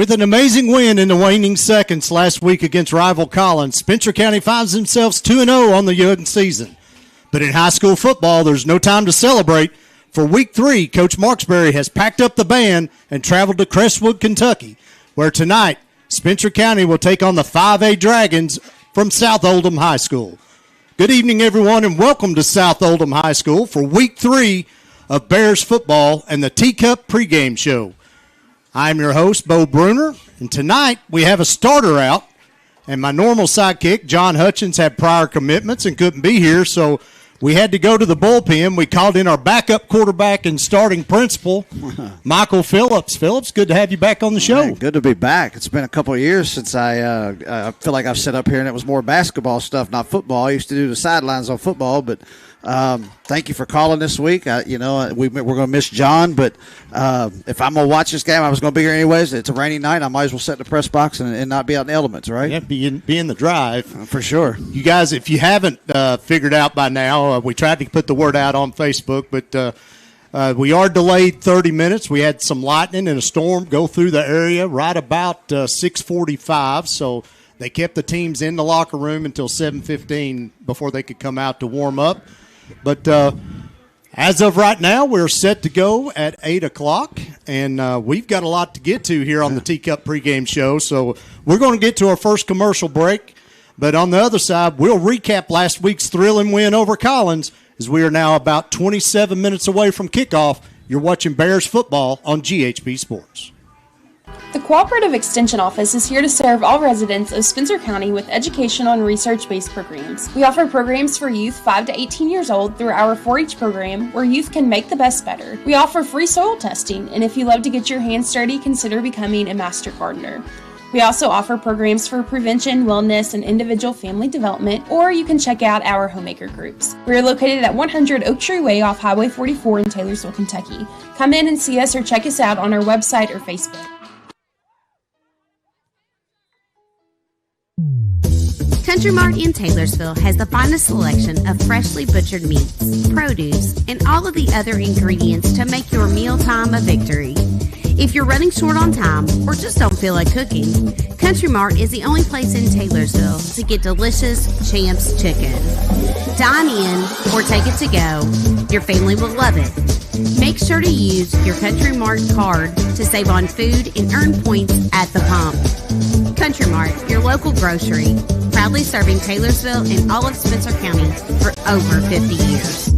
With an amazing win in the waning seconds last week against rival Collins, Spencer County finds themselves 2-0 on the young season. But in high school football, there's no time to celebrate. For Week 3, Coach Marksberry has packed up the band and traveled to Crestwood, Kentucky, where tonight Spencer County will take on the 5A Dragons from South Oldham High School. Good evening, everyone, and welcome to South Oldham High School for Week 3 of Bears football and the Teacup pregame show. I'm your host, Bo Bruner, and tonight we have a starter out, and my normal sidekick, John Hutchins, had prior commitments and couldn't be here, so we had to go to the bullpen. We called in our backup quarterback and starting principal, Michael Phillips. Phillips, good to have you back on the show. Man, good to be back. It's been a couple of years since I feel like I've sat up here and it was more basketball stuff, not football. I used to do the sidelines on football, but thank you for calling this week. We're going to miss John, but if I'm going to watch this game, I was going to be here anyways. It's a rainy night. I might as well sit in the press box and not be out in the elements, right? Yeah, be in the drive. For sure. You guys, if you haven't figured out by now, we tried to put the word out on Facebook, but we are delayed 30 minutes. We had some lightning and a storm go through the area right about 6:45, so they kept the teams in the locker room until 7:15 before they could come out to warm up. But as of right now, we're set to go at 8 o'clock, and we've got a lot to get to here on the Teacup pregame show. So we're going to get to our first commercial break. But on the other side, we'll recap last week's thrilling win over Collins, as we are now about 27 minutes away from kickoff. You're watching Bears football on GHP-SPORTS. The Cooperative Extension Office is here to serve all residents of Spencer County with educational and research-based programs. We offer programs for youth 5 to 18 years old through our 4-H program, where youth can make the best better. We offer free soil testing, and if you love to get your hands dirty, consider becoming a master gardener. We also offer programs for prevention, wellness, and individual family development, or you can check out our homemaker groups. We are located at 100 Oak Tree Way off Highway 44 in Taylorsville, Kentucky. Come in and see us or check us out on our website or Facebook. Country Mart in Taylorsville has the finest selection of freshly butchered meats, produce, and all of the other ingredients to make your mealtime a victory. If you're running short on time or just don't feel like cooking, Country Mart is the only place in Taylorsville to get delicious Champs chicken. Dine in or take it to go. Your family will love it. Make sure to use your Country Mart card to save on food and earn points at the pump. Country Mart, your local grocery, proudly serving Taylorsville and all of Spencer County for over 50 years.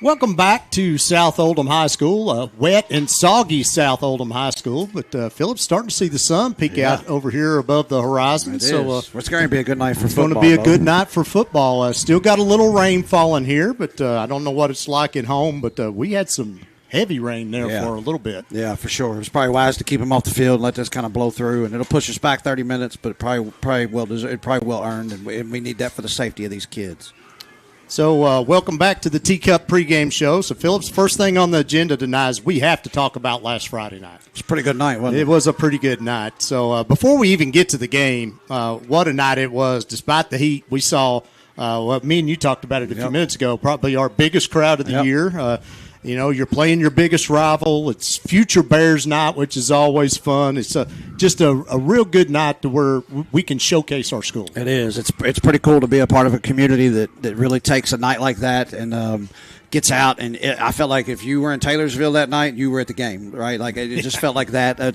Welcome back to South Oldham High School, wet and soggy South Oldham High School. But Philip's starting to see the sun peek out over here above the horizon. It's going to be a good night for football. It's going to be a good night for football. Still got a little rain falling here, but I don't know what it's like at home. But we had some heavy rain there for a little bit. Yeah, for sure. It was probably wise to keep them off the field and let this kind of blow through, and it'll push us back 30 minutes, but it probably well earned, and we need that for the safety of these kids. So welcome back to the Teacup pregame show. So, Phillips, first thing on the agenda tonight is we have to talk about last Friday night. It was a pretty good night, wasn't it? It was a pretty good night. So before we even get to the game, what a night it was. Despite the heat, we saw me and you talked about it a few minutes ago, probably our biggest crowd of the year. You're playing your biggest rival. It's future Bears night, which is always fun. It's just a real good night to where we can showcase our school. It is. It's pretty cool to be a part of a community that really takes a night like that and gets out. And I felt like if you were in Taylorsville that night, you were at the game, right? Like it just felt like that. I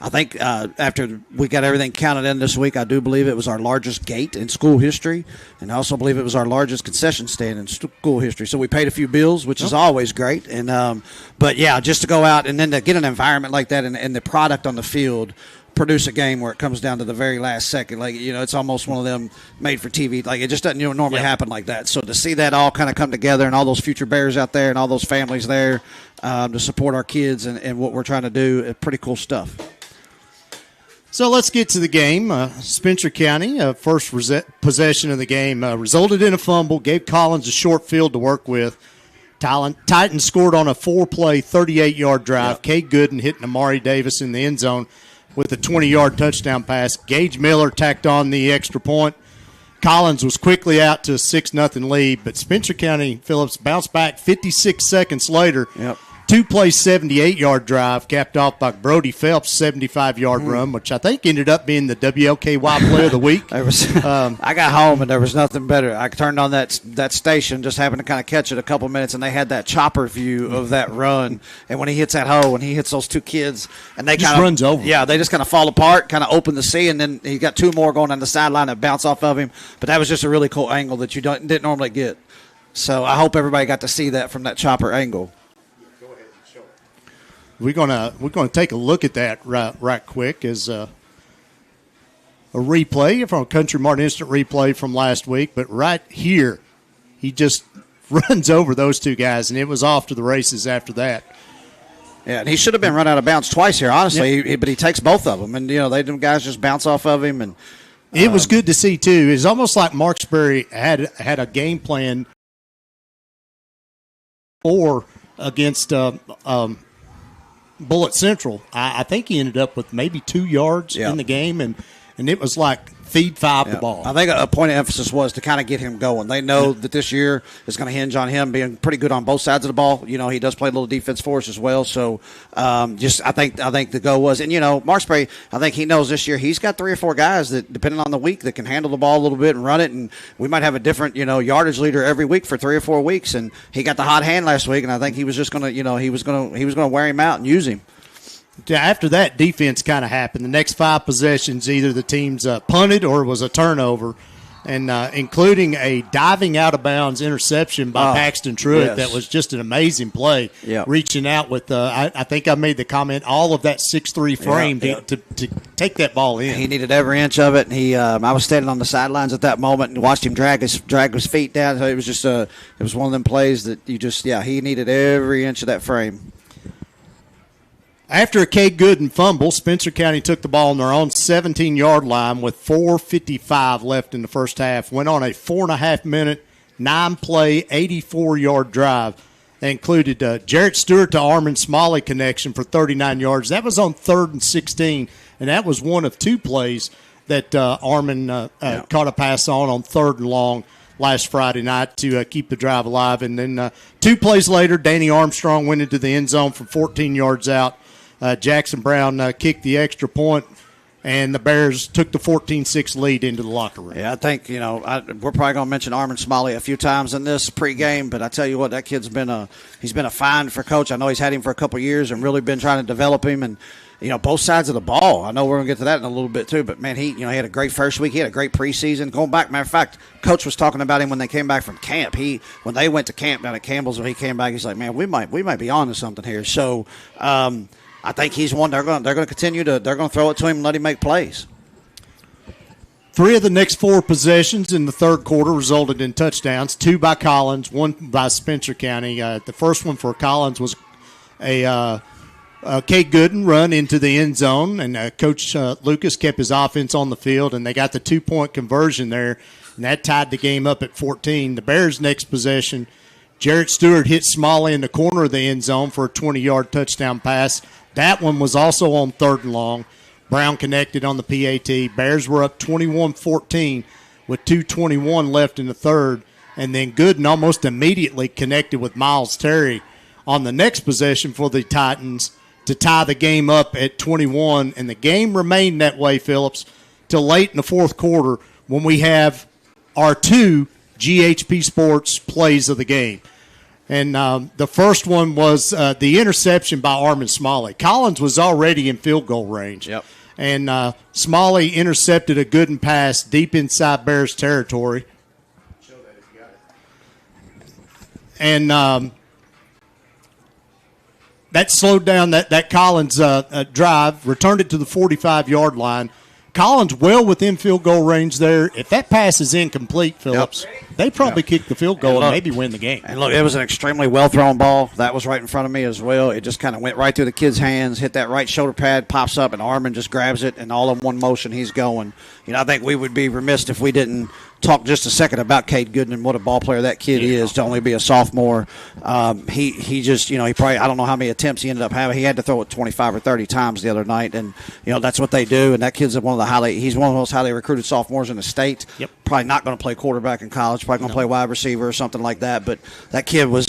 think after we got everything counted in this week, I do believe it was our largest gate in school history, and I also believe it was our largest concession stand in school history. So we paid a few bills, which is always great. And but yeah, just to go out and then to get an environment like that and the product on the field produce a game where it comes down to the very last second. Like, it's almost one of them made for TV. Like, it just doesn't normally happen like that. So to see that all kind of come together and all those future Bears out there and all those families there to support our kids and what we're trying to do, pretty cool stuff. So let's get to the game. Spencer County, first possession of the game, resulted in a fumble, gave Collins a short field to work with. Titans scored on a 4-play, 38-yard drive. Yep. Kay Gooden hitting Amari Davis in the end zone with a 20-yard touchdown pass. Gage Miller tacked on the extra point. Collins was quickly out to a 6-0 lead, but Spencer County Phillips bounced back 56 seconds later. Yep. 2-play, 78-yard drive capped off by Brody Phelps' 75-yard run, which I think ended up being the WLKY Player of the Week. I got home, and there was nothing better. I turned on that station, just happened to kind of catch it a couple minutes, and they had that chopper view of that run. And when he hits that hole, when he hits those two kids, and they just runs over. Yeah, they just kind of fall apart, kind of open the sea, and then he got two more going on the sideline that bounce off of him. But that was just a really cool angle that you didn't normally get. So I hope everybody got to see that from that chopper angle. We're gonna take a look at that right quick as a replay from a Country Mart Instant Replay from last week. But right here, he just runs over those two guys, and it was off to the races after that. Yeah, and he should have been run out of bounds twice here, honestly. But he takes both of them, and them guys just bounce off of him, and it was good to see too. It's almost like Marksbury had a game plan or against. Bullitt Central, I think he ended up with maybe 2 yards in the game, and it was like feed five the ball. I think a point of emphasis was to kind of get him going. They know that this year is going to hinge on him being pretty good on both sides of the ball. He does play a little defense for us as well. So I think the goal was, and Marksbury, I think he knows this year he's got 3 or 4 guys that, depending on the week, that can handle the ball a little bit and run it. And we might have a different yardage leader every week for 3 or 4 weeks. And he got the hot hand last week, and I think he was just going to he was going to wear him out and use him. After that, defense kind of happened. The next 5 possessions, either the teams punted or it was a turnover, and including a diving out-of-bounds interception by Paxton Truitt. That was just an amazing play, reaching out with, I think I made the comment, all of that 6'3" frame to take that ball in. He needed every inch of it. And I was standing on the sidelines at that moment and watched him drag his feet down. So it was just it was one of them plays that he needed every inch of that frame. After a Kay Gooden fumble, Spencer County took the ball on their own 17-yard line with 4:55 left in the first half. Went on a 4.5-minute, 9-play, 84-yard drive. That included Jarrett Stewart to Armin Smalley connection for 39 yards. That was on 3rd and 16, and that was one of 2 plays that Armin caught a pass on 3rd and long last Friday night to keep the drive alive. And then 2 plays later, Danny Armstrong went into the end zone from 14 yards out. Jackson Brown kicked the extra point, and the Bears took the 14-6 lead into the locker room. Yeah, I think, we're probably going to mention Armin Smalley a few times in this pregame, but I tell you what, that kid's been a find for Coach. I know he's had him for a couple of years and really been trying to develop him, and both sides of the ball. I know we're going to get to that in a little bit too, but man, he had a great first week. He had a great preseason. Going back, matter of fact, Coach was talking about him when they came back from camp. When they went to camp down at Campbellsville, he came back. He's like, man, we might be on to something here. So I think he's one. They're going to continue to. They're going to throw it to him and let him make plays. 3 of the next 4 possessions in the third quarter resulted in touchdowns. 2 by Collins, 1 by Spencer County. The first one for Collins was a Kate Gooden run into the end zone, and Coach Lucas kept his offense on the field, and they got the 2-point conversion there, and that tied the game up at 14. The Bears' next possession, Jarrett Stewart hit Smalley in the corner of the end zone for a 20-yard touchdown pass. That one was also on 3rd and long. Brown connected on the PAT. Bears were up 21-14 with 2:21 left in the third, and then Gooden almost immediately connected with Miles Terry on the next possession for the Titans to tie the game up at 21, and the game remained that way, Phillips, till late in the fourth quarter when we have our 2 GHP-SPORTS plays of the game. And the first one was the interception by Armin Smalley. Collins was already in field goal range. Yep. And Smalley intercepted a Gooden pass deep inside Bears territory. Show that if you got it. And that slowed down that Collins drive, returned it to the 45-yard line. Collins well within field goal range there. If that pass is incomplete, Phillips, they probably kick the field goal and maybe win the game. And look, it was an extremely well-thrown ball. That was right in front of me as well. It just kind of went right through the kid's hands, hit that right shoulder pad, pops up, and Armin just grabs it, and all in one motion he's going. I think we would be remiss if we didn't talk just a second about Cade Gooden and what a ball player that kid is to only be a sophomore. He just, he probably, I don't know how many attempts he ended up having. He had to throw it 25 or 30 times the other night, and, that's what they do. And that kid's he's one of the most highly recruited sophomores in the state. Yep. Probably not going to play quarterback in college, probably going to play wide receiver or something like that. But that kid was,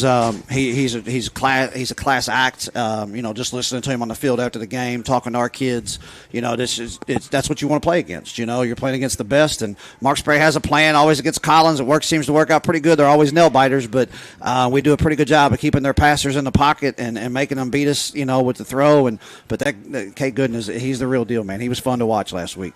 he's a class act. Just listening to him on the field after the game, talking to our kids, that's what you want to play against. You're playing against the best, and Mark Spray has a plan always against Collins. It seems to work out pretty good. They're always nail biters, but we do a pretty good job of keeping their passers in the pocket and making them beat us, with the throw. But that Cade Gooden he's the real deal, man. He was fun to watch last week.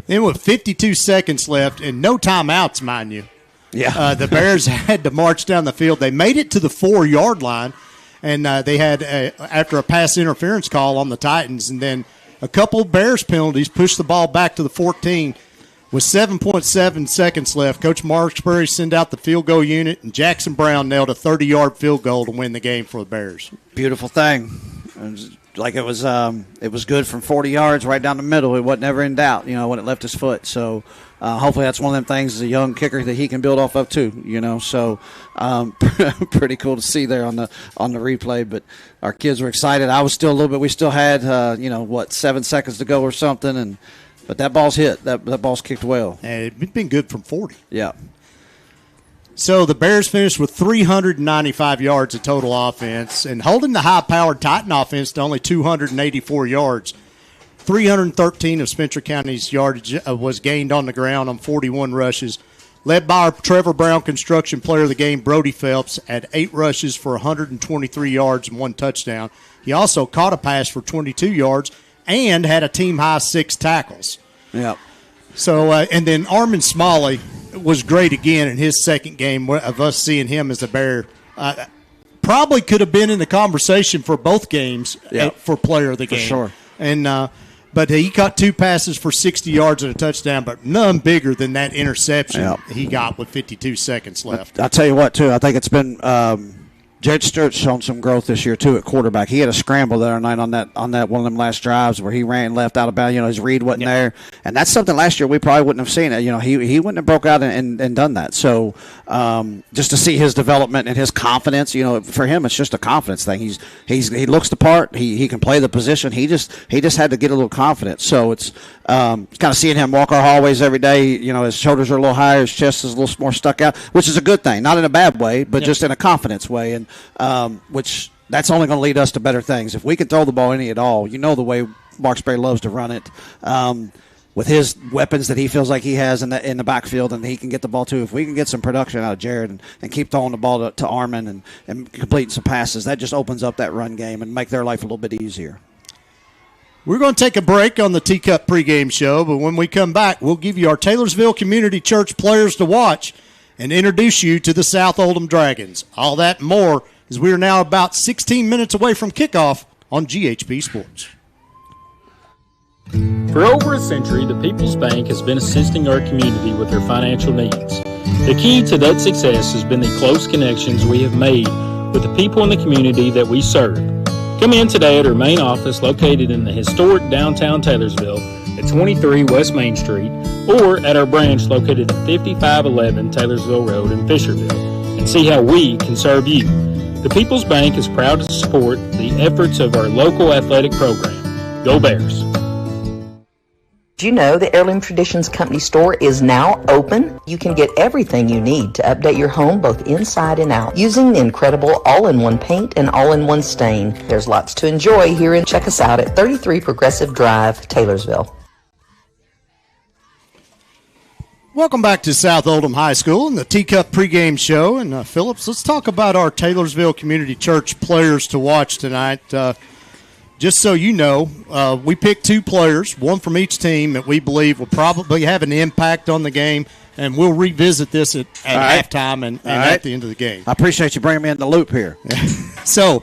Then with 52 seconds left and no timeouts, mind you. Yeah. The Bears had to march down the field. They made it to the 4-yard line, and they had, after a pass interference call on the Titans, and then a couple of Bears penalties pushed the ball back to the 14. With 7.7 seconds left, Coach Mark Spurry sent out the field goal unit, and Jackson Brown nailed a 30-yard field goal to win the game for the Bears. Beautiful thing. It was good from 40 yards right down the middle. It wasn't ever in doubt, when it left his foot. So hopefully that's one of them things as a young kicker that he can build off of too, So pretty cool to see there on the replay. But our kids were excited. I was still a little bit. We still had 7 seconds to go or something, but that ball's hit. That ball's kicked well. And it's been good from 40. Yeah. So the Bears finished with 395 yards of total offense and holding the high-powered Titan offense to only 284 yards. 313 of Spencer County's yardage was gained on the ground on 41 rushes. Led by our Trevor Brown Construction Player of the Game, Brody Phelps, had 8 rushes for 123 yards and 1 touchdown. He also caught a pass for 22 yards and had a team-high 6 tackles. Yeah. So, and then Armin Smalley was great again in his second game of us seeing him as a Bear. Probably could have been in the conversation for both games for Player of the Game. For sure. And but he caught 2 passes for 60 yards and a touchdown, but none bigger than that interception he got with 52 seconds left. I'll tell you what, too. I think it's been Jared Stewart's shown some growth this year too at quarterback. He had a scramble the other night on that one of them last drives where he ran left out of bounds. His read wasn't there, and that's something last year we probably wouldn't have seen it. He wouldn't have broke out and done that. So just to see his development and his confidence, for him it's just a confidence thing. He looks the part. He can play the position. He just had to get a little confidence. So it's kind of seeing him walk our hallways every day. His shoulders are a little higher, his chest is a little more stuck out, which is a good thing, not in a bad way, but just in a confidence way. And which that's only going to lead us to better things. If we can throw the ball any at all, the way Mark Spray loves to run it, with his weapons that he feels like he has in the backfield, and he can get the ball too. If we can get some production out of Jared and keep throwing the ball to Armin and completing some passes, that just opens up that run game and make their life a little bit easier. We're going to take a break on the Teacup pregame show, but when we come back, we'll give you our Taylorsville Community Church players to watch and introduce you to the South Oldham Dragons. All that and more as we are now about 16 minutes away from kickoff on GHP Sports. For over a century, the People's Bank has been assisting our community with their financial needs. The key to that success has been the close connections we have made with the people in the community that we serve. Come in today at our main office located in the historic downtown Taylorsville at 23 West Main Street, or at our branch located at 5511 Taylorsville Road in Fisherville, and see how we can serve you. The People's Bank is proud to support the efforts of our local athletic program. Go Bears! Did you know the Heirloom Traditions Company store is now open? You can get everything you need to update your home both inside and out using the incredible all-in-one paint and all-in-one stain. There's lots to enjoy here, and check us out at 33 Progressive Drive, Taylorsville. Welcome back to South Oldham High School and the Teacup pregame show. And Phillips, let's talk about our Taylorsville Community Church players to watch tonight. Just so you know, we picked 2 players, one from each team that we believe will probably have an impact on the game, and we'll revisit this at halftime and at the end of the game. I appreciate you bringing me in the loop here. So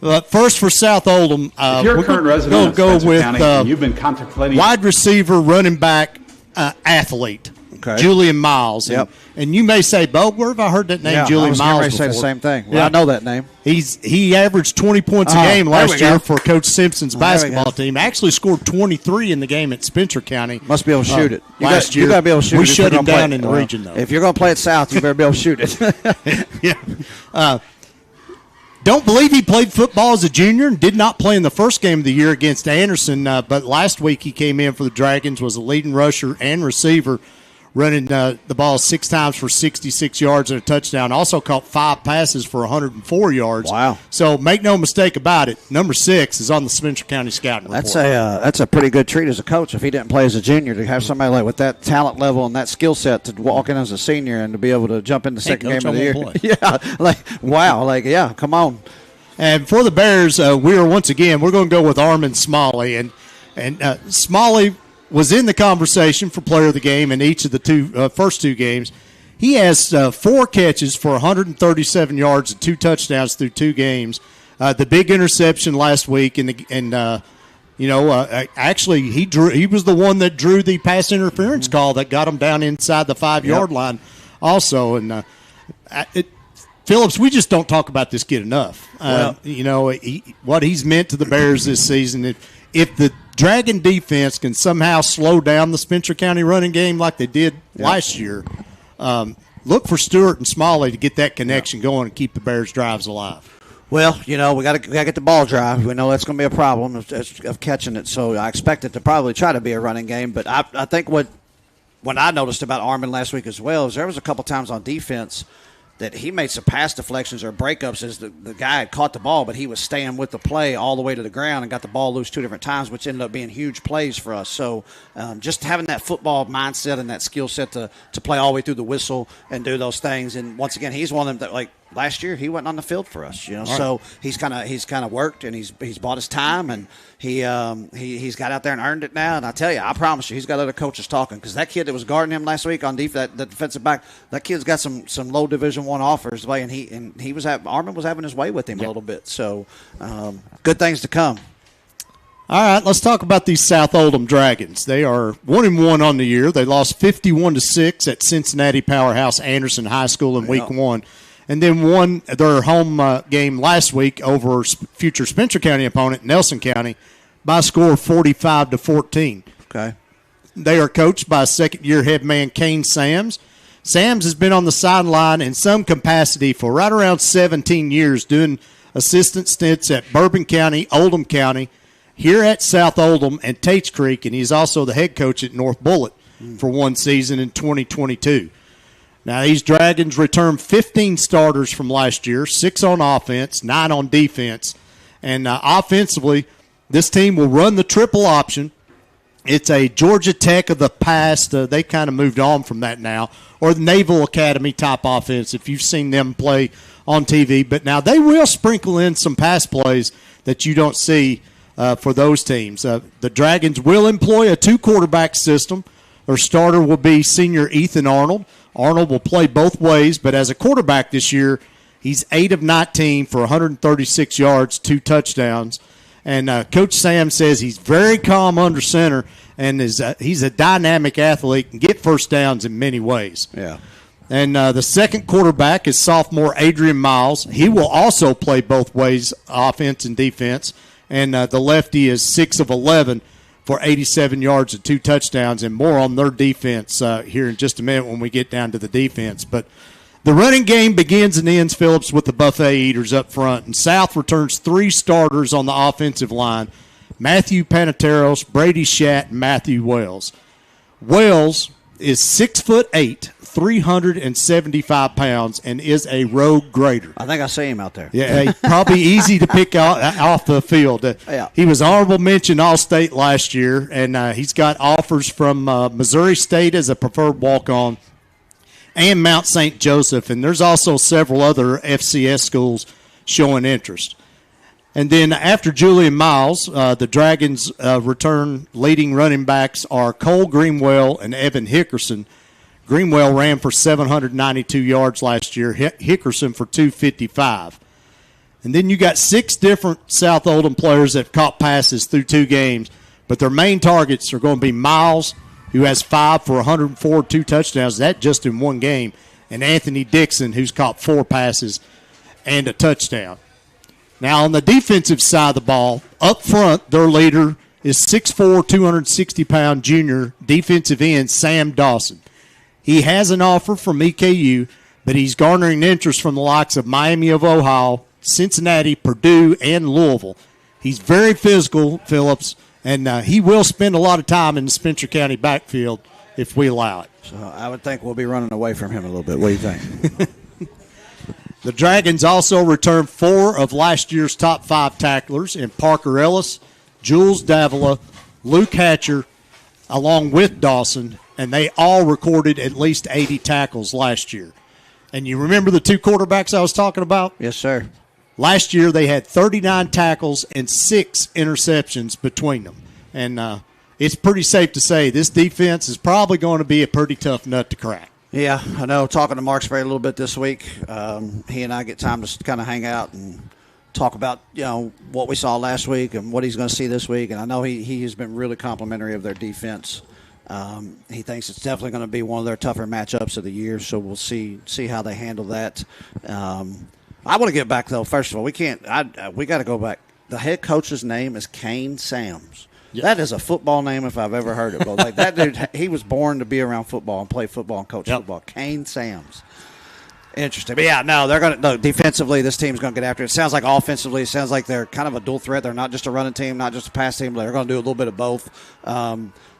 First for South Oldham, if you're a current resident of Spencer County and you've been contemplating wide receiver, running back, athlete, Julian Miles. And you may say, Bo, where have I heard that name, Julian Miles? I was going to say the same thing. Well, I know that name. He averaged 20 points a game last year for Coach Simpson's basketball team. Actually scored 23 in the game at Spencer County. Must be able to shoot it. Last year. You got to be able to shoot it. We shut him down in the region, though. If you're going to play it South, you better be able to shoot it. Don't believe he played football as a junior and did not play in the first game of the year against Anderson, but last week he came in for the Dragons, was a leading rusher and receiver, running the ball 6 times for 66 yards and a touchdown. Also caught 5 passes for 104 yards. Wow. So make no mistake about it, number 6 is on the Spencer County scouting report. That's a pretty good treat as a coach if he didn't play as a junior, to have somebody like with that talent level and that skill set to walk in as a senior and to be able to jump in the second game of the year. Come on. And for the Bears, we're going to go with Armin Smalley. And Smalley was in the conversation for player of the game in each of the first 2 games. He has 4 catches for 137 yards and 2 touchdowns through 2 games. The big interception last week, actually he was the one that drew the pass interference call that got him down inside the 5-yard line also. And Phillips, we just don't talk about this kid enough. What he's meant to the Bears this season. If the Dragon defense can somehow slow down the Spencer County running game like they did last year, look for Stewart and Smalley to get that connection going and keep the Bears' drives alive. Well, we got to get the ball drive. We know that's going to be a problem of catching it, so I expect it to probably try to be a running game. But I think what I noticed about Armin last week as well is there was a couple times on defense that he made some pass deflections or breakups as the guy had caught the ball, but he was staying with the play all the way to the ground and got the ball loose 2 different times, which ended up being huge plays for us. So just having that football mindset and that skill set to play all the way through the whistle and do those things. And once again, he's one of them that, like, last year he wasn't on the field for us, So he's kind of worked and he's bought his time and he's got out there and earned it now. And I tell you, I promise you, he's got other coaches talking, because that kid that was guarding him last week on defense, that defensive back, that kid's got some low Division I offers, and Armin was having his way with him a little bit. So good things to come. All right, let's talk about these South Oldham Dragons. They are 1-1 on the year. They lost 51-6 at Cincinnati Powerhouse Anderson High School in Week 1. And then won their home game last week over future Spencer County opponent, Nelson County, by a score of 45-14. Okay. They are coached by second-year head man Kane Sams. Sams has been on the sideline in some capacity for right around 17 years, doing assistant stints at Bourbon County, Oldham County, here at South Oldham, and Tates Creek, and he's also the head coach at North Bullitt for one season in 2022. Now, these Dragons returned 15 starters from last year, 6 on offense, 9 on defense. And offensively, this team will run the triple option. It's a Georgia Tech of the past. They kind of moved on from that now, or the Naval Academy type offense if you've seen them play on TV. But now they will sprinkle in some pass plays that you don't see for those teams. The Dragons will employ a 2-quarterback system. Their starter will be senior Ethan Arnold. Arnold will play both ways, but as a quarterback this year, he's 8 of 19 for 136 yards, 2 touchdowns. And Coach Sam says he's very calm under center, and he's a dynamic athlete and get first downs in many ways. Yeah. And the second quarterback is sophomore Adrian Miles. He will also play both ways, offense and defense. And the lefty is 6 of 11 for 87 yards and 2 touchdowns, and more on their defense here in just a minute when we get down to the defense. But the running game begins and ends, Phillips, with the buffet eaters up front. And South returns 3 starters on the offensive line, Matthew Panateros, Brady Schatt, and Matthew Wells. Wells is 6'8", 375 pounds, and is a rogue grader. I think I see him out there. Yeah, probably easy to pick off the field. He was honorable mention All-State last year, and he's got offers from Missouri State as a preferred walk-on and Mount St. Joseph, and there's also several other FCS schools showing interest. And then after Julian Miles, the Dragons return leading running backs are Cole Greenwell and Evan Hickerson. Greenwell ran for 792 yards last year, Hickerson for 255. And then you got 6 different South Oldham players that have caught passes through 2 games, but their main targets are going to be Miles, who has 5 for 104, 2 touchdowns, that just in 1 game, and Anthony Dixon, who's caught 4 passes and a touchdown. Now, on the defensive side of the ball, up front, their leader is 6'4", 260-pound junior defensive end Sam Dawson. He has an offer from EKU, but he's garnering interest from the likes of Miami of Ohio, Cincinnati, Purdue, and Louisville. He's very physical, Phillips, and he will spend a lot of time in the Spencer County backfield if we allow it. So I would think we'll be running away from him a little bit. What do you think? The Dragons also returned 4 of last year's top 5 tacklers in Parker Ellis, Jules Davila, Luke Hatcher, along with Dawson, and they all recorded at least 80 tackles last year. And you remember the 2 quarterbacks I was talking about? Yes, sir. Last year they had 39 tackles and 6 interceptions between them. And it's pretty safe to say this defense is probably going to be a pretty tough nut to crack. Yeah, I know. Talking to Mark Spray a little bit this week, he and I get time to kind of hang out and talk about, what we saw last week and what he's going to see this week. And I know he has been really complimentary of their defense. He thinks it's definitely going to be one of their tougher matchups of the year, so we'll see how they handle that. I want to get back, though. First of all, we got to go back. The head coach's name is Kane Sams. Yep. That is a football name if I've ever heard it. But like that dude, he was born to be around football and play football and coach football. Kane Sams. Interesting. But, yeah, no, they're going to – defensively, this team's going to get after it. It sounds like offensively, it sounds like they're kind of a dual threat. They're not just a running team, not just a pass team. They're going to do a little bit of both.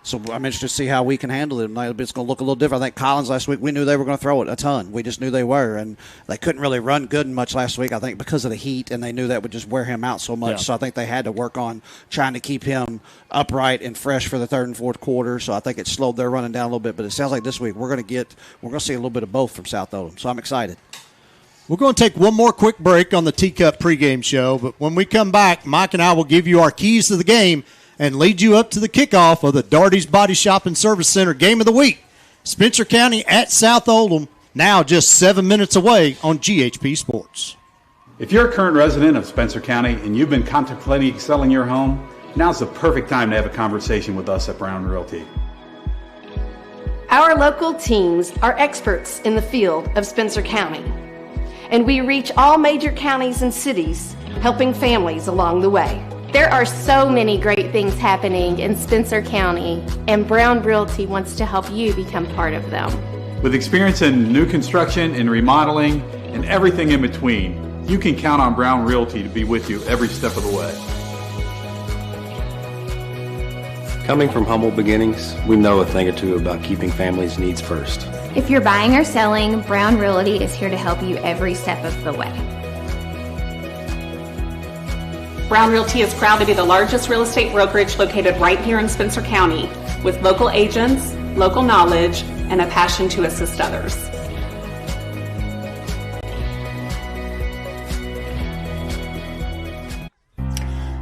So I'm interested to see how we can handle it. It's going to look a little different. I think Collins last week, we knew they were going to throw it a ton. We just knew they were. And they couldn't really run good much last week, I think, because of the heat, and they knew that would just wear him out so much. Yeah. So I think they had to work on trying to keep him upright and fresh for the 3rd and 4th quarter. So I think it slowed their running down a little bit. But it sounds like this week we're going to see a little bit of both from South Oldham. So I'm excited. We're going to take one more quick break on the Teacup pregame show, but when we come back, Mike and I will give you our keys to the game and lead you up to the kickoff of the Darty's Body Shop and Service Center Game of the Week. Spencer County at South Oldham, now just 7 minutes away on GHP Sports. If you're a current resident of Spencer County and you've been contemplating selling your home, now's the perfect time to have a conversation with us at Brown Realty. Our local teams are experts in the field of Spencer County, and we reach all major counties and cities, helping families along the way. There are so many great things happening in Spencer County, and Brown Realty wants to help you become part of them. With experience in new construction and remodeling and everything in between, you can count on Brown Realty to be with you every step of the way. Coming from humble beginnings, we know a thing or two about keeping families' needs first. If you're buying or selling, Brown Realty is here to help you every step of the way. Brown Realty is proud to be the largest real estate brokerage located right here in Spencer County, with local agents, local knowledge, and a passion to assist others.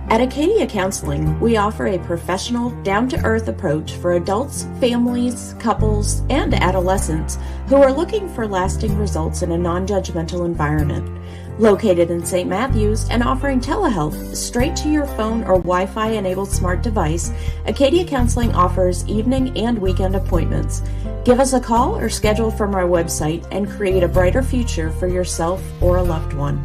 At Acadia Counseling, we offer a professional, down-to-earth approach for adults, families, couples, and adolescents who are looking for lasting results in a non-judgmental environment. Located in St. Matthews and offering telehealth straight to your phone or Wi-Fi enabled smart device, Acadia Counseling offers evening and weekend appointments. Give us a call or schedule from our website and create a brighter future for yourself or a loved one.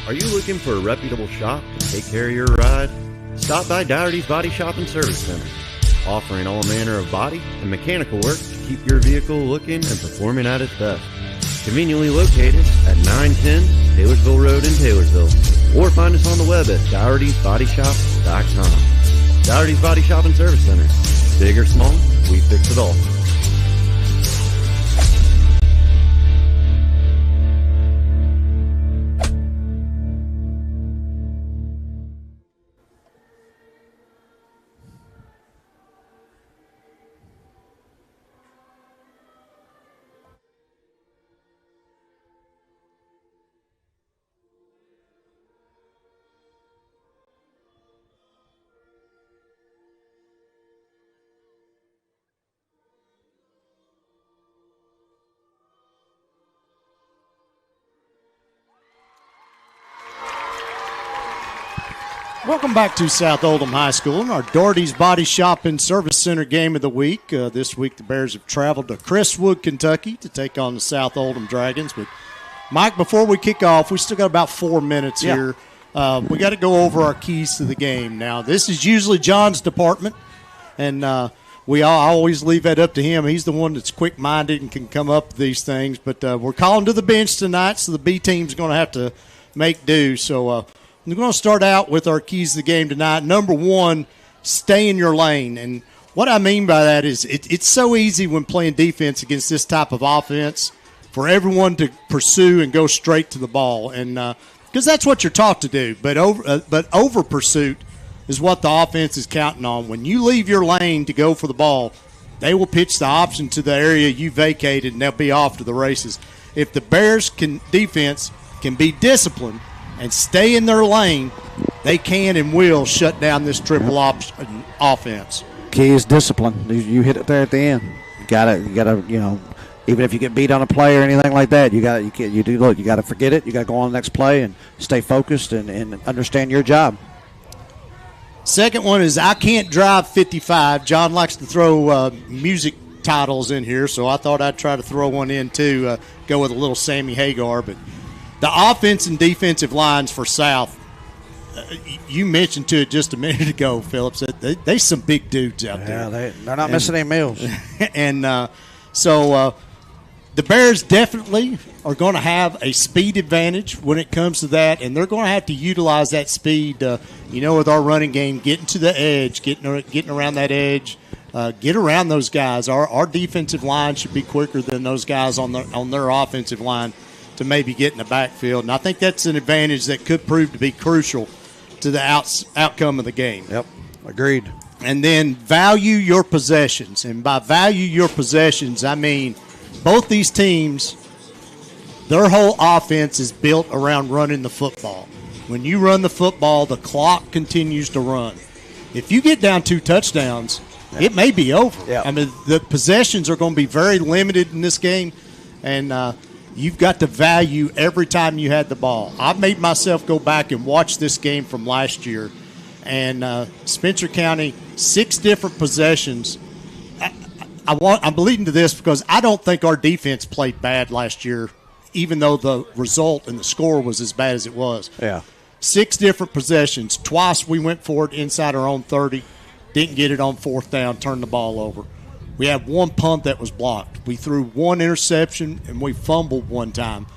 Are you looking for a reputable shop to take care of your ride? Stop by Dougherty's Body Shop and Service Center, offering all manner of body and mechanical work to keep your vehicle looking and performing at its best. Conveniently located at 910 Taylorsville Road in Taylorsville, or find us on the web at Dougherty'sBodyShop.com. Dougherty's Body Shop and Service Center. Big or small, we fix it all. Welcome back to South Oldham High School and our Doherty's Body Shop and Service Center game of the week. This week the Bears have traveled to Crestwood, Kentucky to take on the South Oldham Dragons. But, Mike, before we kick off, we still got about 4 minutes here. We got to go over our keys to the game. Now, this is usually John's department, and I always leave that up to him. He's the one that's quick-minded and can come up with these things. But we're calling to the bench tonight, so the B team's going to have to make do. So, we're going to start out with our keys to the game tonight. Number one, stay in your lane. And what I mean by that is it's so easy when playing defense against this type of offense for everyone to pursue and go straight to the ball. And because that's what you're taught to do. But over pursuit is what the offense is counting on. When you leave your lane to go for the ball, they will pitch the option to the area you vacated, and they'll be off to the races. If the Bears defense can be disciplined and stay in their lane, they can and will shut down this triple option offense. Key is discipline. You hit it there at the end. You gotta, even if you get beat on a play or anything like that, you gotta forget it. You gotta go on the next play and stay focused and understand your job. Second one is I can't drive 55. John likes to throw music titles in here, so I thought I'd try to throw one in too. Go with a little Sammy Hagar, but the offense and defensive lines for South, you mentioned to it just a minute ago, Phillips, that they some big dudes out there. Yeah, they're not missing any meals. And so the Bears definitely are going to have a speed advantage when it comes to that, and they're going to have to utilize that speed, with our running game, getting to the edge, getting around that edge, get around those guys. Our defensive line should be quicker than those guys on their offensive line to maybe get in the backfield. And I think that's an advantage that could prove to be crucial to the outcome of the game. Yep, agreed. And then value your possessions. And by value your possessions, I mean both these teams, their whole offense is built around running the football. When you run the football, the clock continues to run. If you get down 2 touchdowns, it may be over. Yep. I mean, the possessions are going to be very limited in this game, and you've got to value every time you had the ball. I've made myself go back and watch this game from last year, and Spencer County, 6 different possessions. I'm leading to this because I don't think our defense played bad last year, even though the result and the score was as bad as it was. Yeah. 6 different possessions. Twice we went for it inside our own 30, didn't get it on 4th down, turned the ball over. We had 1 punt that was blocked. We threw 1 interception, and we fumbled 1 time.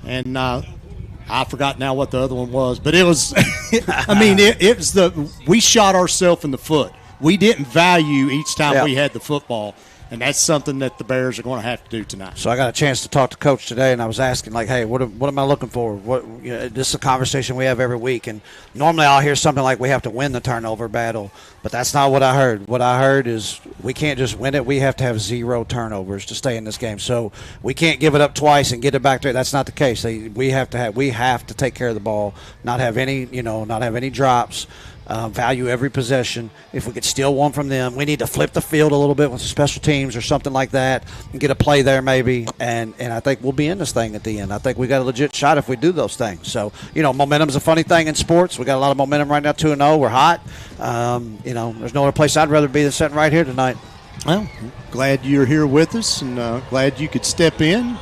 And I forgot now what the other one was. But it was it was we shot ourselves in the foot. We didn't value each time we had the football. And that's something that the Bears are going to have to do tonight. So I got a chance to talk to Coach today, and I was asking, hey, what am I looking for? This is a conversation we have every week. And normally I'll hear something like we have to win the turnover battle, but that's not what I heard. What I heard is we can't just win it. We have to have 0 turnovers to stay in this game. So we can't give it up twice and get it back there. That's not the case. We have to take care of the ball, not have any drops. Value every possession. If we could steal 1 from them, we need to flip the field a little bit with the special teams or something like that and get a play there maybe. And I think we'll be in this thing at the end. I think we got a legit shot if we do those things. So, momentum's a funny thing in sports. We got a lot of momentum right now, 2-0. We're hot. There's no other place I'd rather be than sitting right here tonight. Well, glad you're here with us and glad you could step in.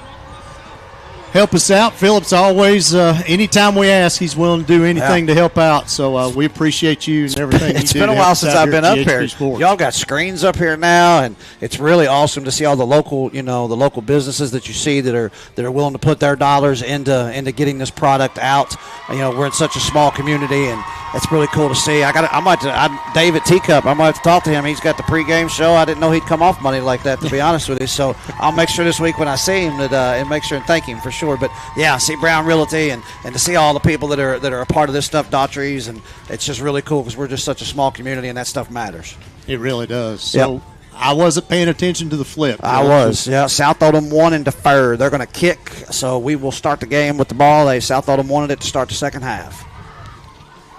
Help us out. Phillips always, anytime we ask, he's willing to do anything to help out. So we appreciate you and everything you do. It's been a while since I've been up here. Y'all got screens up here now, and it's really awesome to see all the local, the local businesses that you see that are willing to put their dollars into getting this product out. We're in such a small community, and it's really cool to see. David Teacup, I might have to talk to him. He's got the pregame show. I didn't know he'd come off money like that, to be honest with you. So I'll make sure this week when I see him and make sure and thank him for sure. But yeah, see Brown Realty and to see all the people that are a part of this stuff, Daughtry's, and it's just really cool because we're just such a small community and that stuff matters. It really does. So I wasn't paying attention to the flip. I was. Yeah, South Oldham won and deferred. They're going to kick, so we will start the game with the ball. South Oldham wanted it to start the second half.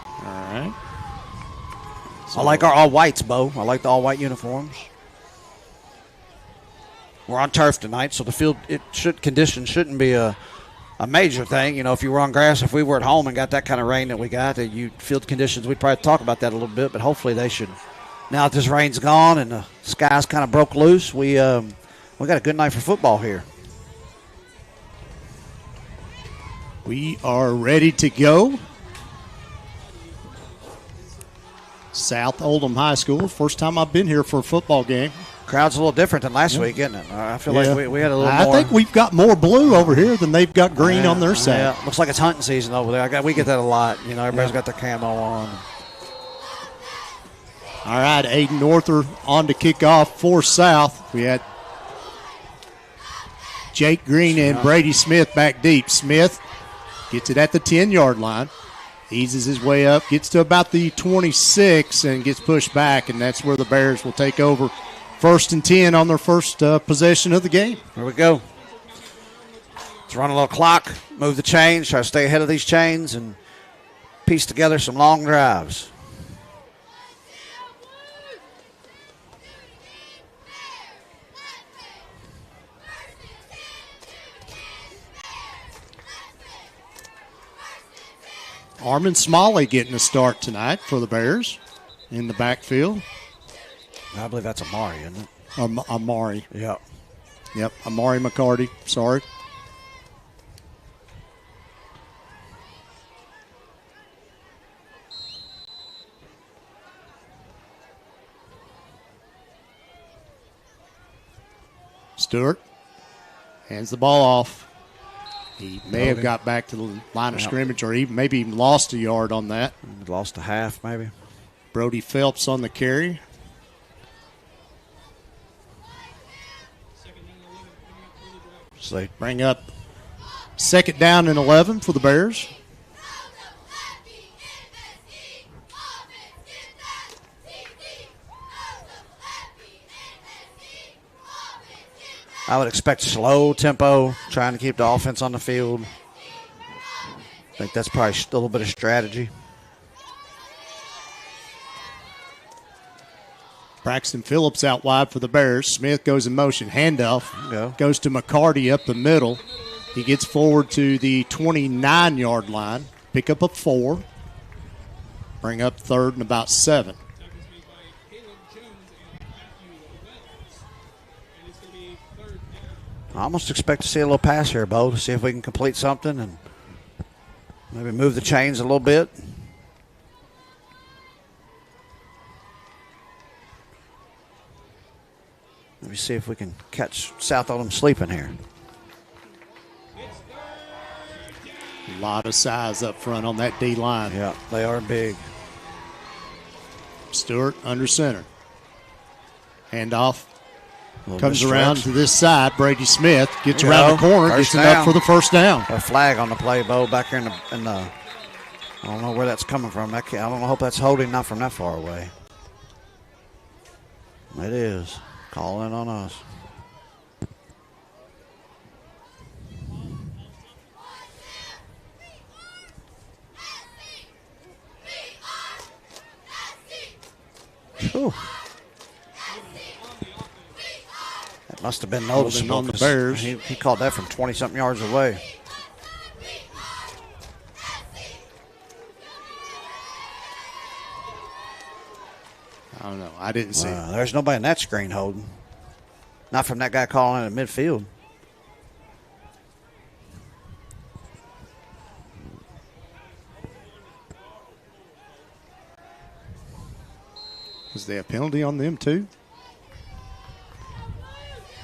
All right. So I like our all-whites, Bo. I like the all-white uniforms. We're on turf tonight, so the field conditions shouldn't be a a major thing. You know, if you were on grass, if we were at home and got that kind of rain that we got, field conditions, we'd probably talk about that a little bit, but hopefully they should. Now that this rain's gone and the skies kind of broke loose, we got a good night for football here. We are ready to go. South Oldham High School. First time I've been here for a football game. Crowd's a little different than last week, isn't it? I feel like we had a little more. I think we've got more blue over here than they've got green on their side. Yeah, looks like it's hunting season over there. We get that a lot. You know, everybody's got their camo on. All right, Aiden Norther on to kick off for South. We had Jake Green and Brady Smith back deep. Smith gets it at the 10-yard line. Eases his way up, gets to about the 26 and gets pushed back, and that's where the Bears will take over 1st and 10 on their first possession of the game. Here we go. Let's run a little clock, move the chains, try to stay ahead of these chains, and piece together some long drives. Armin Smalley getting a start tonight for the Bears in the backfield. I believe that's Amari, isn't it? Amari. Yep. Yep, Amari McCarty. Sorry. Stewart hands the ball off. He may have got back to the line of scrimmage or maybe even lost a yard on that. Lost a half, maybe. Brody Phelps on the carry. So they bring up 2nd down and 11 for the Bears. I would expect slow tempo, trying to keep the offense on the field. I think that's probably a little bit of strategy. Braxton Phillips out wide for the Bears. Smith goes in motion. Handoff goes to McCarty up the middle. He gets forward to the 29-yard line. Pick up a 4. Bring up 3rd and about 7. I almost expect to see a little pass here, Bo, to see if we can complete something and maybe move the chains a little bit. Maybe see if we can catch South Oldham sleeping here. A lot of size up front on that D line. Yeah, they are big. Stewart under center. Handoff. Comes around to this side. Brady Smith gets around the corner, gets enough for the 1st down. A flag on the play, Bo, back here in the I don't know where that's coming from. I hope that's holding, not from that far away. It is. Calling on us. Whew. That must have been noticeable on the Bears. He called that from 20-something yards away. I don't know. I didn't see it. There's nobody in that screen holding. Not from that guy calling it at midfield. Was there a penalty on them too?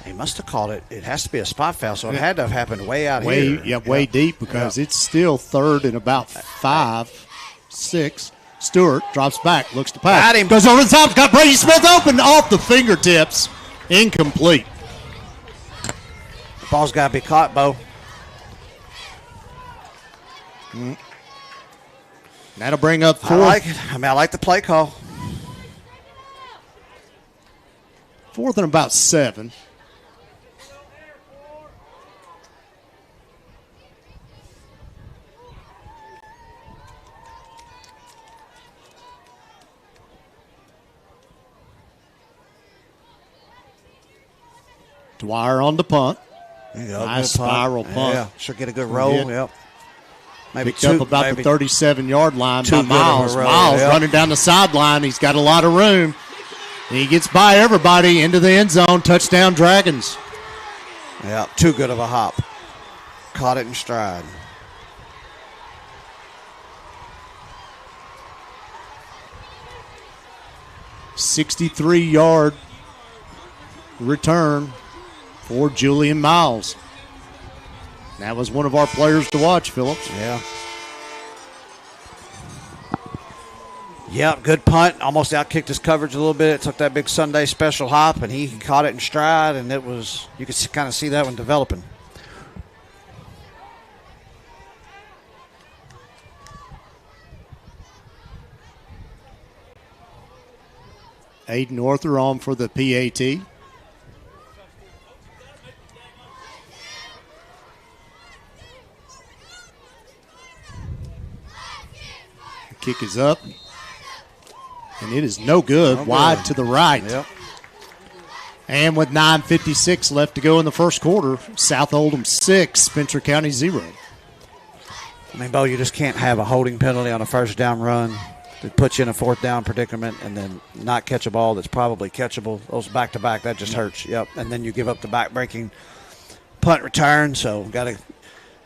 He must have called it. It has to be a spot foul, so it had to have happened way out here. Yeah, way deep because it's still 3rd and about 5, 6. Stewart drops back, looks to pass. Got him. Goes over the top, got Brady Smith open off the fingertips. Incomplete. The ball's got to be caught, Bo. That'll bring up 4th. I like it. I like the play call. 4th and about 7. Dwyer on the punt. There you go. Nice Good punt. spiral punt. Yeah, should get a good roll. Yep. Maybe Picked up about the 37-yard line by too good of a Miles. roll, Miles yep. running down the sideline. He's got a lot of room. He gets by everybody into the end zone. Touchdown, Dragons. Yeah, too good of a hop. Caught it in stride. $63-yard return for Julian Miles. That was one of our players to watch, Phillips. Yeah. Yep, good punt. Almost outkicked his coverage a little bit. It took that big Sunday special hop, and he caught it in stride, and it was, you could kind of see that one developing. Aiden Arthur on for the PAT. The kick is up. And it is no good. Wide to the right. Yep. And with 9:56 left to go in the first quarter, South Oldham 6, Spencer County 0. I mean, Bo, you just can't have a holding penalty on a first down run that puts you in a fourth down predicament and then not catch a ball that's probably catchable. Those back-to-back, that just hurts. Yep. And then you give up the back-breaking punt return. So got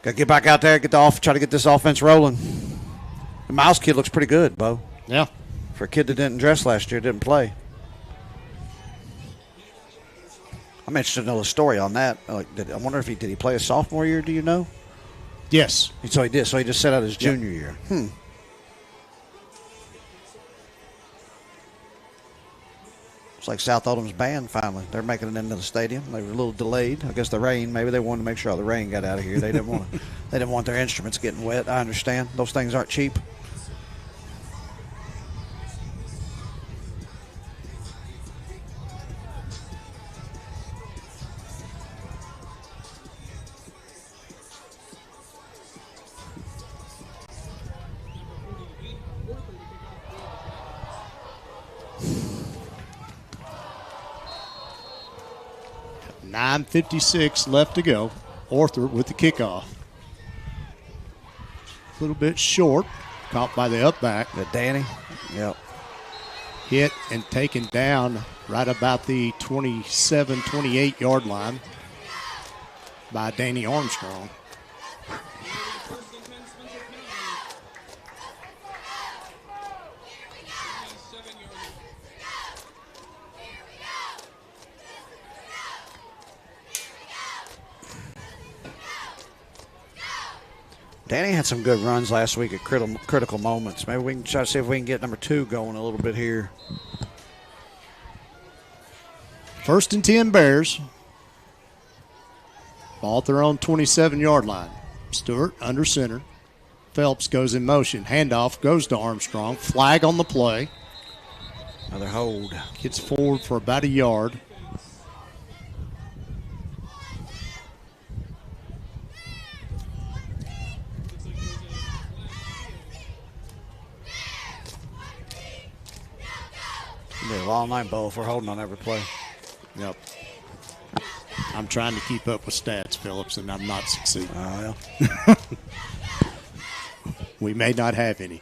to get back out there, try to get this offense rolling. The Miles kid looks pretty good, Bo. Yeah. For a kid that didn't dress last year, didn't play. I'm interested to know the story on that. I wonder if did he play a sophomore year, do you know? Yes. So he did. So he just set out his junior year. It's like South Oldham's band finally. They're making it into the stadium. They were a little delayed. I guess the rain. Maybe they wanted to make sure all the rain got out of here. They didn't want they didn't want their instruments getting wet. I understand. Those things aren't cheap. $9:56 left to go. Arthur with the kickoff. A little bit short. Caught by the up back. Danny? Yep. Hit and taken down right about the 27, 28-yard line by Danny Armstrong. Danny had some good runs last week at critical moments. Maybe we can try to see if we can get number 2 going a little bit here. 1st and 10 Bears. Ball at their own 27-yard line. Stewart under center. Phelps goes in motion. Handoff goes to Armstrong. Flag on the play. Another hold. Gets forward for about a yard. It'll be a long night, Bo, if we're holding on every play. Yep. I'm trying to keep up with stats, Phillips, and I'm not succeeding. Oh, yeah. We may not have any.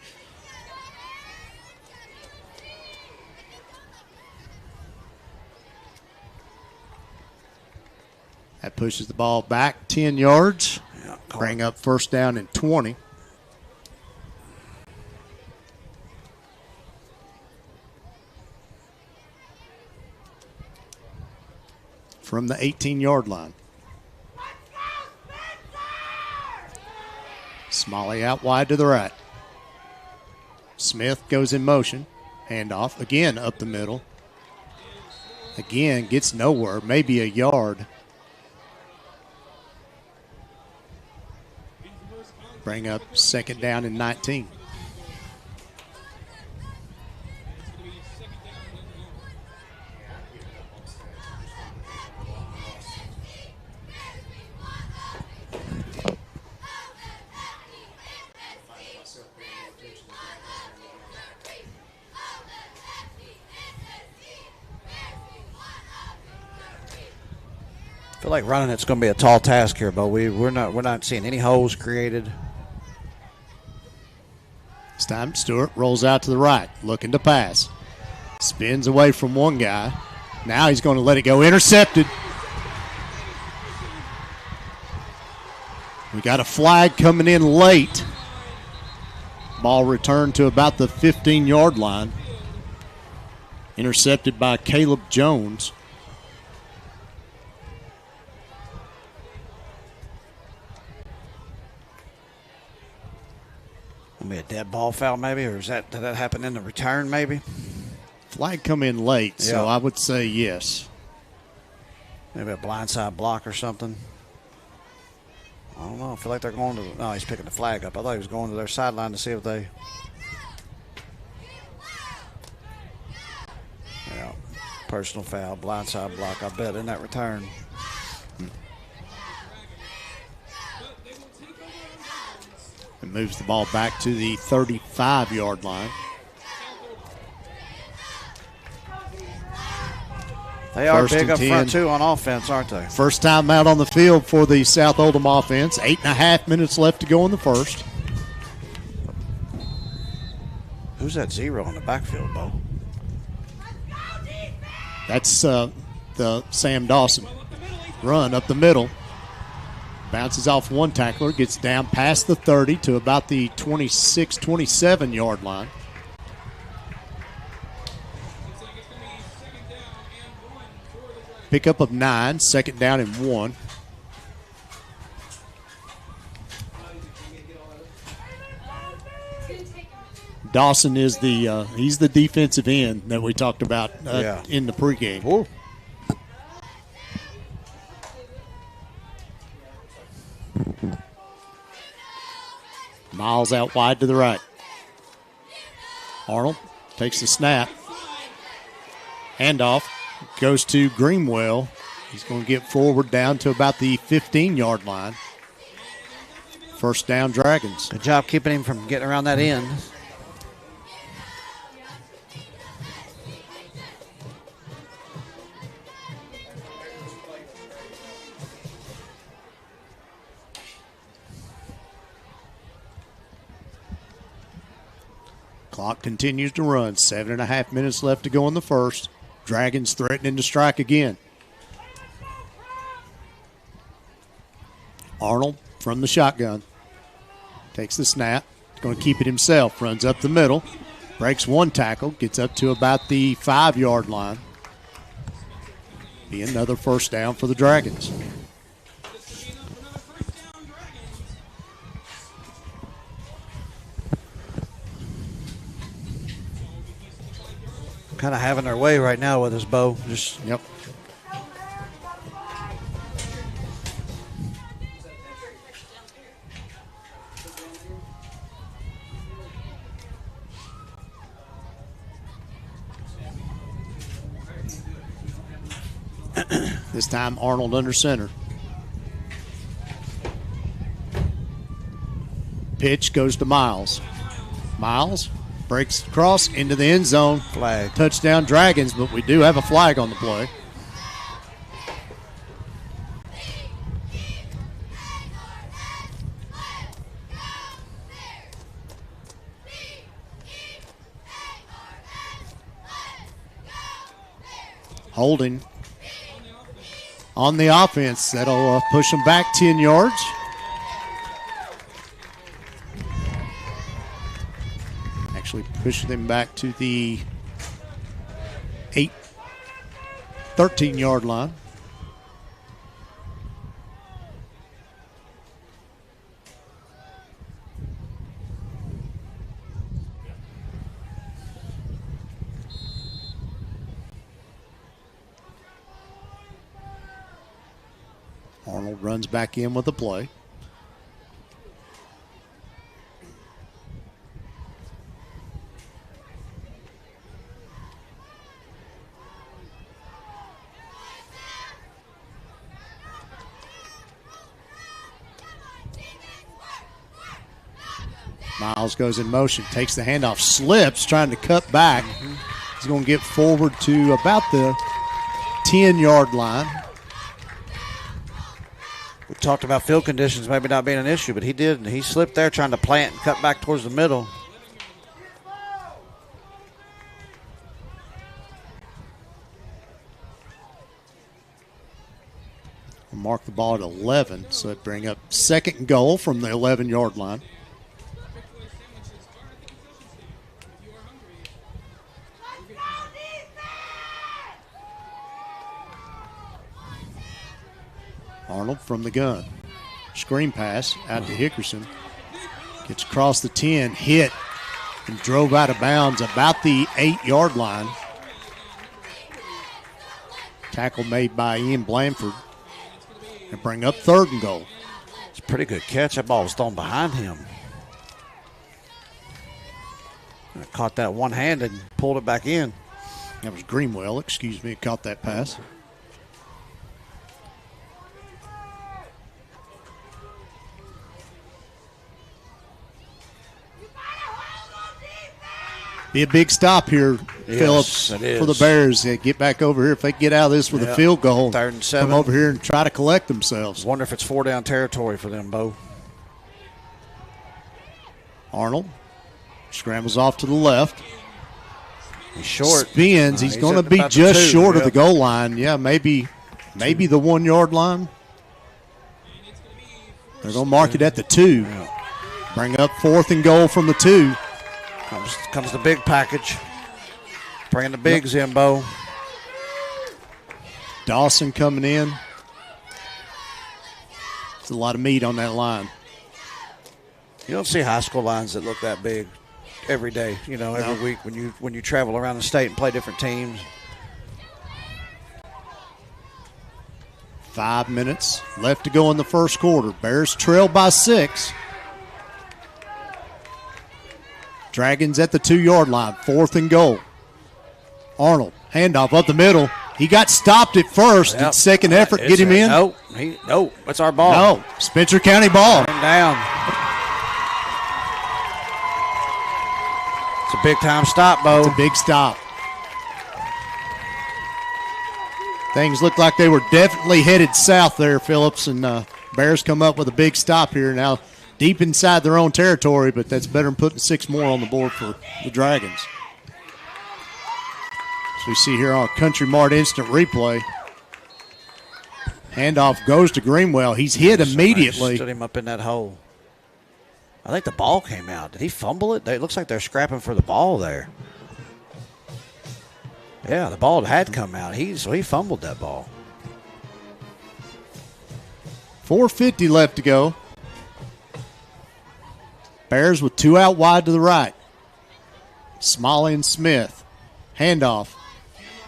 That pushes the ball back 10 yards. Yeah, bring up 1st down and 20. From the 18-yard line. Smalley out wide to the right. Smith goes in motion. Handoff again up the middle. Again, gets nowhere, maybe a yard. Bring up 2nd down and 19. I feel like running it's going to be a tall task here, but we're not seeing any holes created. This time Stewart rolls out to the right, looking to pass. Spins away from one guy. Now he's going to let it go. Intercepted. We got a flag coming in late. Ball returned to about the 15-yard line. Intercepted by Caleb Jones. Be a dead ball foul maybe, or did that happen in the return maybe? Flag come in late, so I would say yes. Maybe a blindside block or something. I don't know. I feel like they're going to. No, he's picking the flag up. I thought he was going to their sideline to see if they. Yeah, personal foul, blindside block. I bet in that return. It moves the ball back to the 35-yard line. They are big up front, too, on offense, aren't they? First time out on the field for the South Oldham offense. 8.5 minutes left to go in the first. Who's that 0 in the backfield, Bo? That's the Sam Dawson. Run up the middle. Bounces off one tackler, gets down past the 30 to about the 26, 27-yard line. Pickup of 9, second down and 1. Dawson is he's the defensive end that we talked about in the pregame. Ooh. Miles out wide to the right. Arnold takes the snap. Handoff goes to Greenwell. He's going to get forward down to about the 15-yard line. First down, Dragons. Good job keeping him from getting around that end. Clock continues to run. 7.5 minutes left to go in the first. Dragons threatening to strike again. Arnold from the shotgun. Takes the snap. Going to keep it himself. Runs up the middle. Breaks one tackle. Gets up to about the 5-yard line. Be another first down for the Dragons. Kind of having their way right now with us, Bo. Yep. This time Arnold under center. Pitch goes to Miles. Miles breaks across into the end zone. Flag. Touchdown Dragons, but we do have a flag on the play. Holding on the offense. That'll push them back 10 yards. Actually push them back to the 13-yard line. Arnold runs back in with the play. Miles goes in motion, takes the handoff, slips, trying to cut back. He's going to get forward to about the 10-yard line. We talked about field conditions maybe not being an issue, but he did. And he slipped there trying to plant and cut back towards the middle. We'll mark the ball at 11, so it bring up 2nd and goal from the 11-yard line. Arnold from the gun. Screen pass out to Hickerson. Gets across the 10, hit, and drove out of bounds about the 8-yard line. Tackle made by Ian Blanford. And bring up 3rd and goal. It's a pretty good catch. That ball was thrown behind him. Caught that one-handed and pulled it back in. That was Greenwell, excuse me, caught that pass. Be a big stop here, Phillips, for the Bears. They get back over here. If they get out of this with a field goal, 3rd and 7. Come over here and try to collect themselves. Wonder if it's 4-down territory for them, Bo. Arnold scrambles off to the left. He's short. Spins. He's going to be just short of the goal line. Yeah, maybe the 1-yard line. They're going to mark it at the 2. Bring up 4th and goal from the 2. Comes the big package. Bringing the bigs in, Bo. Dawson coming in. There's a lot of meat on that line. You don't see high school lines that look that big every day, every week when you travel around the state and play different teams. 5 minutes left to go in the first quarter. Bears trail by 6. Dragons at the 2-yard line, 4th and goal. Arnold, handoff up the middle. He got stopped at first. Did second effort get him in? No, that's our ball. No, Spencer County ball. Down. It's a big-time stop, Bo. It's a big stop. Things looked like they were definitely headed south there, Phillips, and Bears come up with a big stop here now. Deep inside their own territory, but that's better than putting 6 more on the board for the Dragons. So we see here on Country Mart instant replay. Handoff goes to Greenwell. He's hit immediately. Stood him up in that hole. I think the ball came out. Did he fumble it? It looks like they're scrapping for the ball there. Yeah, the ball had come out. So he fumbled that ball. 4:50 left to go. Bears with 2 out wide to the right. Smalley and Smith. Handoff.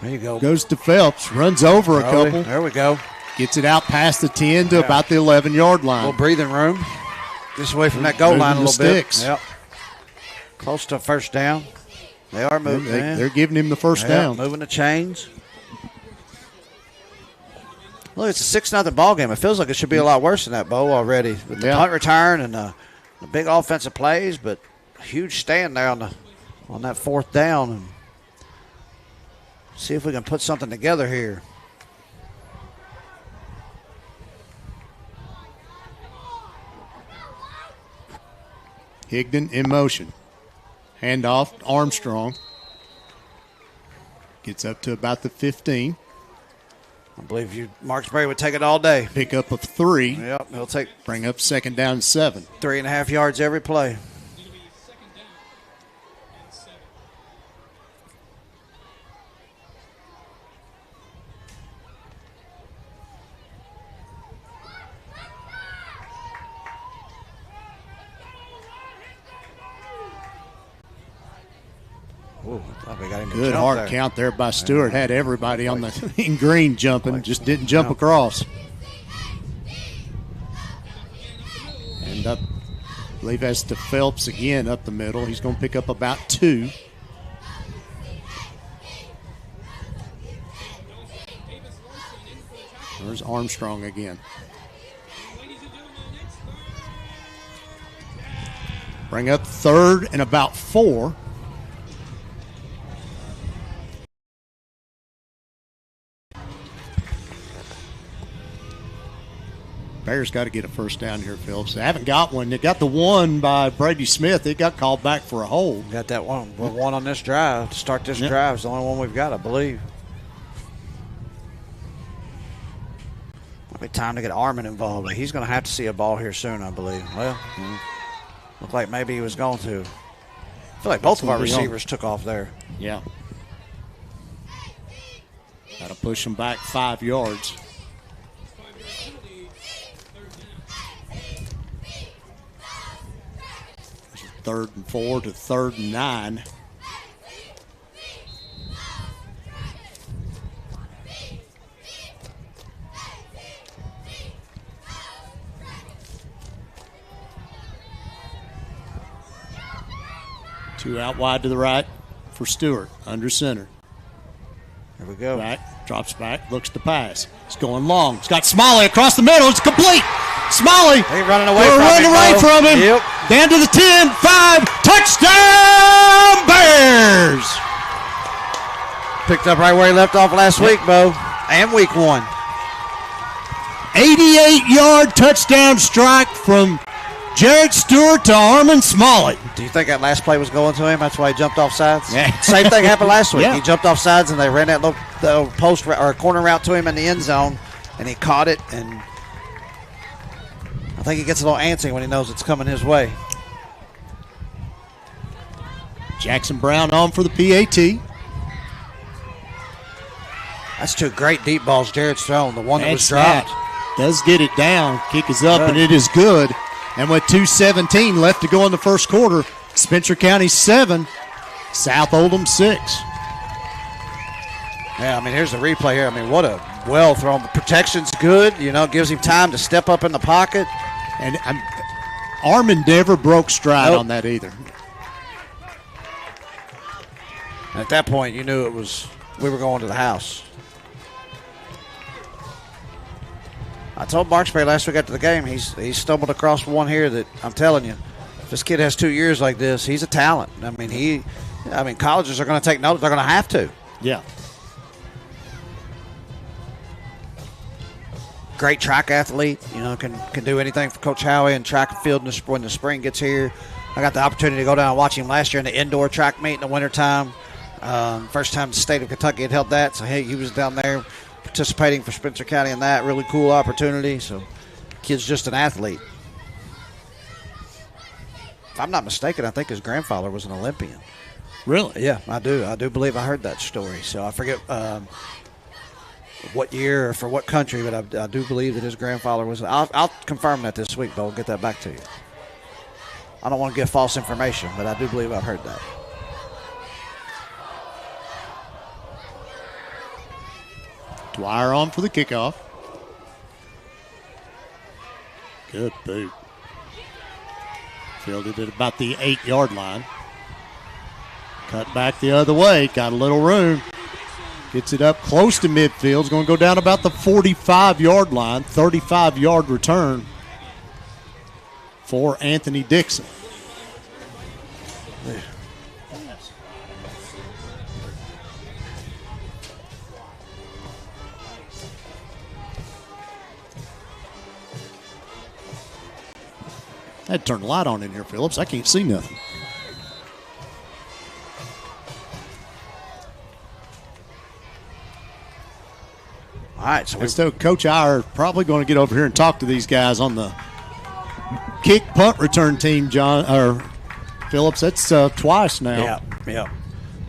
There you go. Goes to Phelps. Runs over a couple. There we go. Gets it out past the 10 to about the 11-yard line. A little breathing room. Just away from that goal line a little bit. Yep. Close to first down. They are moving. They're giving him the first down. Moving the chains. Look, it's a 6-0 ball game. It feels like it should be a lot worse than that, Bo, already. With the punt return and the big offensive plays, but a huge stand there on that 4th down. And see if we can put something together here. Higdon in motion. Handoff, Armstrong. Gets up to about the 15. I believe Marksbury would take it all day. Pick up of 3. Yep, he'll bring up 2nd down and 7. 3.5 yards every play. Ooh, I thought we got him to Good jump hard there. count there by Stewart. Had everybody on the in green jumping, just didn't jump across. And up, I believe that's to Phelps again up the middle. He's going to pick up about 2. There's Armstrong again. Bring up 3rd and about 4. Bears got to get a first down here, Phillips. They haven't got one. They got the one by Brady Smith. It got called back for a hold. Got that one. We're one on this drive. To start this drive is the only one we've got, I believe. Might be time to get Armin involved. He's going to have to see a ball here soon, I believe. Well, looked like maybe he was going to. I feel like both of our receivers took off there. Yeah. Got to push them back 5 yards. Third and 4 to 3rd and 9. Two out wide to the right for Stewart, under center. Here we go. Back, drops back, looks to pass. It's going long. It's got Smalley across the middle. It's complete. Smalley. They're running away from him. Yep. Down to the 10, 5, touchdown Bears! Picked up right where he left off last week, Bo, and week 1. 88-yard touchdown strike from Jared Stewart to Armin Smalley. Do you think that last play was going to him? That's why he jumped off sides? Yeah. Same thing happened last week. Yeah. He jumped off sides, and they ran that little post or corner route to him in the end zone, and he caught it, and I think he gets a little antsy when he knows it's coming his way. Jackson Brown on for the PAT. That's 2 great deep balls Jared's thrown. The one that was dropped. Does get it down. Kick is up, and it is good. And with 2:17 left to go in the first quarter, Spencer County 7, South Oldham 6. Yeah, I mean, here's the replay here. I mean, what a well thrown. The protection's good. You know, gives him time to step up in the pocket. And Armin never broke stride on that either. And at that point, you knew we were going to the house. I told Marksberry last week after the game, he's stumbled across one here that I'm telling you, if this kid has 2 years like this, he's a talent. I mean, colleges are going to take note. They're going to have to. Yeah. Great track athlete, you know, can do anything for Coach Howie in track and field when the spring gets here. I got the opportunity to go down and watch him last year in the indoor track meet in the wintertime. First time the state of Kentucky had held that, so he was down there participating for Spencer County in that. Really cool opportunity. So, kid's just an athlete. If I'm not mistaken, I think his grandfather was an Olympian. Really? Yeah, I do. I do believe I heard that story. So I forget what year or for what country, but I do believe that his grandfather was. I'll confirm that this week, but I'll get that back to you. I don't want to give false information, but I do believe I've heard that. Dwyer on for the kickoff. Good boot. Fielded at about the 8-yard line. Cut back the other way. Got a little room. Gets it up close to midfield. It's going to go down about the 45-yard line. 35-yard return for Anthony Dixon. I had to turn the light on in here, Phillips. I can't see nothing. All right, so Coach I are probably going to get over here and talk to these guys on the kick punt return team, John or Phillips. That's twice now. Yeah.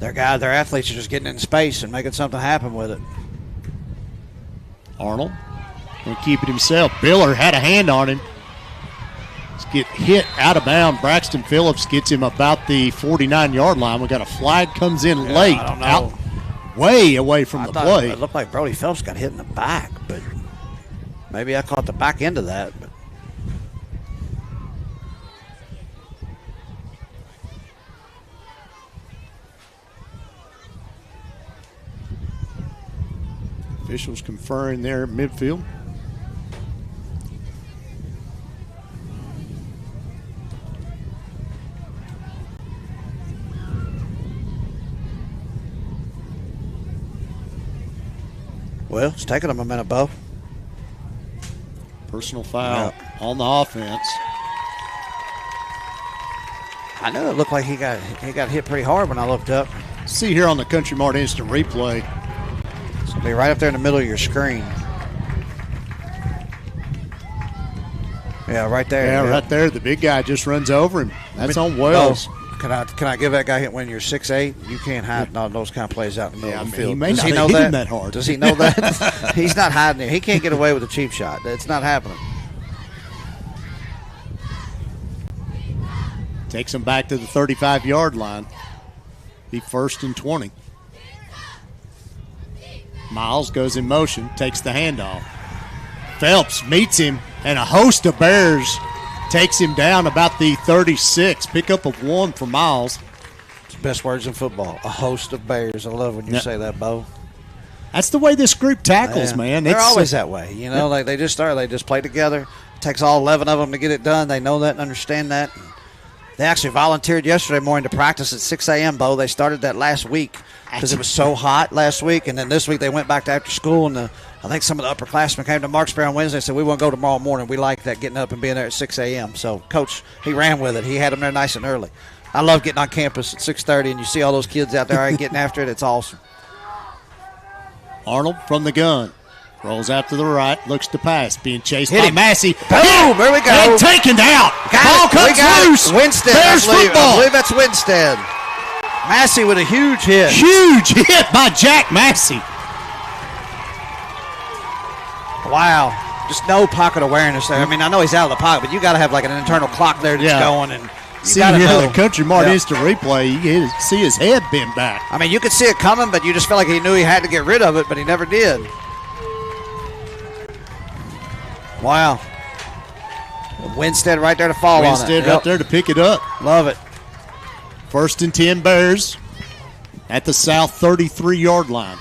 Their athletes are just getting in space and making something happen with it. Arnold going to keep it himself. Biller had a hand on him. Get hit out of bounds. Braxton Phillips gets him about the 49-yard line. We got a flag comes in late, I don't know. out way away from the play. It looked like Brody Phelps got hit in the back, but maybe I caught the back end of that. But officials conferring there at midfield. Well, it's taking them a minute, Bo. Personal foul on the offense. I know it looked like he got hit pretty hard when I looked up. See here on the Country Mart Instant Replay. It's going to be right up there in the middle of your screen. Yeah, right there. Yeah, right there. The big guy just runs over him. That's on Wells. Can I give that guy hit when you're 6'8"? You can't hide all those kind of plays out in the middle of the field. He may not hit him that hard. Does he know that? He's not hiding it. He can't get away with a cheap shot. It's not happening. Takes him back to the 35-yard line. Be 1st and 20. Miles goes in motion, takes the handoff. Phelps meets him, and a host of Bears takes him down about the 36. Pickup of 1 for Miles. It's the best words in football. A host of Bears. I love when you say that, Bo. That's the way this group tackles, man. They're always that way. You know, like they just play together. It takes all 11 of them to get it done. They know that and understand that. They actually volunteered yesterday morning to practice at 6 a.m., Bo. They started that last week because it was so hot last week. And then this week they went back to after school, and I think some of the upperclassmen came to Marksbury on Wednesday and said, we want to go tomorrow morning. We like that, getting up and being there at 6 a.m. So, Coach, he ran with it. He had them there nice and early. I love getting on campus at 6:30, and you see all those kids out there getting after it. It's awesome. Arnold from the gun. Rolls out to the right, looks to pass, being chased by Massey. Boom! There we go. And taken out. Ball comes loose. Winstead, Bears football. I believe that's Winstead. Massey with a huge hit. Huge hit by Jack Massey. Wow. Just no pocket awareness there. I mean, I know he's out of the pocket, but you got to have like an internal clock there that's going. And see here the Country Mart Instant Replay, you see his head bend back. I mean, you could see it coming, but you just felt like he knew he had to get rid of it, but he never did. Wow. Winstead right there to fall on it. Winstead right there to pick it up. Love it. 1st and 10 Bears at the south 33-yard line.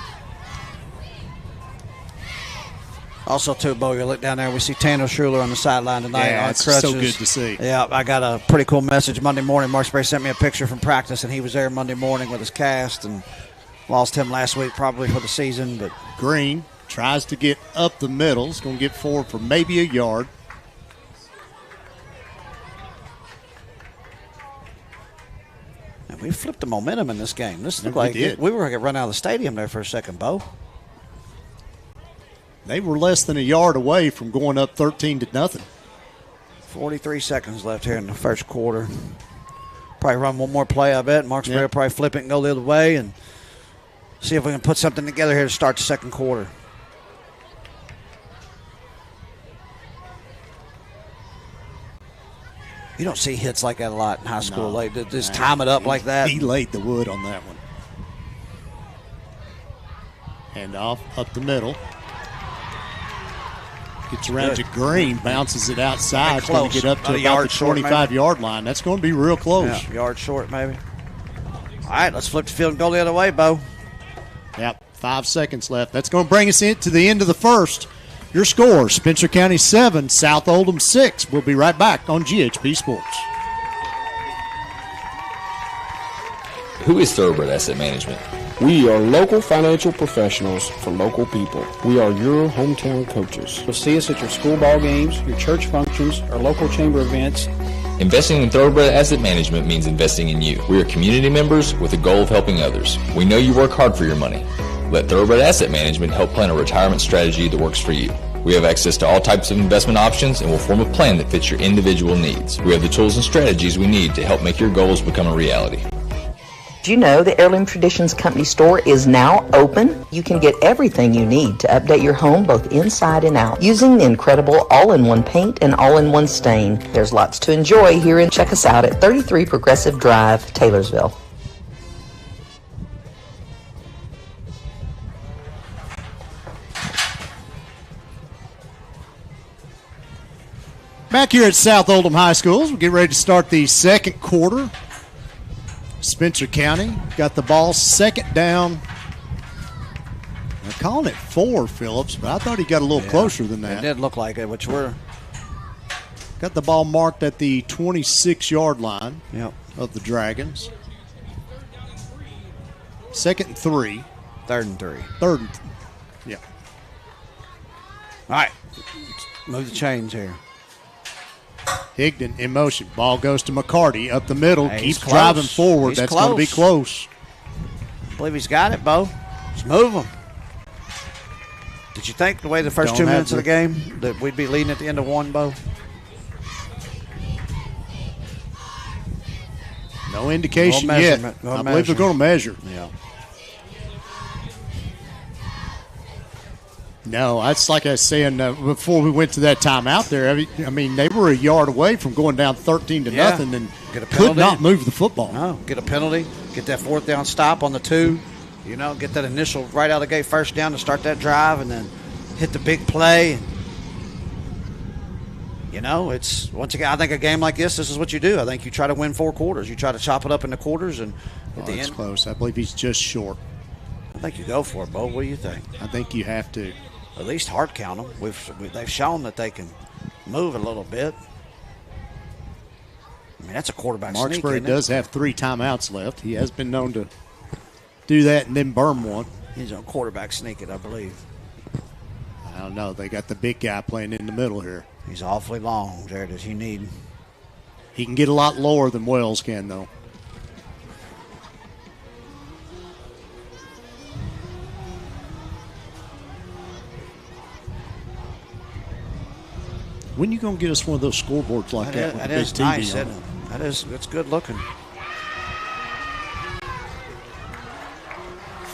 Also, too, Bo, you look down there, we see Tanner Schuler on the sideline tonight on it's crutches. so good to see. Yeah, I got a pretty cool message Monday morning. Marksbury sent me a picture from practice, and he was there Monday morning with his cast, and lost him last week probably for the season. But Green tries to get up the middle. He's going to get forward for maybe a yard. And we flipped the momentum in this game. This looked like we were going to run out of the stadium there for a second, Bo. They were less than a yard away from going up 13-0. 43 seconds left here in the first quarter. Probably run one more play, I bet. Marksbury will probably flip it and go the other way and see if we can put something together here to start the second quarter. You don't see hits like that a lot in high school. No. Like just time it up like that. He laid the wood on that one. Hand off up the middle. Gets around to Green, bounces it outside. It's going to get up to about the 25-yard line. That's going to be real close. Yeah, yard short maybe. All right, let's flip the field and go the other way, Bo. Yep, 5 seconds left. That's going to bring us to the end of the first. Your score, Spencer County 7, South Oldham 6. We'll be right back on GHP Sports. Who is Thoroughbred Asset Management? We are local financial professionals for local people. We are your hometown coaches. You'll see us at your school ball games, your church functions, our local chamber events. Investing in Thoroughbred Asset Management means investing in you. We are community members with the goal of helping others. We know you work hard for your money. Let Thoroughbred Asset Management help plan a retirement strategy that works for you. We have access to all types of investment options and will form a plan that fits your individual needs. We have the tools and strategies we need to help make your goals become a reality. Do you know the Heirloom Traditions Company store is now open? You can get everything you need to update your home both inside and out using the incredible all-in-one paint and all-in-one stain. There's lots to enjoy here, and check us out at 33 Progressive Drive, Taylorsville. Back here at South Oldham High Schools, we get ready to start the second quarter. Spencer County got the ball, second down. They're calling it 4, Phillips, but I thought he got a little closer than that. It did look like it, which we're... Got the ball marked at the 26-yard line of the Dragons. 2nd and 3. 3rd and 3. 3rd and yeah. All right. Move the chains here. Higdon in motion. Ball goes to McCarty up the middle. Hey, keeps driving forward. He's That's going to be close. I believe he's got it, Bo. Let's move him. Did you think the way the first 2 minutes of the game that we'd be leading at the end of one, Bo? No indication yet. I believe they're going to measure. Yeah. No, that's like I was saying before we went to that timeout there. I mean, they were a yard away from going down 13 to nothing and could not move the football. No, get a penalty, get that fourth down stop on the 2, get that initial right out of the gate first down to start that drive and then hit the big play. It's once again, I think a game like this is what you do. I think you try to win 4 quarters. You try to chop it up into quarters and at the end. Close. I believe he's just short. I think you go for it, Bo. What do you think? I think you have to. At least hard count them. They've shown that they can move a little bit. I mean, that's a quarterback sneak. Marksbury does have 3 timeouts left. He has been known to do that and then burn one. He's on quarterback sneak it, I believe. I don't know. They got the big guy playing in the middle here. He's awfully long, Jared, as you need. He can get a lot lower than Wells can, though. When you going to get us one of those scoreboards like that? That is nice, isn't it? That's good looking.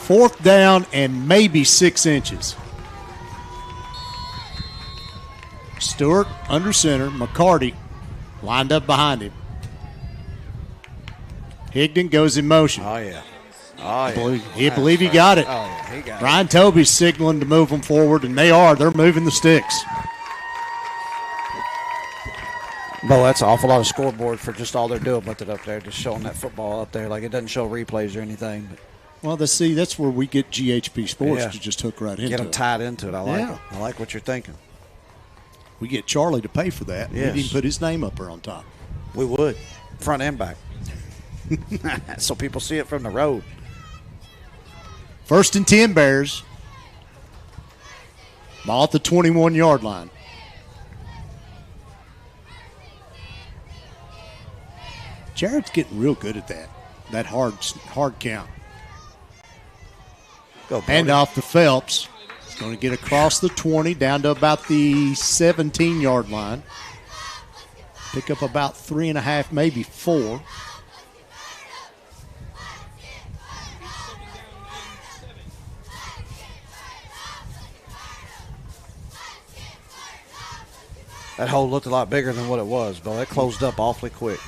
4th down and maybe 6 inches. Stewart under center. McCarty lined up behind him. Higdon goes in motion. Oh, yeah. I believe he got it. Oh, yeah, he got it. Ryan Tobey's signaling to move them forward, and they are. They're moving the sticks. Bo, that's an awful lot of scoreboard for just all they're doing with it up there, just showing that football up there. Like, it doesn't show replays or anything. But. Well, that's where we get GHP-SPORTS to just hook right into it. Get them tied into it. I like it. I like what you're thinking. We get Charlie to pay for that. Yes. We'd even put his name up there on top. We would. Front and back. So people see it from the road. 1st and 10 Bears. Ball at the 21-yard line. Jared's getting real good at that hard count. Go, hand off to Phelps. He's going to get across the 20 down to about the 17-yard line. Pick up about 3.5, maybe 4. That hole looked a lot bigger than what it was, but that closed up awfully quick.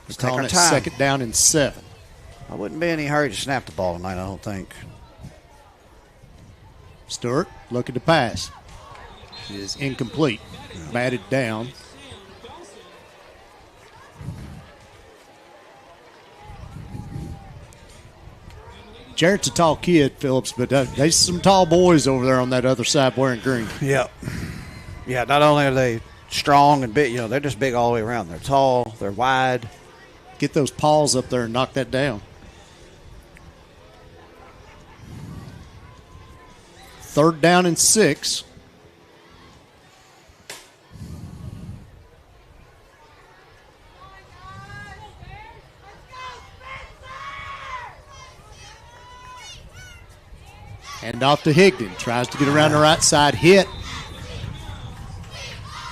Let's take our time. 2nd down and 7. I wouldn't be in any hurry to snap the ball tonight, I don't think. Stewart looking to pass. It is incomplete. Batted down. Jarrett's a tall kid, Phillips, but there's some tall boys over there on that other side wearing green. Yep. Yeah, not only are they strong and big, they're just big all the way around. They're tall, they're wide. Get those paws up there and knock that down. 3rd down and 6. Hand off to Higdon. Tries to get around the right side. Hit.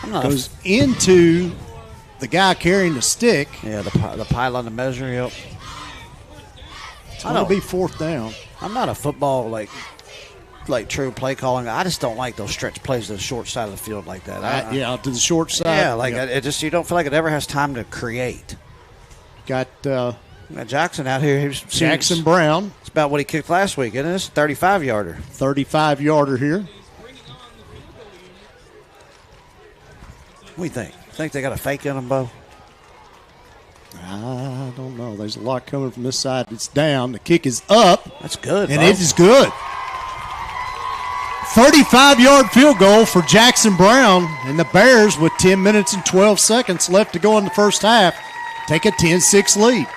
Goes into the guy carrying the stick. Yeah, the pylon to measure, yep. It's going to be 4th down. I'm not a football, like true play calling. I just don't like those stretch plays to the short side of the field like that. To the short side. Yeah, it just, you don't feel like it ever has time to create. Got Jackson out here. Jackson Brown. It's about what he kicked last week, isn't it? It's a 35-yarder. 35-yarder here. What do you think? Think they got a fake in them, Bo? I don't know. There's a lot coming from this side. It's down. The kick is up. That's good, and Bo. it is good. 35-yard field goal for Jackson Brown, and the Bears, with 10 minutes and 12 seconds left to go in the first half, take a 10-6 lead.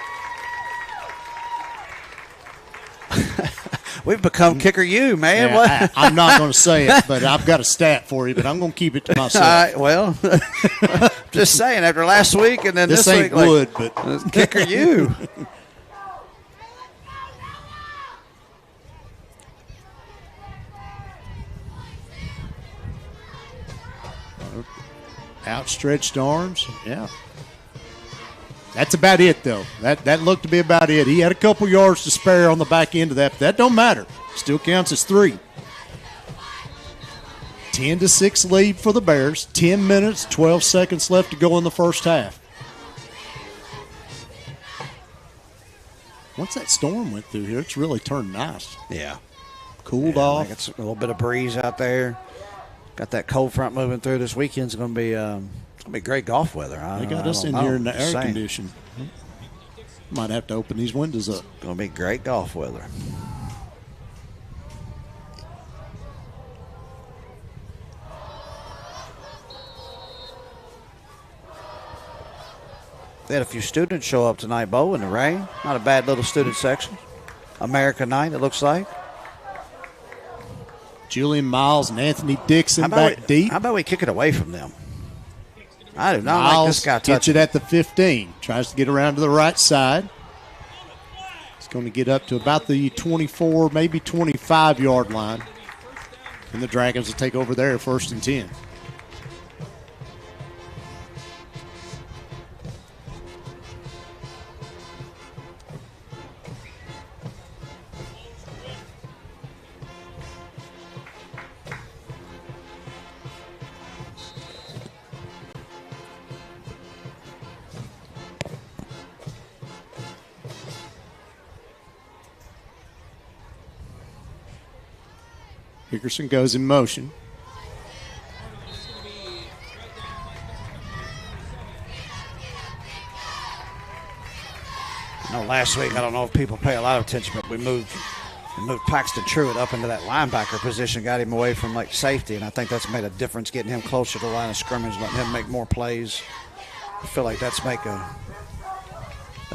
We've become Kicker U, man. Yeah, I'm not going to say it, but I've got a stat for you, but I'm going to keep it to myself. All right, well, just saying, after last week and then this ain't week. wood, but Kicker U. Outstretched arms, yeah. That's about it, though. That looked to be about it. He had a couple yards to spare on the back end of that, but that don't matter. Still counts as 3. 10-6 lead for the Bears. 10 minutes, 12 seconds left to go in the first half. Once that storm went through here, it's really turned nice. Yeah. Cooled off. Like it's a little bit of breeze out there. Got that cold front moving through. This weekend's going to be great golf weather. They got us in here in the air condition. Might have to open these windows up. Going to be great golf weather. They had a few students show up tonight, Bo, in the rain. Not a bad little student section. America night, it looks like. Julian Miles and Anthony Dixon back deep. How about we kick it away from them? I do not Miles like this guy touching. gets it at the 15. Tries to get around to the right side. He's going to get up to about the 24, maybe 25-yard line. And the Dragons will take over there, 1st and 10. Hickerson goes in motion. Last week, I don't know if people pay a lot of attention, but we moved Paxton Truitt up into that linebacker position, got him away from like safety, and I think that's made a difference, getting him closer to the line of scrimmage, letting him make more plays. I feel like that's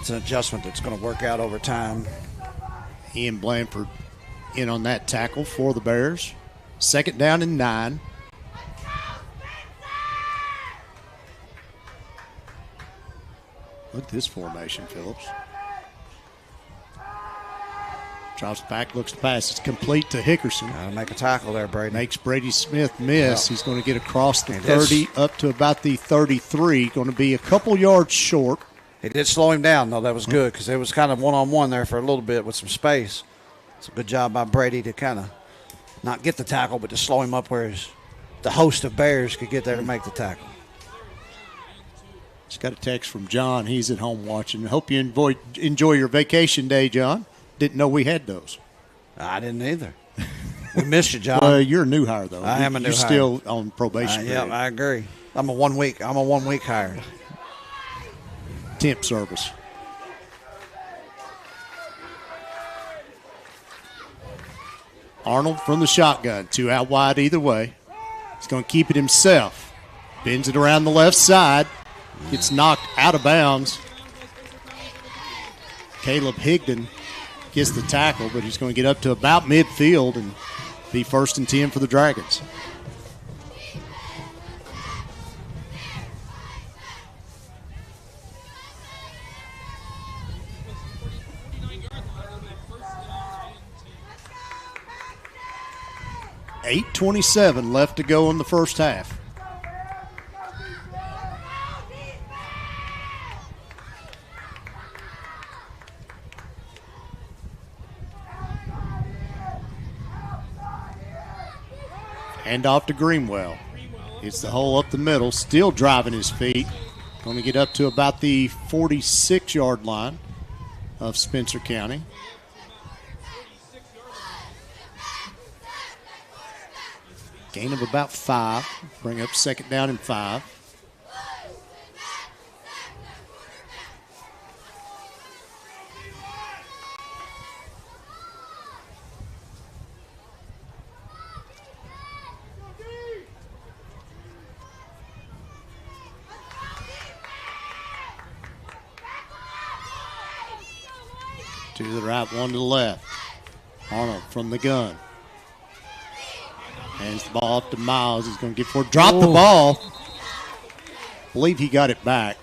an adjustment that's going to work out over time. Ian Blanford in on that tackle for the Bears. 2nd down and 9. Look at this formation, Phillips. Drops back, looks to pass. It's complete to Hickerson. Got to make a tackle there, Brady. Makes Brady Smith miss. Yep. He's going to get across the 30 up to about the 33. Going to be a couple yards short. It did slow him down, though. That was good because it was kind of one-on-one there for a little bit with some space. It's a good job by Brady to kind of not get the tackle, but to slow him up where the host of Bears could get there to make the tackle. Just got a text from John. He's at home watching. Hope you enjoy your vacation day, John. Didn't know we had those. I didn't either. We missed you, John. Well, you're a new hire, though. I am a new hire. You're still on probation. Yeah, I agree. I'm a 1 week hire. Temp service. Arnold from the shotgun. 2 out wide either way. He's going to keep it himself. Bends it around the left side. Gets knocked out of bounds. Caleb Higdon gets the tackle, but he's going to get up to about midfield and be 1st and 10 for the Dragons. .8:27 left to go in the first half. Hand off to Greenwell. It's the hole up the middle, still driving his feet. Going to get up to about the 46-yard line of Spencer County. Gain of about 5. Bring up 2nd down and 5. Two to the right, one to the left. Arnold from the gun. Hands the ball up to Miles. He's going to get for it. Drop the ball. Believe he got it back.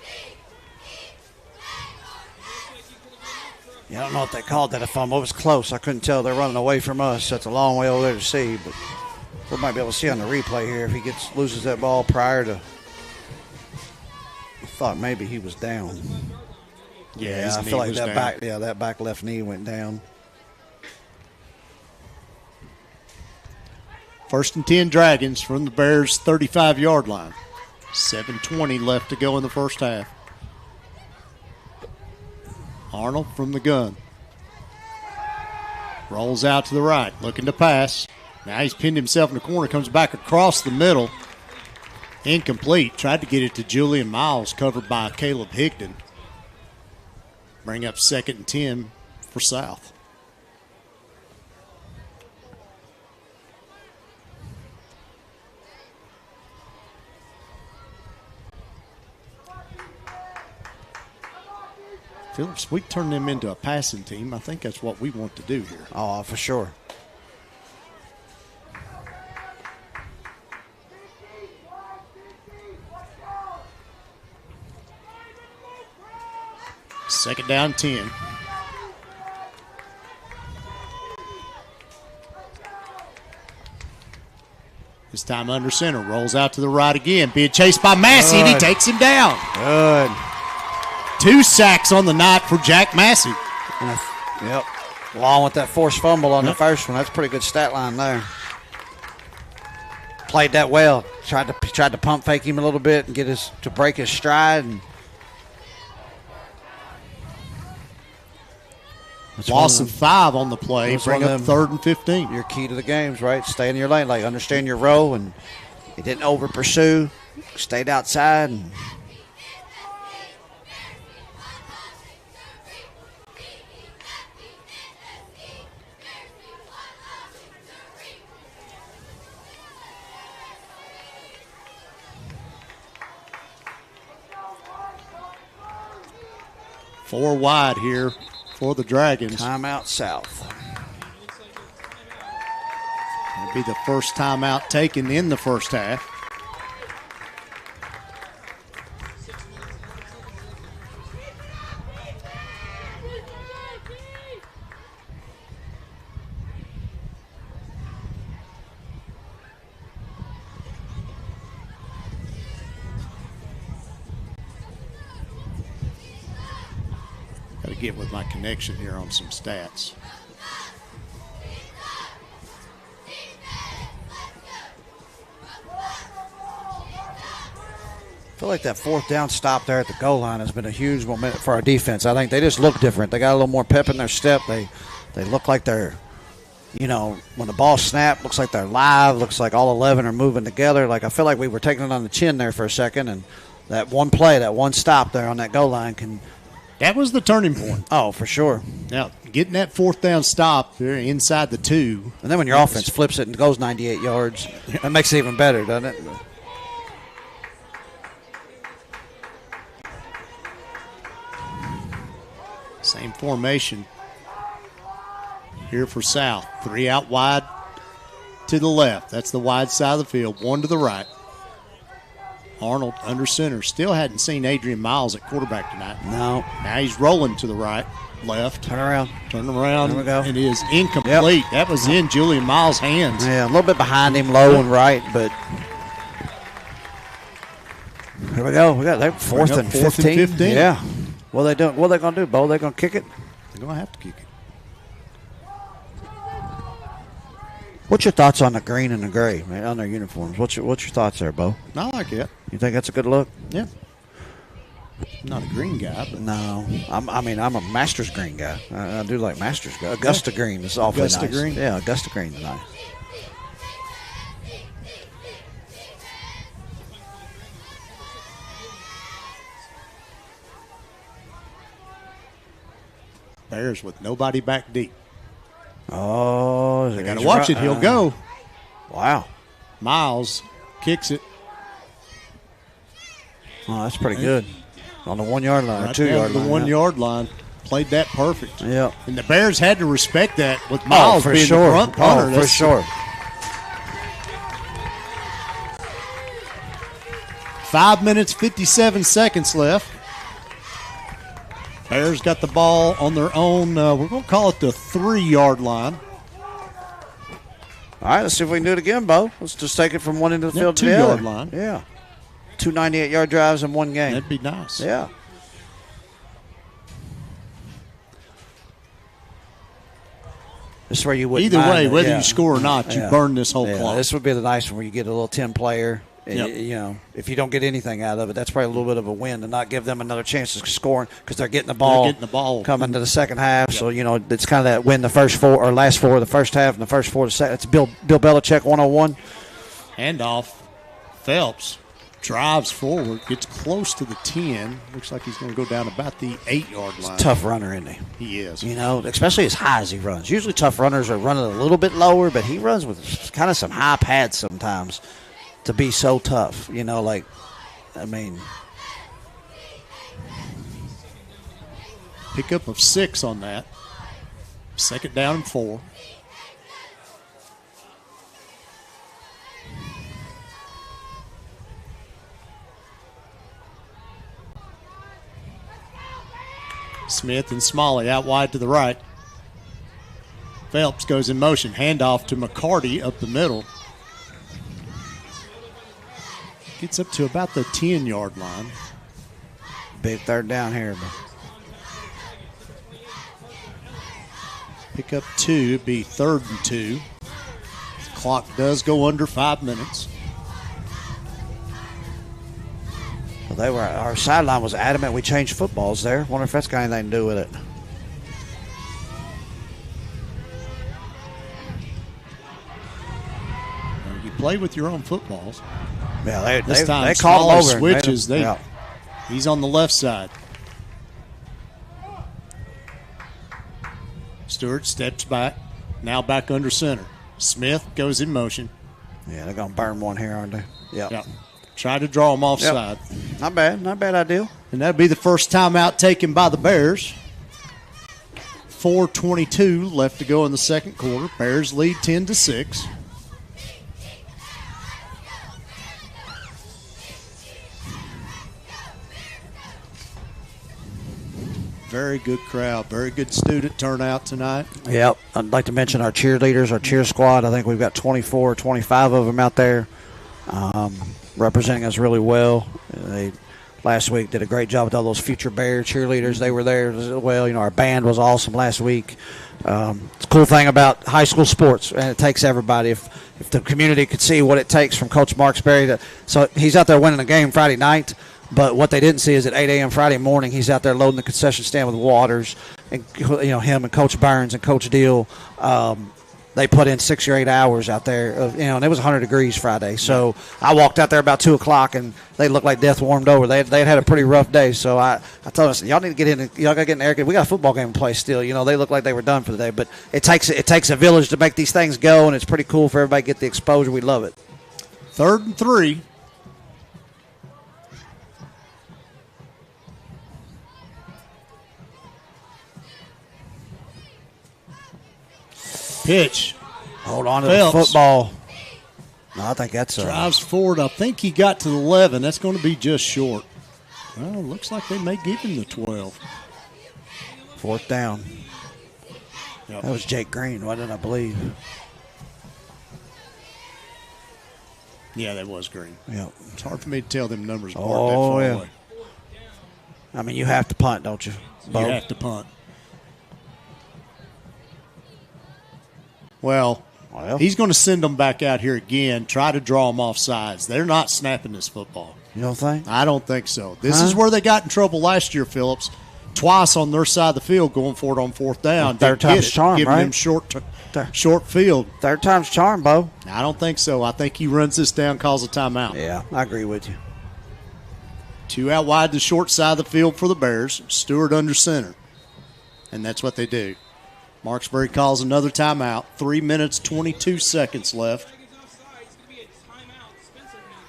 Yeah, I don't know if they called that a fumble. It was close. I couldn't tell. They're running away from us. That's a long way over there to see, but we might be able to see on the replay here if he loses that ball prior to. I thought maybe he was down. Yeah, I feel like that back left knee went down. 1st and 10 Dragons from the Bears' 35-yard line. 7:20 left to go in the first half. Arnold from the gun. Rolls out to the right, looking to pass. Now he's pinned himself in the corner, comes back across the middle. Incomplete. Tried to get it to Julian Miles, covered by Caleb Higdon. Bring up 2nd and 10 for South. Phillips, we turn them into a passing team. I think that's what we want to do here. Oh, for sure. Second down, 10. This time under center. Rolls out to the right again. Being chased by Massey, and he takes him down. Good. 2 sacks on the night for Jack Massey. Yep. Along with that forced fumble on the first one. That's a pretty good stat line there. Played that well. Tried to pump fake him a little bit and to break his stride. And loss of 5 on the play. Bring up 3rd and 15. Your key to the games, right? Stay in your lane. Like, understand your role, and he didn't over pursue. Stayed outside. And Four wide here for the Dragons. Timeout South. It'll be the first timeout taken in the first half. Got to get with my connection here on some stats. I feel like that 4th down stop there at the goal line has been a huge momentum for our defense. I think they just look different. They got a little more pep in their step. They look like they're, when the ball snapped, looks like they're live. Looks like all 11 are moving together. Like, I feel like we were taking it on the chin there for a second, and that one play, that one stop there on that goal line That was the turning point. Oh, for sure. Now, getting that 4th down stop there inside the 2. And then when your offense flips it and goes 98 yards, that makes it even better, doesn't it? Same formation here for South. 3 out wide to the left. That's the wide side of the field. 1 to the right. Arnold under center. Still hadn't seen Adrian Miles at quarterback tonight. No. Now he's rolling to the right, left. Turn around. There we go. It is incomplete. Yep. That was in Julian Miles' hands. Yeah, a little bit behind him, low and right, but here we go. We got that 4th and 15. Yeah. What are they doing? What are they going to do, Bo? They're going to kick it? They're going to have to kick it. What's your thoughts on the green and the gray, man, on their uniforms? What's your thoughts there, Bo? I like it. You think that's a good look? Yeah. I'm not a green guy, but no. I'm a Masters green guy. I do like Masters guy. Augusta green is awfully nice. Augusta green? Yeah, Augusta green is nice. Bears with nobody back deep. Oh, they got to watch it. He'll go. Wow. Miles kicks it. Oh, that's pretty good. On the 1 yard line, right or 2 yard line. The 1 yard line. Played that perfect. Yeah. And the Bears had to respect that with Miles being the front punter. For sure. 5 minutes, 57 seconds left. Bears got the ball on their own, we're going to call it the 3-yard line. All right, let's see if we can do it again, Bo. Let's just take it from one end of the field to the 2-yard other. line. Yeah. 2 98-yard drives in one game. That'd be nice. Yeah. This is where you would either way, whether you score or not, you burn this whole clock. This would be the nice one where you get a little 10-player. You know, if you don't get anything out of it, that's probably a little bit of a win to not give them another chance of scoring because they're getting the ball coming to the second half. Yep. So, you know, it's kind of that win the first 4 or last 4 of the first half and the first 4 of the second. It's Bill Belichick 101. Handoff. Phelps drives forward, gets close to the 10. Looks like he's going to go down about the 8-yard line. He's a tough runner, isn't he? He is. You know, especially as high as he runs. Usually tough runners are running a little bit lower, but he runs with kind of some high pads sometimes. To be so tough, you know, like, I mean. Pickup of 6 on that. 2nd down and 4. Smith and Smalley out wide to the right. Phelps goes in motion. Handoff to McCarty up the middle. Gets up to about the 10-yard line. Big 3rd down here. Pick up 2, be 3rd and 2. The clock does go under 5 minutes. Well, our sideline was adamant we changed footballs there. Wonder if that's got anything to do with it. You play with your own footballs. Yeah, this time they call over switches. He's on the left side. Stewart steps back, now back under center. Smith goes in motion. Yeah, they're going to burn one here, aren't they? Yep. Try to draw him offside. Not bad idea. And that'd be the first timeout taken by the Bears. 4:22 left to go in the second quarter. Bears lead 10-6. Very good crowd. Very good student turnout tonight. Yep. I'd like to mention our cheerleaders, our cheer squad. I think we've got 24 or 25 of them out there representing us really well. They last week did a great job with all those future Bear cheerleaders. They were there as well. You know, our band was awesome last week. It's a cool thing about high school sports, and it takes everybody. If the community could see what it takes from Coach Marksberry so he's out there winning a game Friday night. But what they didn't see is at 8 a.m. Friday morning, he's out there loading the concession stand with Waters, and him and Coach Burns and Coach Deal. They put in 6 or 8 hours out there, and it was 100 degrees Friday. So I walked out there about 2 o'clock, and they looked like death warmed over. They had a pretty rough day. So I told them, y'all need to get in. Y'all got to get in there. We got a football game in play still. You know, they look like they were done for the day. But it takes a village to make these things go, and it's pretty cool for everybody to get the exposure. We love it. 3rd and 3. Pitch. Hold on to the football. No, I think that's drives forward. I think he got to the 11. That's going to be just short. Well, looks like they may give him the 12. 4th down. Yep. That was Jake Green, wasn't it, I believe? Yeah, that was Green. Yep. It's hard for me to tell them numbers apart that far away. I mean, you have to punt, don't you, Bo? You have to punt. Well, he's going to send them back out here again, try to draw them off sides. They're not snapping this football. You don't think? I don't think so. This is where they got in trouble last year, Phillips. Twice on their side of the field going for it on 4th down. Third time's charm, giving right? them short field. 3rd time's charm, Bo. I don't think so. I think he runs this down, calls a timeout. Yeah, I agree with you. 2 out wide, the short side of the field for the Bears. Stewart under center. And that's what they do. Marksbury calls another timeout. 3 minutes, 22 seconds left.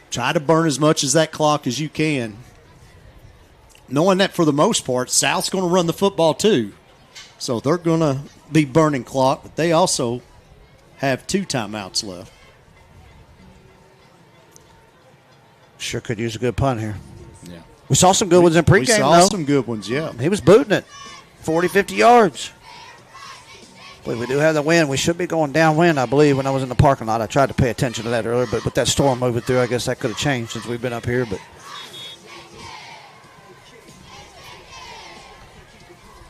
Try to burn as much of that clock as you can. knowing that for the most part, South's going to run the football too. So they're going to be burning clock, but they also have 2 timeouts left. Sure could use a good punt here. Yeah. We saw some good ones in pregame, We saw some good ones, yeah. He was booting it 40, 50 yards. But we do have the wind. We should be going downwind, I believe, when I was in the parking lot. I tried to pay attention to that earlier, but with that storm moving through, I guess that could have changed since we've been up here. But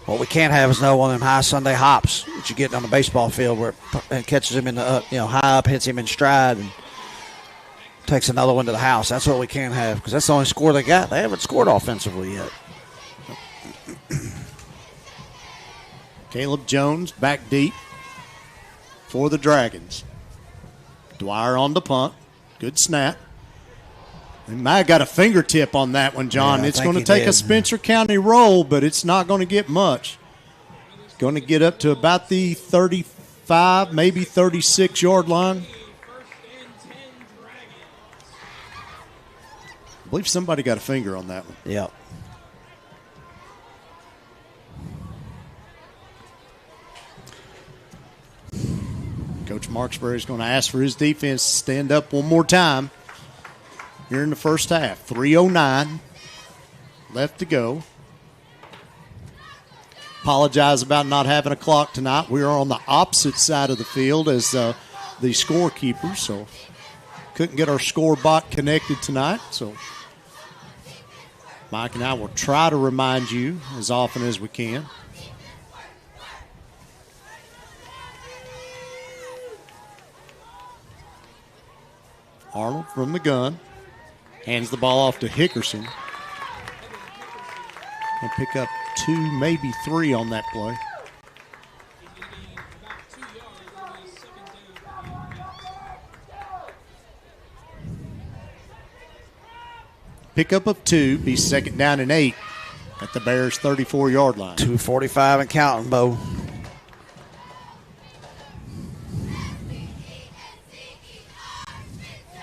what we can't have is no one of them high Sunday hops that you get on the baseball field where it catches him in the high up, hits him in stride, and takes another one to the house. That's what we can't have because that's the only score they got. They haven't scored offensively yet. Caleb Jones back deep for the Dragons. Dwyer on the punt. Good snap. They might have got a fingertip on that one, John. Yeah, it's going to take a Spencer County roll, but it's not going to get much. It's going to get up to about the 35, maybe 36-yard line. I believe somebody got a finger on that one. Yeah. Coach Marksbury is going to ask for his defense to stand up one more time here in the first half. 3:09 left to go. Apologize about not having a clock tonight. We are on the opposite side of the field as the scorekeepers, so couldn't get our score bot connected tonight. So Mike and I will try to remind you as often as we can. Arnold from the gun. Hands the ball off to Hickerson. And pick up 2, maybe 3 on that play. Pickup of 2, be second down and 8 at the Bears' 34-yard line. 2:45 and counting, Bo.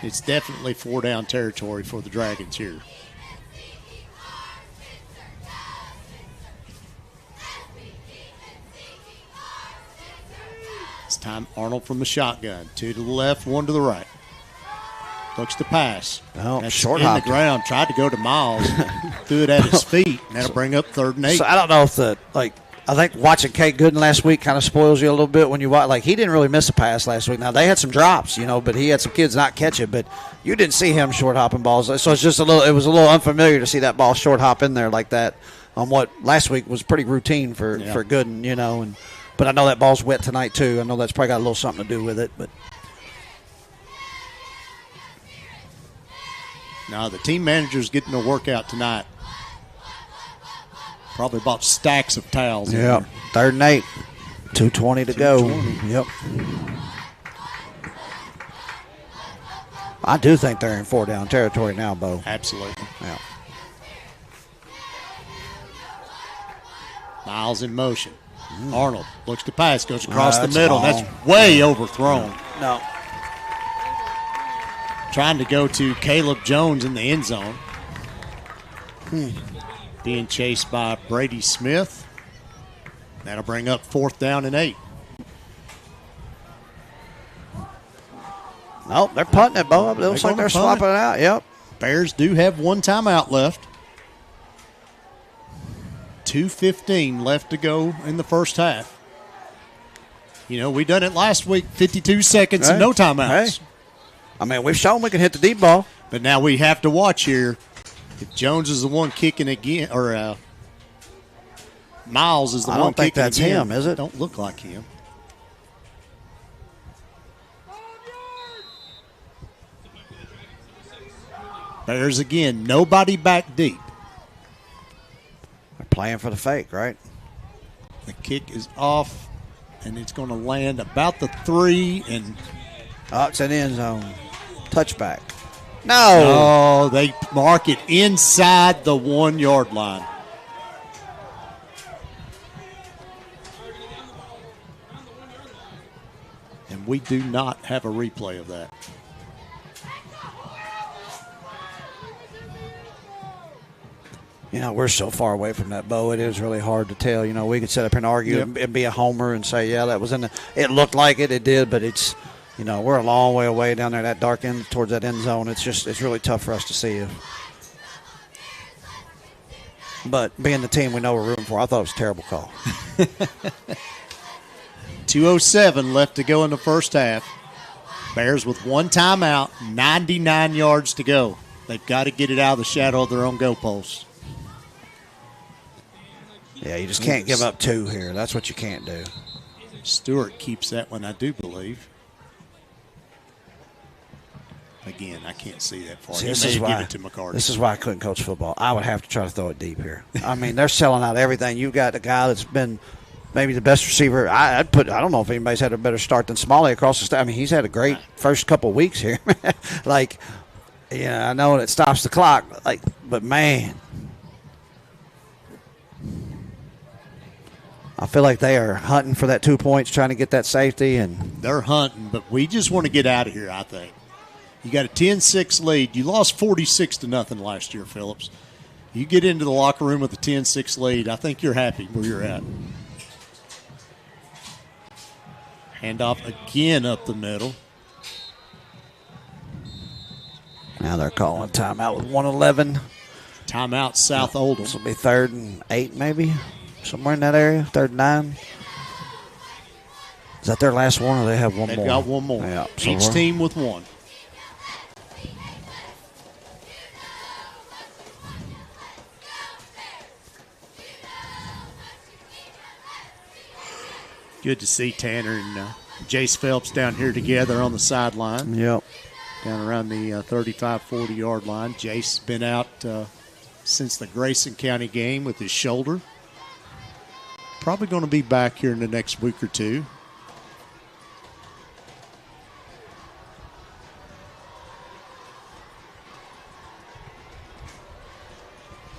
It's definitely 4-down territory for the Dragons here. This time Arnold from the shotgun. 2 to the left, 1 to the right. Looks to pass. Oh, that's short in hop. the ground. Tried to go to Miles. Threw it at his feet. And that'll bring up 3rd and 8. So I don't know if I think watching Kate Gooden last week kind of spoils you a little bit when you watch. Like, he didn't really miss a pass last week. Now, they had some drops, but he had some kids not catch it. But you didn't see him short hopping balls. So it's just it was a little unfamiliar to see that ball short hop in there like that on what last week was pretty routine for Gooden, But I know that ball's wet tonight, too. I know that's probably got a little something to do with it. But now the team manager's getting a workout tonight. Probably bought stacks of towels. Yeah, 3rd and 8. 2:20 to go. Yep. I do think they're in 4-down territory now, Bo. Absolutely. Yeah. Miles in motion. Arnold looks to pass, goes across the That's middle. long. That's way overthrown. No. Trying to go to Caleb Jones in the end zone. Being chased by Brady Smith. That'll bring up 4th down and 8. Nope, they're punting it, Bo. It looks like they're swapping it out. Yep. Bears do have 1 timeout left. 2:15 left to go in the first half. We done it last week, 52 seconds and no timeouts. Hey. I mean, we've shown we can hit the deep ball. But now we have to watch here. If Jones is the one kicking again, or Miles is the one kicking again. I don't think that's him, is it? Don't look like him. Bears again, nobody back deep. They're playing for the fake, right? The kick is off, and it's going to land about the 3, and it's an end zone. Touchback. No, they mark it inside the 1-yard line. And we do not have a replay of that. we're so far away from that, Bo. It is really hard to tell. We could sit up here and argue and be a homer and say, yeah, that was in the – it looked like it did, but it's – we're a long way away down there, that dark end towards that end zone. It's really tough for us to see it. But being the team we know we're rooting for, I thought it was a terrible call. 2:07 left to go in the first half. Bears with one timeout, 99 yards to go. They've got to get it out of the shadow of their own goalpost. Yeah, you just can't give up 2 here. That's what you can't do. Stewart keeps that one, I do believe. Again, I can't see that far. This is why I couldn't coach football. I would have to try to throw it deep here. I mean, they're selling out everything. You've got a guy that's been maybe the best receiver. I don't know if anybody's had a better start than Smalley across the state. I mean, he's had a great first couple of weeks here. I know it stops the clock. But man, I feel like they are hunting for that 2 points, trying to get that safety, and they're hunting. But we just want to get out of here. I think you got a 10-6 lead. You lost 46-0 last year, Phillips. You get into the locker room with a 10-6 lead. I think you're happy where you're at. Handoff again up the middle. Now they're calling timeout with 1:11. Timeout South Oldham. This will be 3rd and 8 maybe, somewhere in that area, 3rd and 9. Is that their last one or they have one more? They've got one more. Yeah, Each team with one. Good to see Tanner and Jace Phelps down here together on the sideline. Yep. Down around the 35, 40-yard line. Jace's been out since the Grayson County game with his shoulder. Probably going to be back here in the next week or two.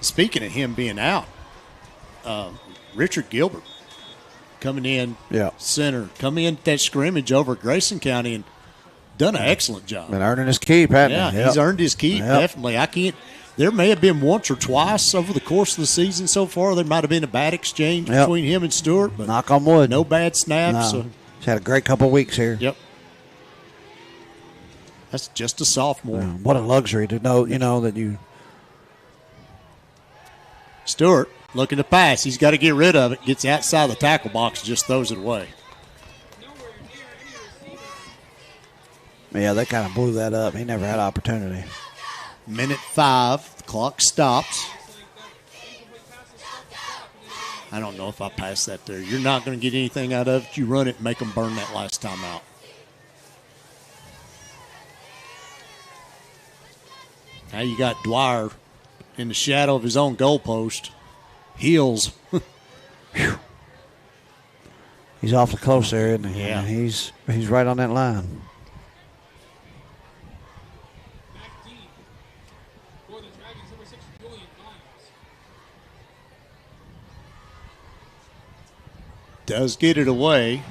Speaking of him being out, Richard Gilbert coming in center, coming in that scrimmage over at Grayson County and done an excellent job. Been earning his keep, hasn't he? He's earned his keep, definitely. There may have been once or twice over the course of the season so far. There might have been a bad exchange between him and Stewart, but knock on wood, no bad snaps. No. He's had a great couple of weeks here. Yep. That's just a sophomore. What a luxury to know, that you. Stewart looking to pass. He's got to get rid of it. Gets outside the tackle box, just throws it away. Yeah, they kind of blew that up. He never had opportunity. Minute 5. The clock stops. I don't know if I pass that there. You're not going to get anything out of it. You run it and make them burn that last time out. Now you got Dwyer in the shadow of his own goalpost. Heels. He's awfully close there, isn't he? Yeah. He's right on that line. Does get it away.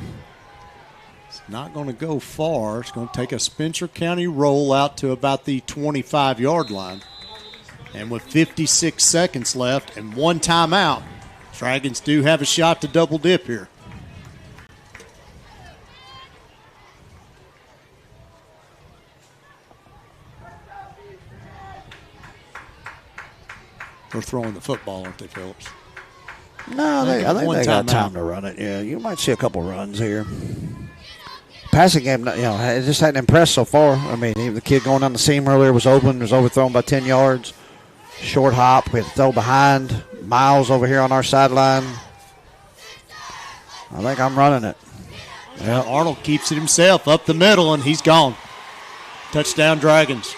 It's not going to go far. It's going to take a Spencer County roll out to about the 25-yard line. And with 56 seconds left and one timeout, Dragons do have a shot to double dip here. They're throwing the football, aren't they, Phillips? No, I think they got time to run it. Yeah, you might see a couple runs here. Passing game, it just hadn't impressed so far. I mean, even the kid going down the seam earlier was open, was overthrown by 10 yards. Short hop, we had to throw behind. Miles over here on our sideline. I think I'm running it. Yep. Arnold keeps it himself up the middle, and he's gone. Touchdown, Dragons.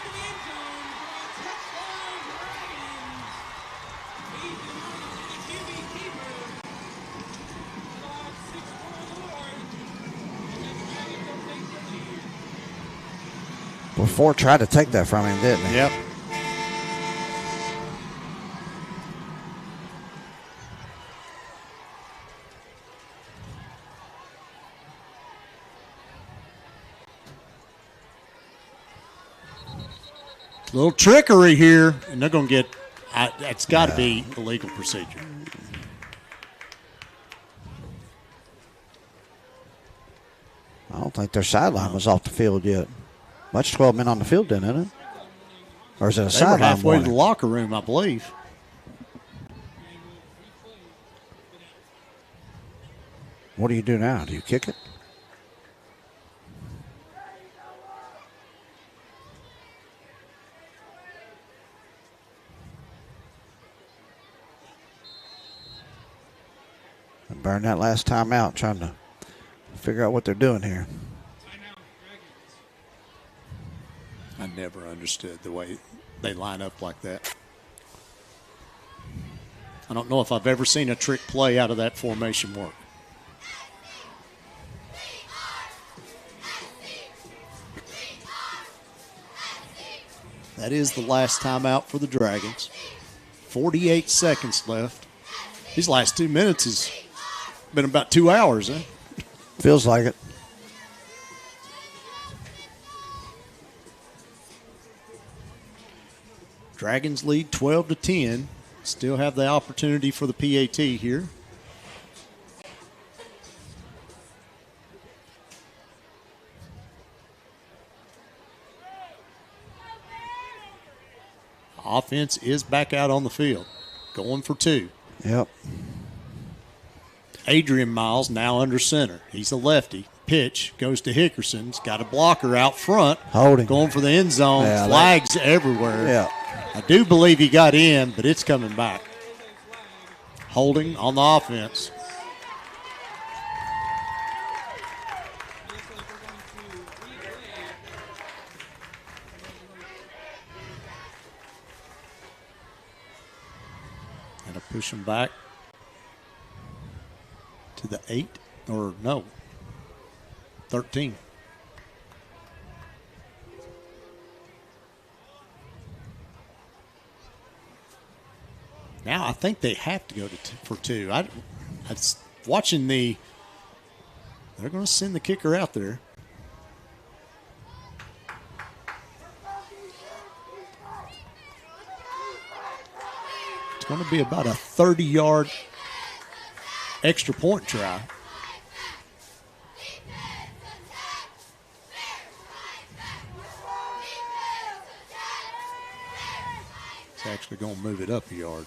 Before tried to take that from him, didn't he? Yep. Little trickery here, and they're going to get, That's got to be the legal procedure. I don't think their sideline was off the field yet. Much 12 men on the field, didn't it? Or is it a sideline? They were halfway to the warning? locker room, I believe. What do you do now? Do you kick it? And burn that last time out, trying to figure out what they're doing here. I never understood the way they line up like that. I don't know if I've ever seen a trick play out of that formation work. That is the last timeout for the Dragons. 48 seconds left. These last 2 minutes has been about 2 hours, huh? Feels like it. Dragons lead 12-10. Still have the opportunity for the PAT here. Offense is back out on the field, going for 2. Yep. Adrian Miles now under center. He's a lefty. Pitch goes to Hickerson. He's got a blocker out front. Holding. Going for the end zone. Yeah, Flags everywhere. Yeah. I do believe he got in, but it's coming back. Holding on the offense. And to push him back to the 8, or no, 13. Now I think they have to go for 2. I was watching they're going to send the kicker out there. It's going to be about a 30-yard extra point try. It's actually going to move it up a yard.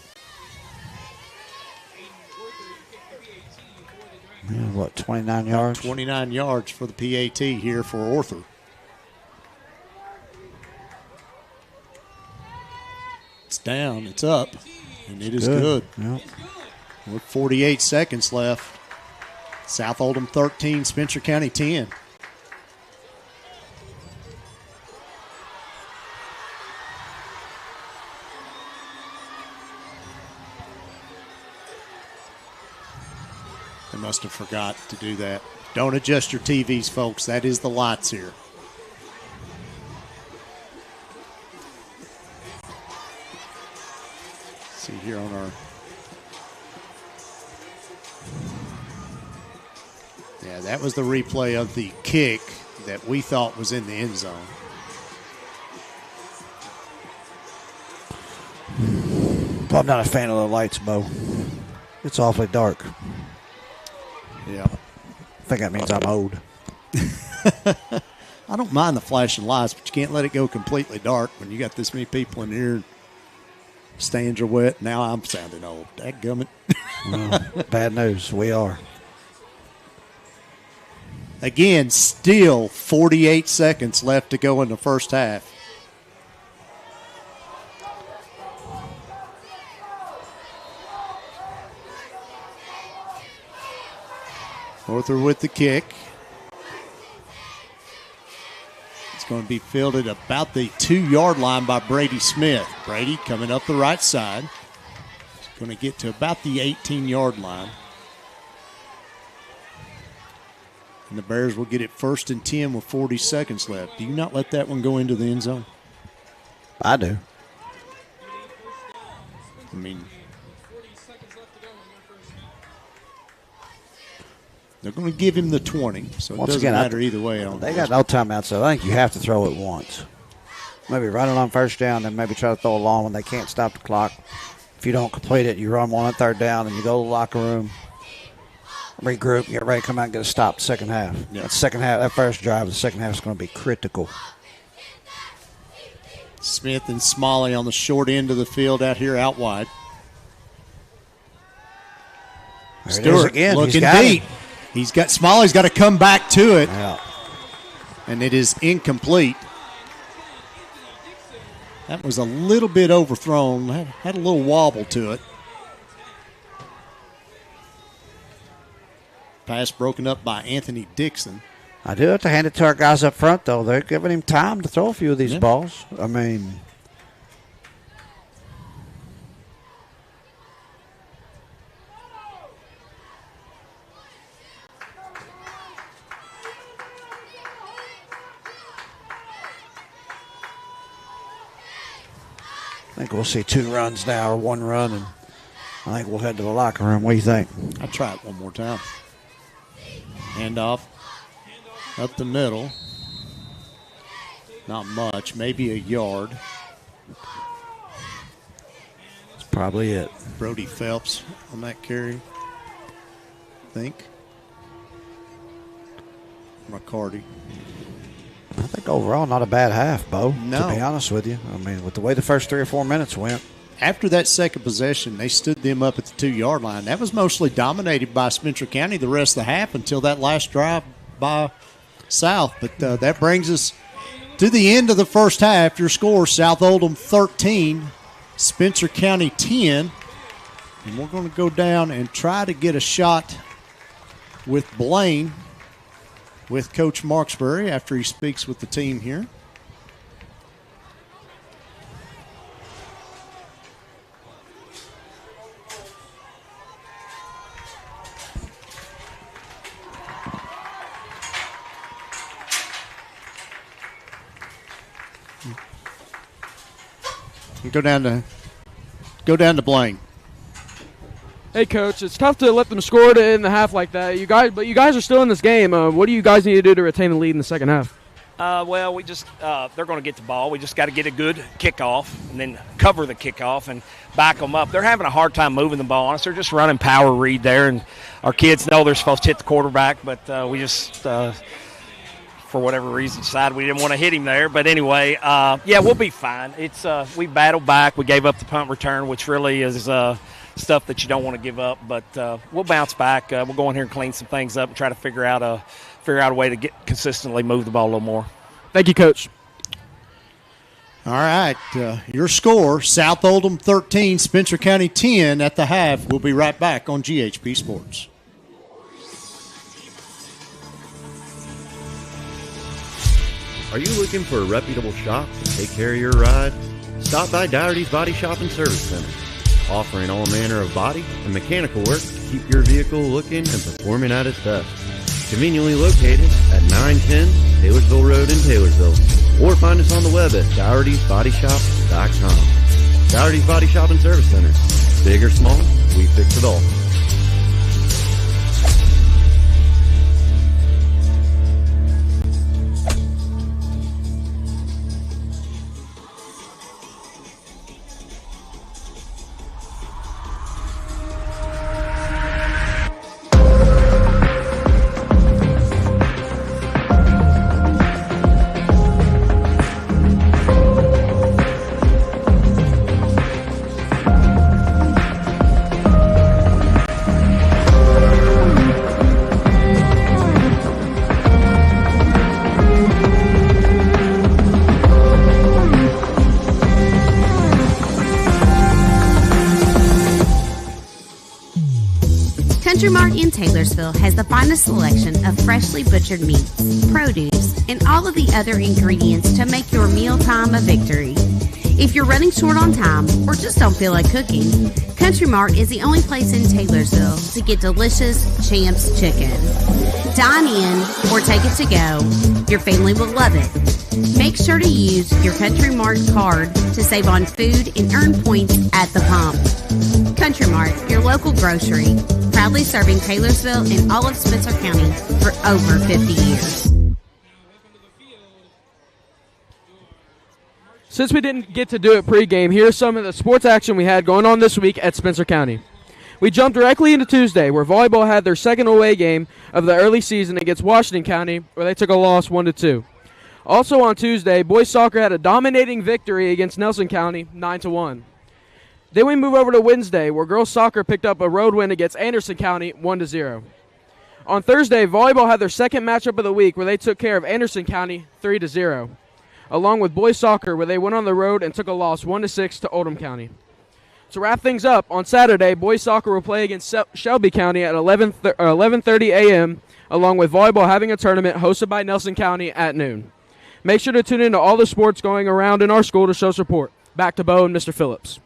Yeah, what, 29 yards? 29 yards for the PAT here for Arthur. It's down, it's up, and it is good. Yep. With 48 seconds left. South Oldham 13, Spencer County 10. They must have forgot to do that. Don't adjust your TVs, folks. That is the lights here. See here on our... Yeah, that was the replay of the kick that we thought was in the end zone. I'm not a fan of the lights, Bo. It's awfully dark. Yeah. I think that means I'm old. I don't mind the flashing lights, but you can't let it go completely dark when you got this many people in here. Stands are wet. Now I'm sounding old. Dadgummit. Well, bad news. We are. Again, still 48 seconds left to go in the first half. Arthur with the kick. It's going to be fielded about the 2-yard line by Brady Smith. Brady coming up the right side. He's going to get to about the 18-yard line. And the Bears will get it 1st and 10 with 40 seconds left. Do you not let that one go into the end zone? I do. I mean, they're going to give him the 20, so it doesn't matter either way. They got no timeouts, so I think you have to throw it once. maybe run it on first down, then maybe try to throw a long when they can't stop the clock. If you don't complete it, you run one on third down, and you go to the locker room, regroup, get ready to come out and get a stop the second half. Yeah. That first drive, the second half is going to be critical. Smith and Smalley on the short end of the field out here out wide. There it is again. Looking deep. Smalley's got to come back to it. Yeah. And it is incomplete. That was a little bit overthrown. Had a little wobble to it. Pass broken up by Anthony Dixon. I do have to hand it to our guys up front, though. They're giving him time to throw a few of these balls. I mean, I think we'll see 2 runs now or 1 run, and I think we'll head to the locker room. What do you think? I'll try it one more time. Handoff up the middle. Not much, maybe a yard. That's probably it. Brody Phelps on that carry, I think. McCarty. I think overall not a bad half, Bo, No. to be honest with you. I mean, with the way the first 3 or 4 minutes went. After that second possession, they stood them up at the 2-yard line. That was mostly dominated by Spencer County the rest of the half until that last drive by South. But that brings us to the end of the first half. Your score, South Oldham 13, Spencer County 10. And we're going to go down and try to get a shot with Blaine with Coach Marksbury after he speaks with the team here. Go down to Blaine. Hey, Coach, it's tough to let them score it in the half like that. But you guys are still in this game. What do you guys need to do to retain the lead in the second half? Well, we just they're going to get the ball. We just got to get a good kickoff and then cover the kickoff and back them up. They're having a hard time moving the ball on us. They're just running power read there, and our kids know they're supposed to hit the quarterback, but we just for whatever reason decided we didn't want to hit him there. But anyway, we'll be fine. It's we battled back. We gave up the punt return, which really is stuff that you don't want to give up. But we'll bounce back. We'll go in here and clean some things up and try to figure out a way to consistently move the ball a little more. Thank you, Coach. All right, your score, South Oldham 13, Spencer County 10 at the half. We'll be right back on GHP Sports. Are you looking for a reputable shop to take care of your ride? Stop by Dougherty's Body Shop and Service Center, offering all manner of body and mechanical work to keep your vehicle looking and performing at its best. Conveniently located at 910 Taylorsville Road in Taylorsville, or find us on the web at Dougherty'sBodyShop.com. Dougherty's Body Shop and Service Center. Big or small, we fix it all. Country Mart in Taylorsville has the finest selection of freshly butchered meats, produce, and all of the other ingredients to make your mealtime a victory. If you're running short on time or just don't feel like cooking, Country Mart is the only place in Taylorsville to get delicious Champs chicken. Dine in or take it to go. Your family will love it. Make sure to use your Country Mart card to save on food and earn points at the pump. Country Mart, your local grocery, proudly serving Taylorsville and all of Spencer County for over 50 years. Since we didn't get to do it pregame, here's some of the sports action we had going on this week at Spencer County. We jumped directly into Tuesday, where volleyball had their second away game of the early season against Washington County, where they took a loss 1-2. Also on Tuesday, boys soccer had a dominating victory against Nelson County, 9-1. Then we move over to Wednesday, where girls soccer picked up a road win against Anderson County, 1-0. On Thursday, volleyball had their second matchup of the week, where they took care of Anderson County, 3-0, along with boys soccer, where they went on the road and took a loss 1-6 to Oldham County. To wrap things up, on Saturday, boys soccer will play against Shelby County at 11:30 a.m., along with volleyball having a tournament hosted by Nelson County at noon. Make sure to tune in to all the sports going around in our school to show support. Back to Bo and Mr. Phillips.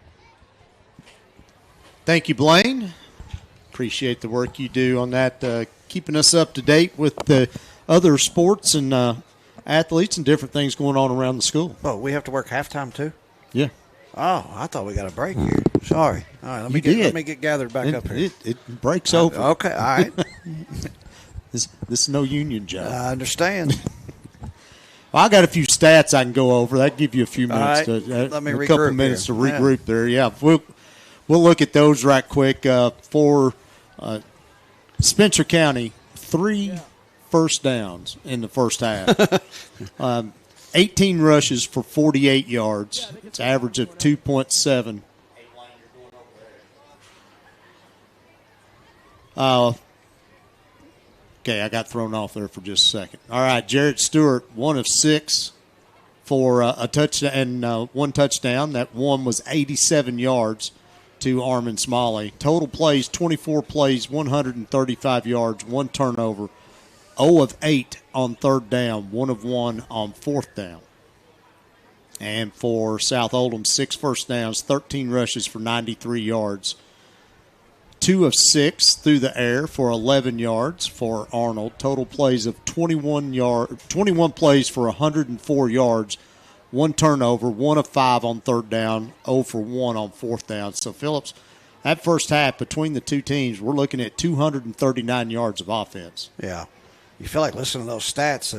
Thank you, Blaine. Appreciate the work you do on that, keeping us up to date with the other sports and athletes and different things going on around the school. Oh, we have to work halftime too? Yeah. Oh, I thought we got a break here. Sorry. All right, let me get gathered back up here. It breaks over. Okay, all right. This is no union job. I understand. Well, I got a few stats I can go over. That give you a few minutes let me a couple regroup minutes here. to regroup there. Yeah, we'll look at those right quick. For Spencer County, 3 first downs in the first half. 18 rushes for 48 yards. It's an average of 2.7. Okay, I got thrown off there for just a second. All right, Jarrett Stewart, 1 of 6 for a touchdown and 1 touchdown. That one was 87 yards to Armin Smalley. Total plays, 24 plays, 135 yards, 1 turnover. 0 of 8 on third down, 1 of 1 on fourth down. And for South Oldham, 6 first downs, 13 rushes for 93 yards. 2 of 6 through the air for 11 yards for Arnold. Total plays of 21 plays for 104 yards, 1 turnover, 1 of 5 on third down, 0 for 1 on fourth down. So, Phillips, that first half between the two teams, we're looking at 239 yards of offense. Yeah. You feel like listening to those stats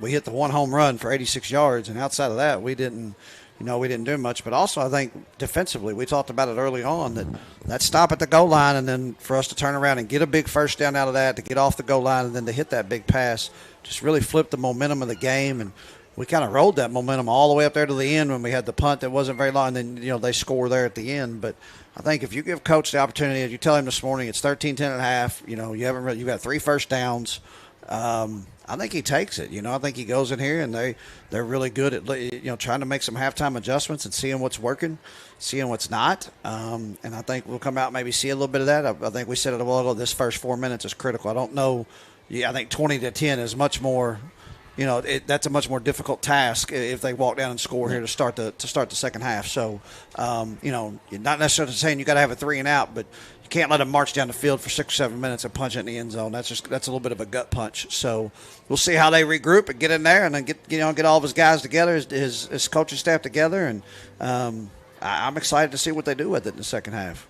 we hit the 1 home run for 86 yards, and outside of that, we didn't do much. But also, I think defensively, we talked about it early on, that stop at the goal line, and then for us to turn around and get a big first down out of that, to get off the goal line, and then to hit that big pass, just really flipped the momentum of the game. And we kind of rode that momentum all the way up there to the end when we had the punt that wasn't very long, and then they score there at the end. But I think if you give Coach the opportunity, as you tell him this morning, it's 13-10 at half. You've got 3 first downs. I think he takes it. I think he goes in here and they're really good at trying to make some halftime adjustments and seeing what's working, seeing what's not. And I think we'll come out and maybe see a little bit of that. I think we said it a while ago. This first 4 minutes is critical. I don't know. I think 20-10 is much more. That's a much more difficult task if they walk down and score here to start the second half. So, you're not necessarily saying you got to have a 3 and out, but you can't let them march down the field for 6 or 7 minutes and punch it in the end zone. That's a little bit of a gut punch. So we'll see how they regroup and get in there and then get all of his guys together, his coaching staff together, and I'm excited to see what they do with it in the second half.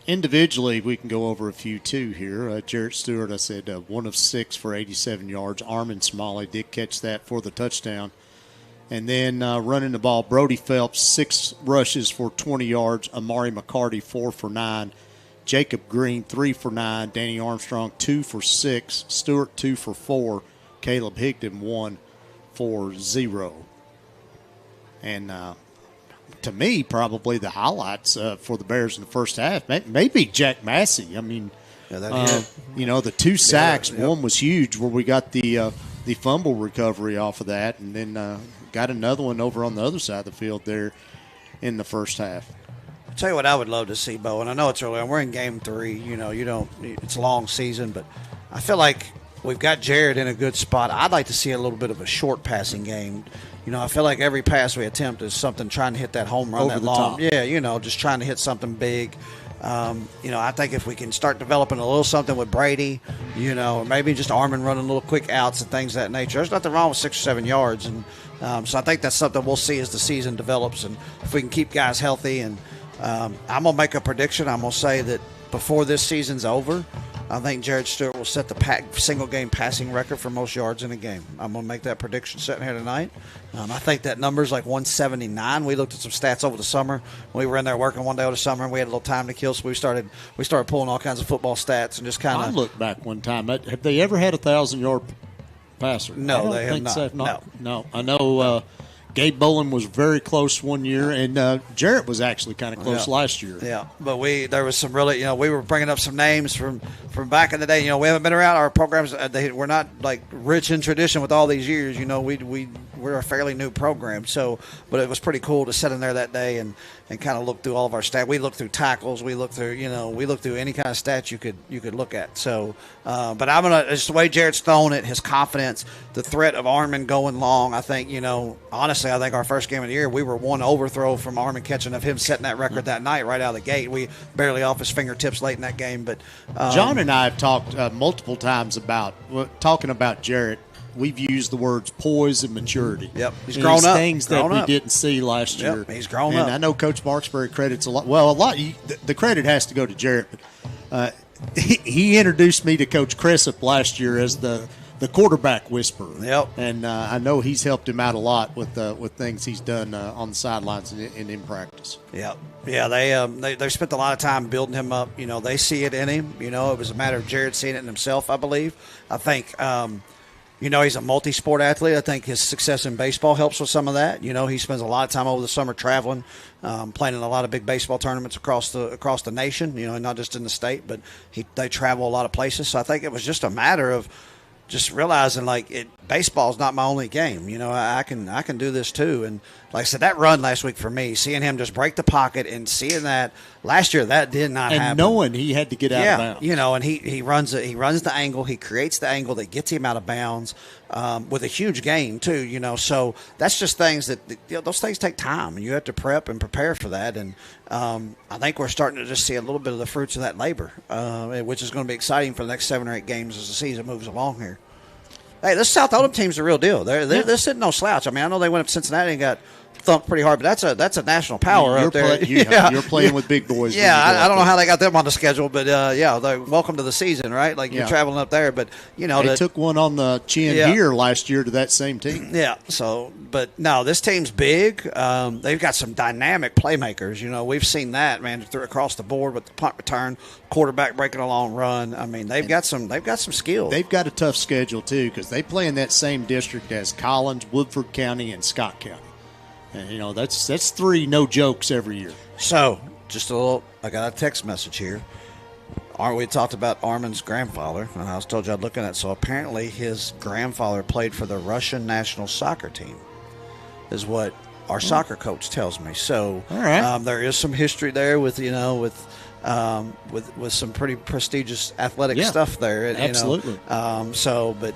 Individually, we can go over a few, too, here. Jarrett Stewart, I said, 1 of 6 for 87 yards. Armin Smalley did catch that for the touchdown. And then running the ball, Brody Phelps, 6 rushes for 20 yards. Amari McCarty, 4 for 9. Jacob Green, 3 for 9. Danny Armstrong, 2 for 6. Stewart, 2 for 4. Caleb Higdon, 1 for 0. And to me, probably the highlights for the Bears in the first half, maybe Jack Massey. I mean, the 2 sacks, one was huge where we got the fumble recovery off of that, and then got another one over on the other side of the field there in the first half. I'll tell you what I would love to see, Bo, and I know it's early on. We're in game 3. It's a long season, but I feel like we've got Jared in a good spot. I'd like to see a little bit of a short passing game. I feel like every pass we attempt is something trying to hit that home run, over that the long. top. Yeah, just trying to hit something big. I think if we can start developing a little something with Brady, or maybe just Armin running little quick outs and things of that nature. There's nothing wrong with 6 or 7 yards. And so I think that's something we'll see as the season develops. And if we can keep guys healthy. And I'm going to make a prediction. I'm going to say that before this season's over, I think Jared Stewart will set the single-game passing record for most yards in a game. I'm going to make that prediction sitting here tonight. I think that number's like 179. We looked at some stats over the summer. We were in there working one day over the summer, and we had a little time to kill, so we started pulling all kinds of football stats and just kind of. I looked back one time. Have they ever had a 1,000-yard passer? No, they have not. So. No. I know Gabe Bolin was very close one year, and Jarrett was actually kind of close last year. Yeah, but there was some really, we were bringing up some names from back in the day. We haven't been around. Our programs, we're not like rich in tradition with all these years. We're a fairly new program, but it was pretty cool to sit in there that day and kind of look through all of our stats. We looked through tackles. We looked through, any kind of stats you could look at. So, but I'm gonna just the way Jarrett's thrown it, his confidence, the threat of Armin going long. I think, honestly, I think our first game of the year, we were one overthrow from Armin catching of him setting that record that night right out of the gate. We barely off his fingertips late in that game. But John and I have talked multiple times about talking about Jarrett. We've used the words poise and maturity. Yep, he's grown up. Things that we didn't see last year. Yep, he's grown up. And I know Coach Marksbury credits a lot. Well, the credit has to go to Jarrett. But he introduced me to Coach Cressup last year as the quarterback whisperer. Yep. And I know he's helped him out a lot with things he's done on the sidelines and in practice. Yep. Yeah, they spent a lot of time building him up. They see it in him. It was a matter of Jarrett seeing it in himself, I believe. I think he's a multi-sport athlete. I think his success in baseball helps with some of that. He spends a lot of time over the summer traveling, playing in a lot of big baseball tournaments across the nation, not just in the state, but they travel a lot of places. So I think it was just a matter of just realizing, baseball is not my only game. I can do this too. And like I said, that run last week for me, seeing him just break the pocket and seeing that last year, that did not happen. And knowing he had to get out of bounds. And he runs the angle, he creates the angle that gets him out of bounds with a huge gain too. So that's just things that those things take time, and you have to prep and prepare for that. And I think we're starting to just see a little bit of the fruits of that labor, which is going to be exciting for the next 7 or 8 games as the season moves along here. Hey, this South Oldham team's the real deal. They're sitting no slouch. I mean, I know they went up to Cincinnati and got thumped pretty hard, but that's a national power up there. You're playing with big boys. Yeah, I don't know how they got them on the schedule, but they're welcome to the season, right? You're traveling up there, but they took one on the chin here last year to that same team. Yeah. So, but no, this team's big. They've got some dynamic playmakers. We've seen that, man, across the board with the punt return, quarterback breaking a long run. I mean, they've got some skills. They've got a tough schedule too because they play in that same district as Collins, Woodford County, and Scott County. And, that's 3 no jokes every year. So, just a little, I got a text message here. We talked about Armin's grandfather, and I was told you I'd look at it. So, apparently his grandfather played for the Russian national soccer team, is what our soccer coach tells me. So, all right. There is some history there with some pretty prestigious athletic stuff there. Absolutely. But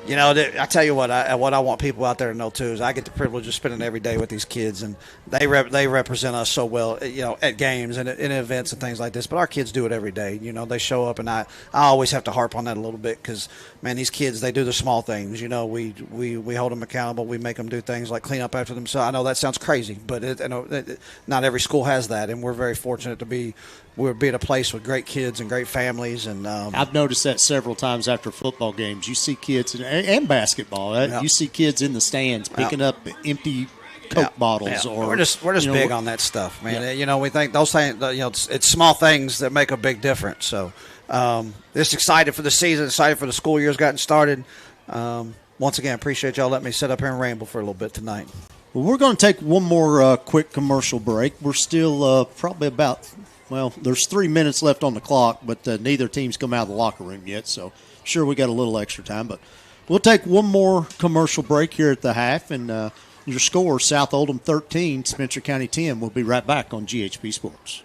I tell you what I want people out there to know too is I get the privilege of spending every day with these kids, and they represent us so well, at games and in events and things like this. But our kids do it every day. They show up, and I always have to harp on that a little bit because, man, these kids, they do the small things. We hold them accountable. We make them do things like clean up after themselves. I know that sounds crazy, but not every school has that, and we're very fortunate to be at a place with great kids and great families. And I've noticed that several times after football games. You see kids and basketball. You see kids in the stands picking up empty Coke bottles. Or we're just big on that stuff, man. Yeah. We think those things. It's small things that make a big difference. So, just excited for the season. Excited for the school year's gotten started. Once again, appreciate y'all letting me sit up here and ramble for a little bit tonight. Well, we're going to take one more quick commercial break. We're still probably about. Well, there's 3 minutes left on the clock, but neither team's come out of the locker room yet, so sure we got a little extra time. But we'll take one more commercial break here at the half, and your score, South Oldham 13, Spencer County 10. We'll be right back on GHP Sports.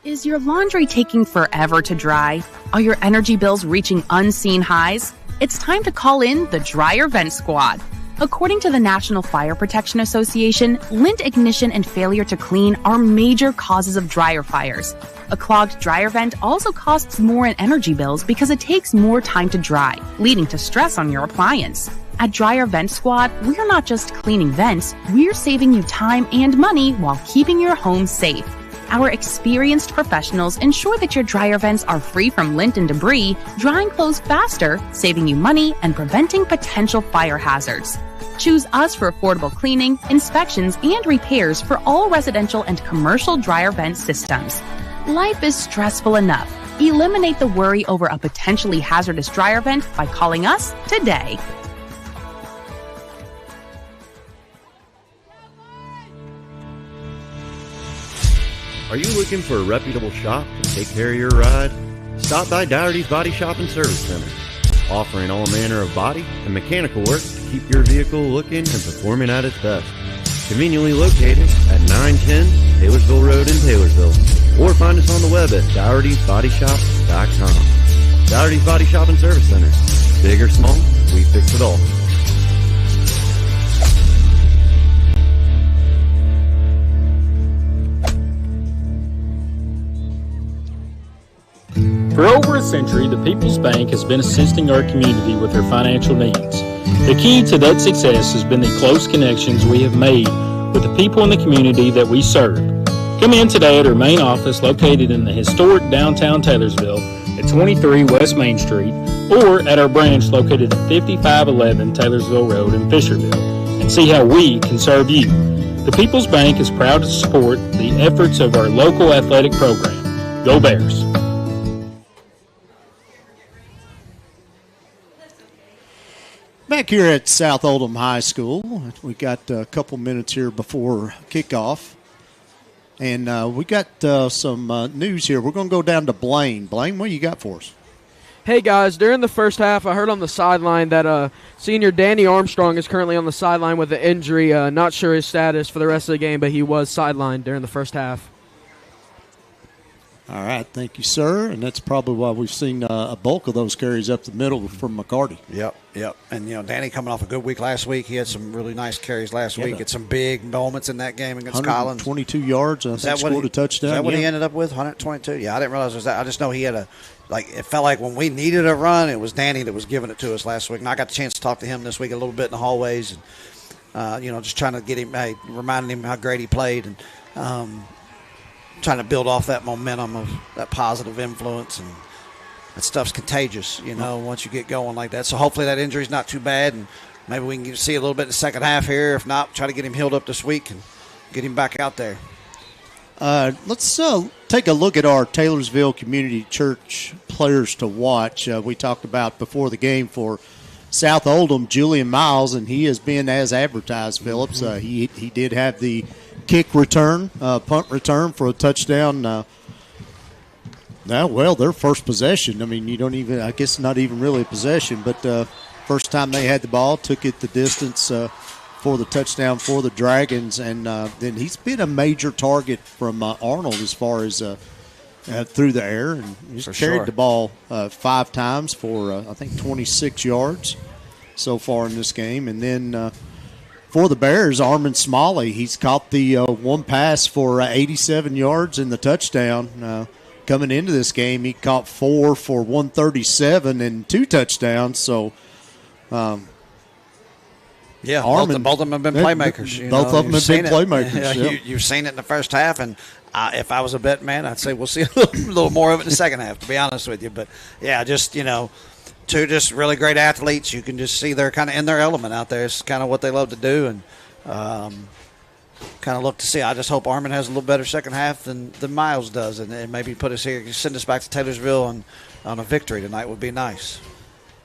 Is your laundry taking forever to dry? Are your energy bills reaching unseen highs? It's time to call in the Dryer Vent Squad. According to the National Fire Protection Association, lint ignition and failure to clean are major causes of dryer fires. A clogged dryer vent also costs more in energy bills because it takes more time to dry, leading to stress on your appliance. At Dryer Vent Squad, we're not just cleaning vents, we're saving you time and money while keeping your home safe. Our experienced professionals ensure that your dryer vents are free from lint and debris, drying clothes faster, saving you money, and preventing potential fire hazards. Choose us for affordable cleaning, inspections, and repairs for all residential and commercial dryer vent systems. Life is stressful enough. Eliminate the worry over a potentially hazardous dryer vent by calling us today. Are you looking for a reputable shop to take care of your ride? Stop by Dougherty's Body Shop and Service Center, offering all manner of body and mechanical work to keep your vehicle looking and performing at its best. Conveniently located at 910 Taylorsville Road in Taylorsville, or find us on the web at Dougherty'sBodyShop.com. Dougherty's Body Shop and Service Center. Big or small, we fix it all. For over a century, the People's Bank has been assisting our community with their financial needs. The key to that success has been the close connections we have made with the people in the community that we serve. Come in today at our main office located in the historic downtown Taylorsville at 23 West Main Street, or at our branch located at 5511 Taylorsville Road in Fisherville, and see how we can serve you. The People's Bank is proud to support the efforts of our local athletic program. Go Bears! Back here at South Oldham High School, we got a couple minutes here before kickoff, and we got some news here. We're going to go down to Blaine. Blaine, what you got for us? Hey, guys, during the first half, I heard on the sideline that senior Danny Armstrong is currently on the sideline with an injury. Not sure his status for the rest of the game, but he was sidelined during the first half. All right, thank you, sir. And that's probably why we've seen a bulk of those carries up the middle from McCarty. Yep. And, Danny coming off a good week last week. He had some really nice carries last week. Had some big moments in that game against Collins. 122 yards. I think scored a touchdown. Is that what he ended up with, 122? Yeah, I didn't realize it was that. I just know he had it felt like when we needed a run, it was Danny that was giving it to us last week. And I got the chance to talk to him this week a little bit in the hallways. And, just trying to get him, reminding him how great he played. And, trying to build off that momentum of that positive influence, and that stuff's contagious, once you get going like that. So hopefully that injury's not too bad, and maybe we can see a little bit in the second half here. If not, try to get him healed up this week and get him back out there. Let's take a look at our Taylorsville Community Church players to watch. We talked about before the game for South Oldham, Julian Miles, and he has been as advertised, Phillips. He did have the kick return, punt return for a touchdown. Their first possession. I mean, I guess not even really a possession, but first time they had the ball, took it the distance for the touchdown for the Dragons. And then he's been a major target from Arnold as far as through the air. And he's carried the ball 5 times for, I think, 26 yards so far in this game. And then for the Bears, Armin Smalley, he's caught the one pass for 87 yards in the touchdown. Coming into this game, he caught 4 for 137 and 2 touchdowns. So, Armin, both of them have been playmakers. Both of them have been playmakers. You've seen it in the first half, and if I was a bet man, I'd say we'll see a little more of it in the second half, to be honest with you. But, two just really great athletes. You can just see they're kind of in their element out there. It's kind of what they love to do, and kind of look to see. I just hope Armin has a little better second half than Miles does, and maybe put us here, send us back to Taylorsville on a victory tonight would be nice.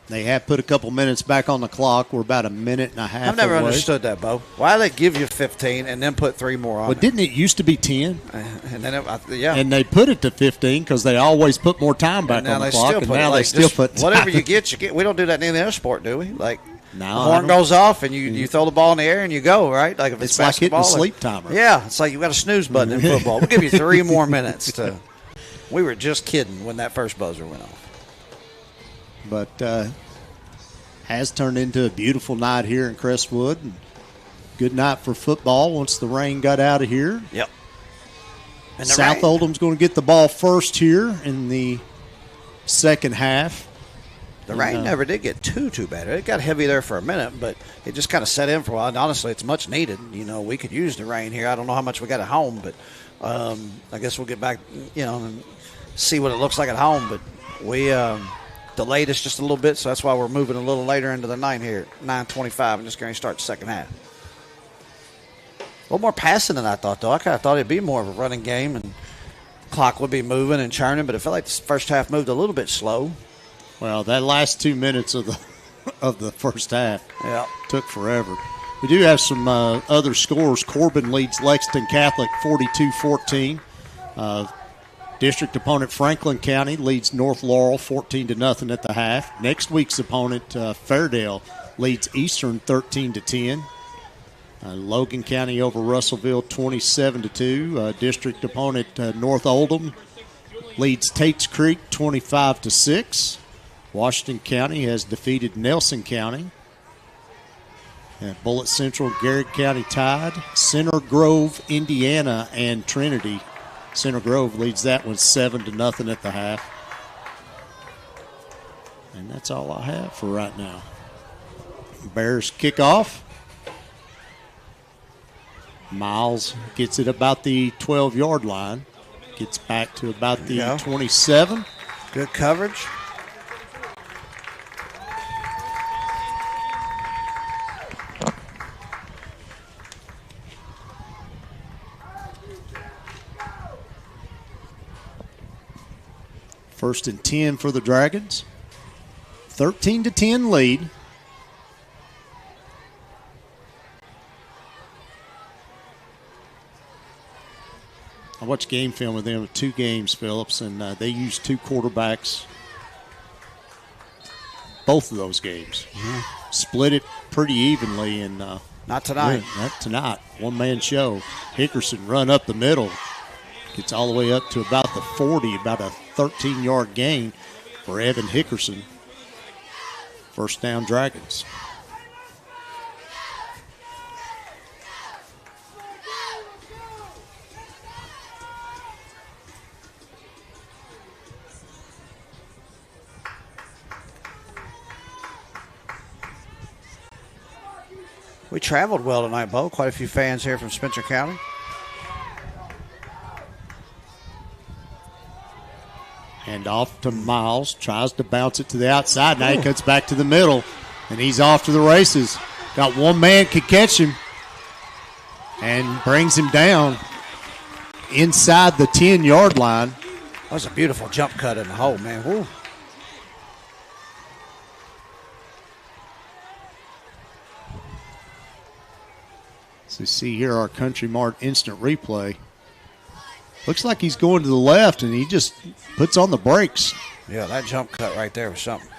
They have put a couple minutes back on the clock. We're about a minute and a half I've never away. understood that, Bo. Why do they give you 15 and then put 3 more on But didn't it used to be 10? And then And they put it to 15 because they always put more time back on the clock, and now they still put time. Whatever you get. We don't do that in any other sport, do we? Like, no, the horn goes off and you throw the ball in the air and you go, right? Like if it's like hitting basketball. a sleep timer. Yeah, it's like you've got a snooze button in football. We'll give you 3 more minutes. We were just kidding when that first buzzer went off. But has turned into a beautiful night here in Crestwood. And good night for football once the rain got out of here. Yep. And South Oldham's going to get the ball first here in the second half. The rain never did get too bad. It got heavy there for a minute, but it just kind of set in for a while. And honestly, it's much needed. We could use the rain here. I don't know how much we got at home, but I guess we'll get back, and see what it looks like at home. But we delayed us just a little bit, so that's why we're moving a little later into the night here at 9:25 and just going to start the second half. A little more passing than I thought, though. I kind of thought it'd be more of a running game and clock would be moving and churning, but it felt like the first half moved a little bit slow. Well, that last 2 minutes of the first half took forever. We do have some other scores. Corbin leads Lexington Catholic 42-14. District opponent Franklin County leads North Laurel 14-0 at the half. Next week's opponent Fairdale leads Eastern 13-10. Logan County over Russellville 27-2. District opponent North Oldham leads Tates Creek 25-6. Washington County has defeated Nelson County. And Bullitt Central, Garrett County tied. Center Grove, Indiana, and Trinity. Center Grove leads that one 7-0 at the half. And that's all I have for right now. Bears kick off. Miles gets it about the 12-yard line. Gets back to about the 27. Good coverage. First and 10 for the Dragons. 13-10 lead. I watched game film with them with 2 games, Phillips, and they used 2 quarterbacks both of those games. Mm-hmm. Split it pretty evenly. And not tonight. Not tonight. One-man show. Hickerson run up the middle. Gets all the way up to about the 40, about a 13-yard gain for Evan Hickerson. First down, Dragons. We traveled well tonight, Bo. Quite a few fans here from Spencer County. And off to Miles. Tries to bounce it to the outside. Now he cuts back to the middle. And he's off to the races. Got one man could catch him. And brings him down inside the 10-yard line. That was a beautiful jump cut in the hole, man. Woo. So you see here our Country Mart instant replay. Looks like he's going to the left, and he just puts on the brakes. Yeah, that jump cut right there was something.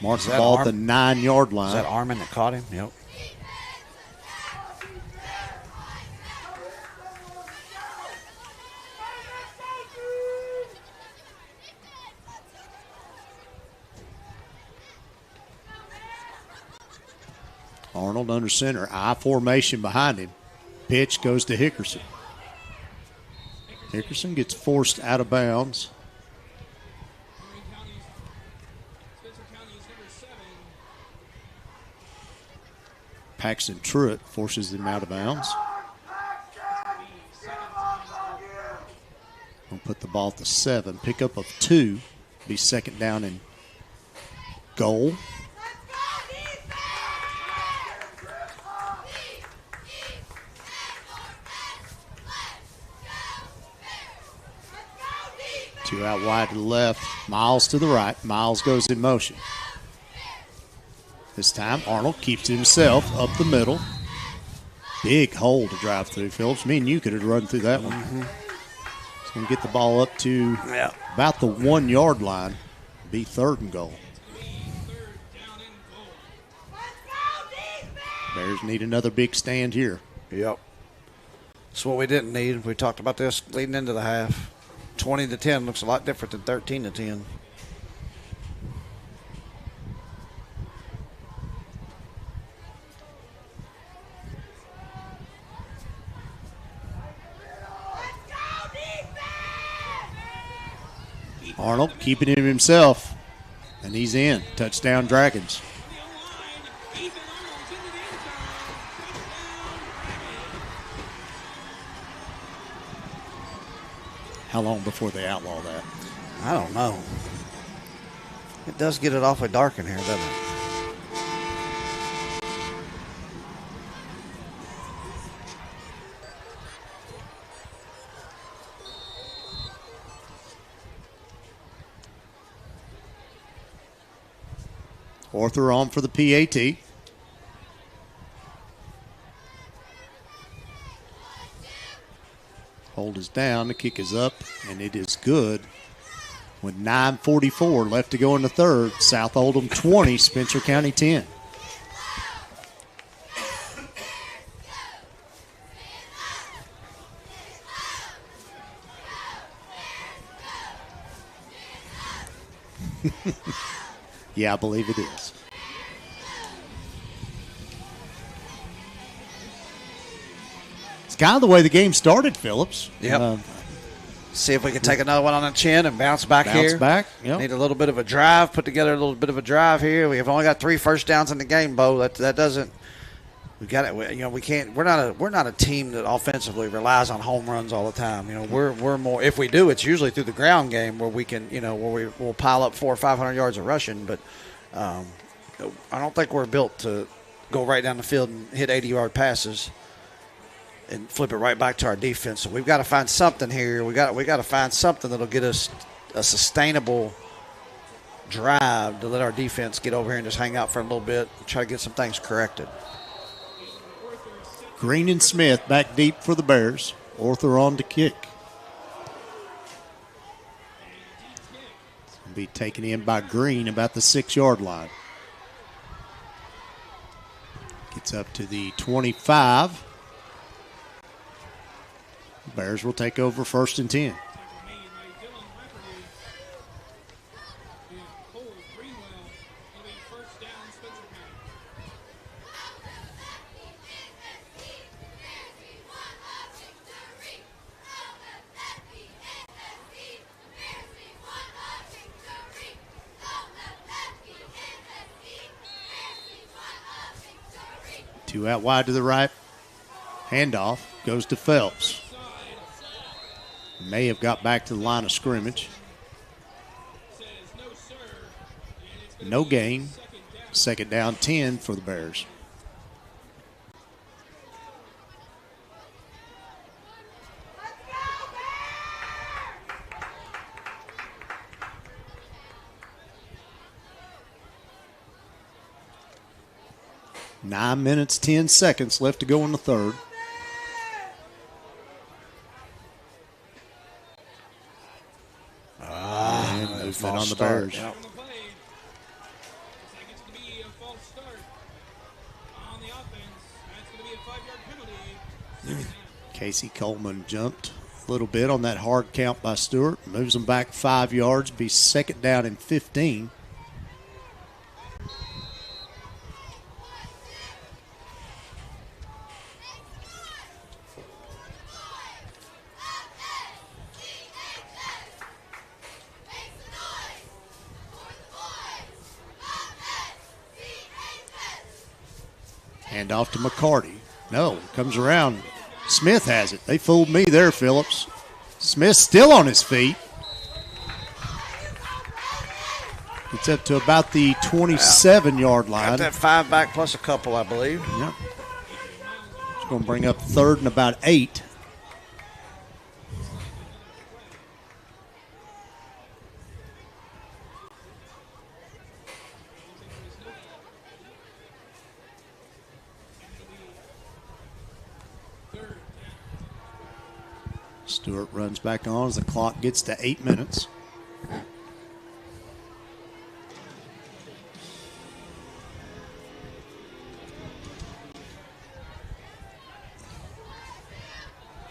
Marks the ball at the 9-yard line. Is that Armin that caught him? Yep. Arnold under center, I formation behind him. Pitch goes to Hickerson. Hickerson gets forced out of bounds. Paxton Truitt forces him out of bounds. We'll put the ball at the 7. Pickup of 2. Be second down and goal. Two out wide to the left. Miles to the right. Miles goes in motion. This time, Arnold keeps it himself up the middle. Big hole to drive through, Phillips. Me and you could have run through that one. Mm-hmm. He's going to get the ball up to about the 1-yard line. Be third and goal. Bears need another big stand here. Yep. That's what we didn't need. We talked about this leading into the half. 20-10 looks a lot different than 13-10. Arnold keeping it himself, and he's in. Touchdown, Dragons. How long before they outlaw that? I don't know. It does get it awfully dark in here, doesn't it? Arthur on for the PAT. Hold is down, the kick is up, and it is good. With 9:44 left to go in the third, South Oldham 20, Spencer County 10. Yeah, I believe it is. It's kind of the way the game started, Phillips. Yep. See if we can take another one on the chin and bounce back here. Bounce back. Yep. Need a little bit of a drive. Put together a little bit of a drive here. We have only got 3 first downs in the game, Bo. That doesn't. We got it. You know, we can't. We're not a team that offensively relies on home runs all the time. You know, we're more. If we do, it's usually through the ground game where we can. You know, where we'll pile up 400 or 500 yards of rushing. But I don't think we're built to go right down the field and hit 80-yard passes and flip it right back to our defense. So we've got to find something here. We got to find something that'll get us a sustainable drive to let our defense get over here and just hang out for a little bit and try to get some things corrected. Green and Smith back deep for the Bears. Arthur on to kick. It's going to be taken in by Green about the 6-yard line. Gets up to the 25. Bears will take over 1st and 10. Two out wide to the right. Handoff goes to Phelps. May have got back to the line of scrimmage. No gain. 2nd down, 10 for the Bears. Nine minutes, 10 seconds left to go in the third. Movement on the Bears. Yep. Casey Coleman jumped a little bit on that hard count by Stewart. Moves them back 5 yards. Be 2nd down and 15. Hand off to McCarty. No, comes around. Smith has it. They fooled me there, Phillips. Smith still on his feet. It's up to about the 27-yard line. Got that 5 back plus a couple, I believe. Yep. It's going to bring up 3rd and about 8. Stewart runs back on as the clock gets to 8 minutes.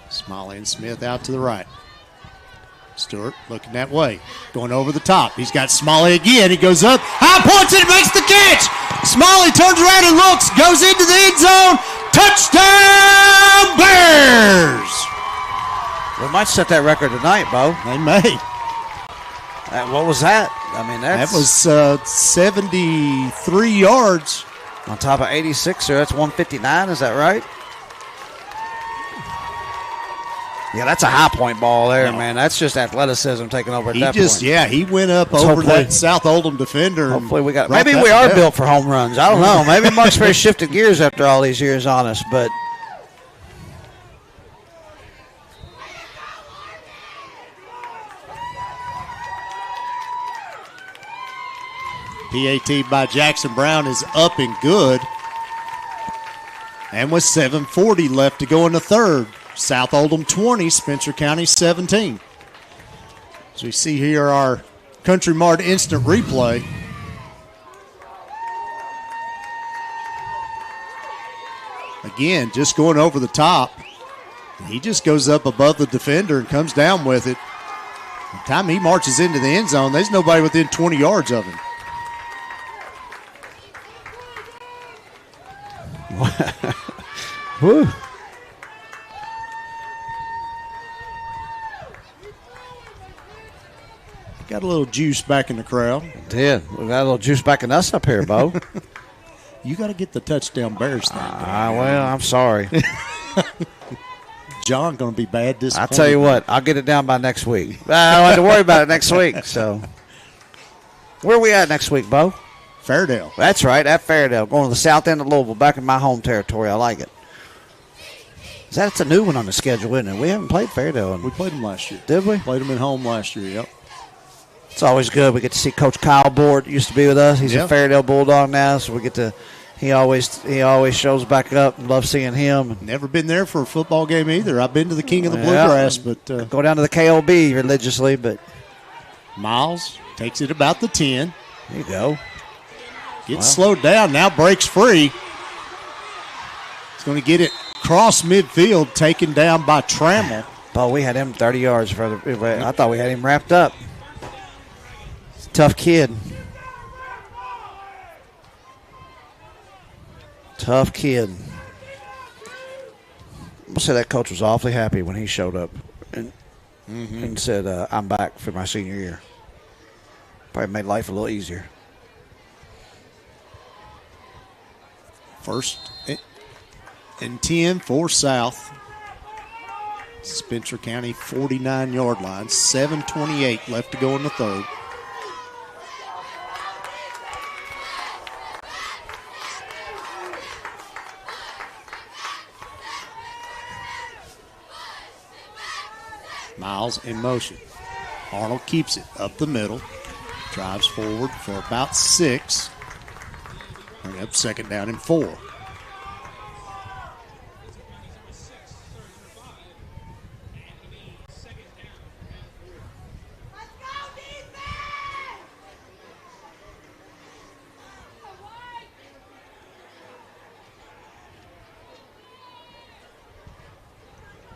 Smalley and Smith out to the right. Stewart looking that way, going over the top. He's got Smalley again. He goes up, high points it, makes the catch. Smalley turns around and looks, goes into the end zone. Touchdown, Bears! We might set that record tonight, Bo. They may. What was that? I mean, that was 73 yards. On top of 86, so that's 159, is that right? Yeah, that's a high point ball there, man. That's just athleticism taking over at that point. Yeah, he went up over that South Oldham defender. Hopefully we got. Maybe we are built for home runs. I don't know. Maybe Mark's Ferry shifted gears after all these years on us, but. PAT by Jackson Brown is up and good. And with 7:40 left to go in the third, South Oldham 20, Spencer County 17. As we see here our Country Mart instant replay. Again, just going over the top. He just goes up above the defender and comes down with it. By the time he marches into the end zone, there's nobody within 20 yards of him. Woo. Got a little juice back in the crowd. Did. We got a little juice back in us up here, Bo. You got to get the touchdown Bears thing. Well, I'm sorry. John going to be bad disappointed. I'll tell you what. I'll get it down by next week. I don't have to worry about it next week. So, where are we at next week, Bo? Fairdale. That's right, at Fairdale. Going to the south end of Louisville, back in my home territory. I like it. That's a new one on the schedule, isn't it? We haven't played Fairdale. We played them last year. Did we? Played them at home last year, yep. It's always good. We get to see Coach Kyle Board. Used to be with us. He's a Fairdale Bulldog now, so we get to. He always shows back up. Love seeing him. Never been there for a football game either. I've been to the King of the Bluegrass, but go down to the KOB religiously. But Miles takes it about the 10. There you go. Gets slowed down. Now breaks free. He's going to get it cross midfield, taken down by Trammell. Oh, we had him 30 yards further. I thought we had him wrapped up. He's a tough kid. Tough kid. I'll say that coach was awfully happy when he showed up and said, I'm back for my senior year. Probably made life a little easier. First and 10 for South. Spencer County 49-yard line. 7:28 left to go in the third. Miles in motion. Arnold keeps it up the middle. Drives forward for about 6. Bring up second down and 4.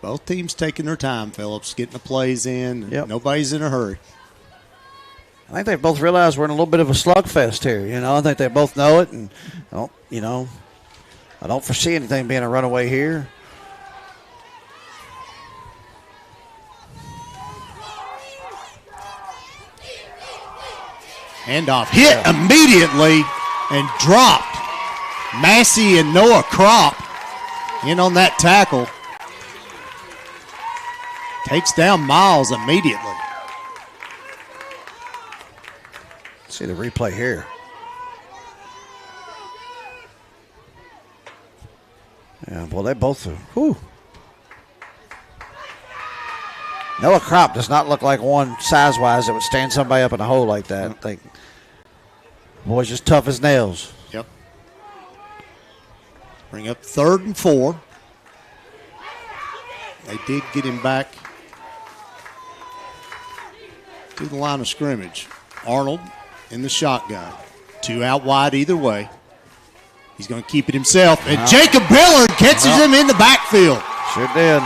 Both teams taking their time, Phillips, getting the plays in. Yep. Nobody's in a hurry. I think they both realize we're in a little bit of a slugfest here. I think they both know it, and I don't foresee anything being a runaway here. Handoff hit immediately and dropped. Massey and Noah Kropp in on that tackle. Takes down Miles immediately. See the replay here. Yeah, well, they both are. Whew. Noah Kropp does not look like one size-wise that would stand somebody up in a hole like that. I think boy's just tough as nails. Yep. Bring up 3rd and 4. They did get him back to the line of scrimmage. Arnold in the shotgun. 2 out wide either way. He's going to keep it himself. And Jacob Billard catches him in the backfield. Sure did.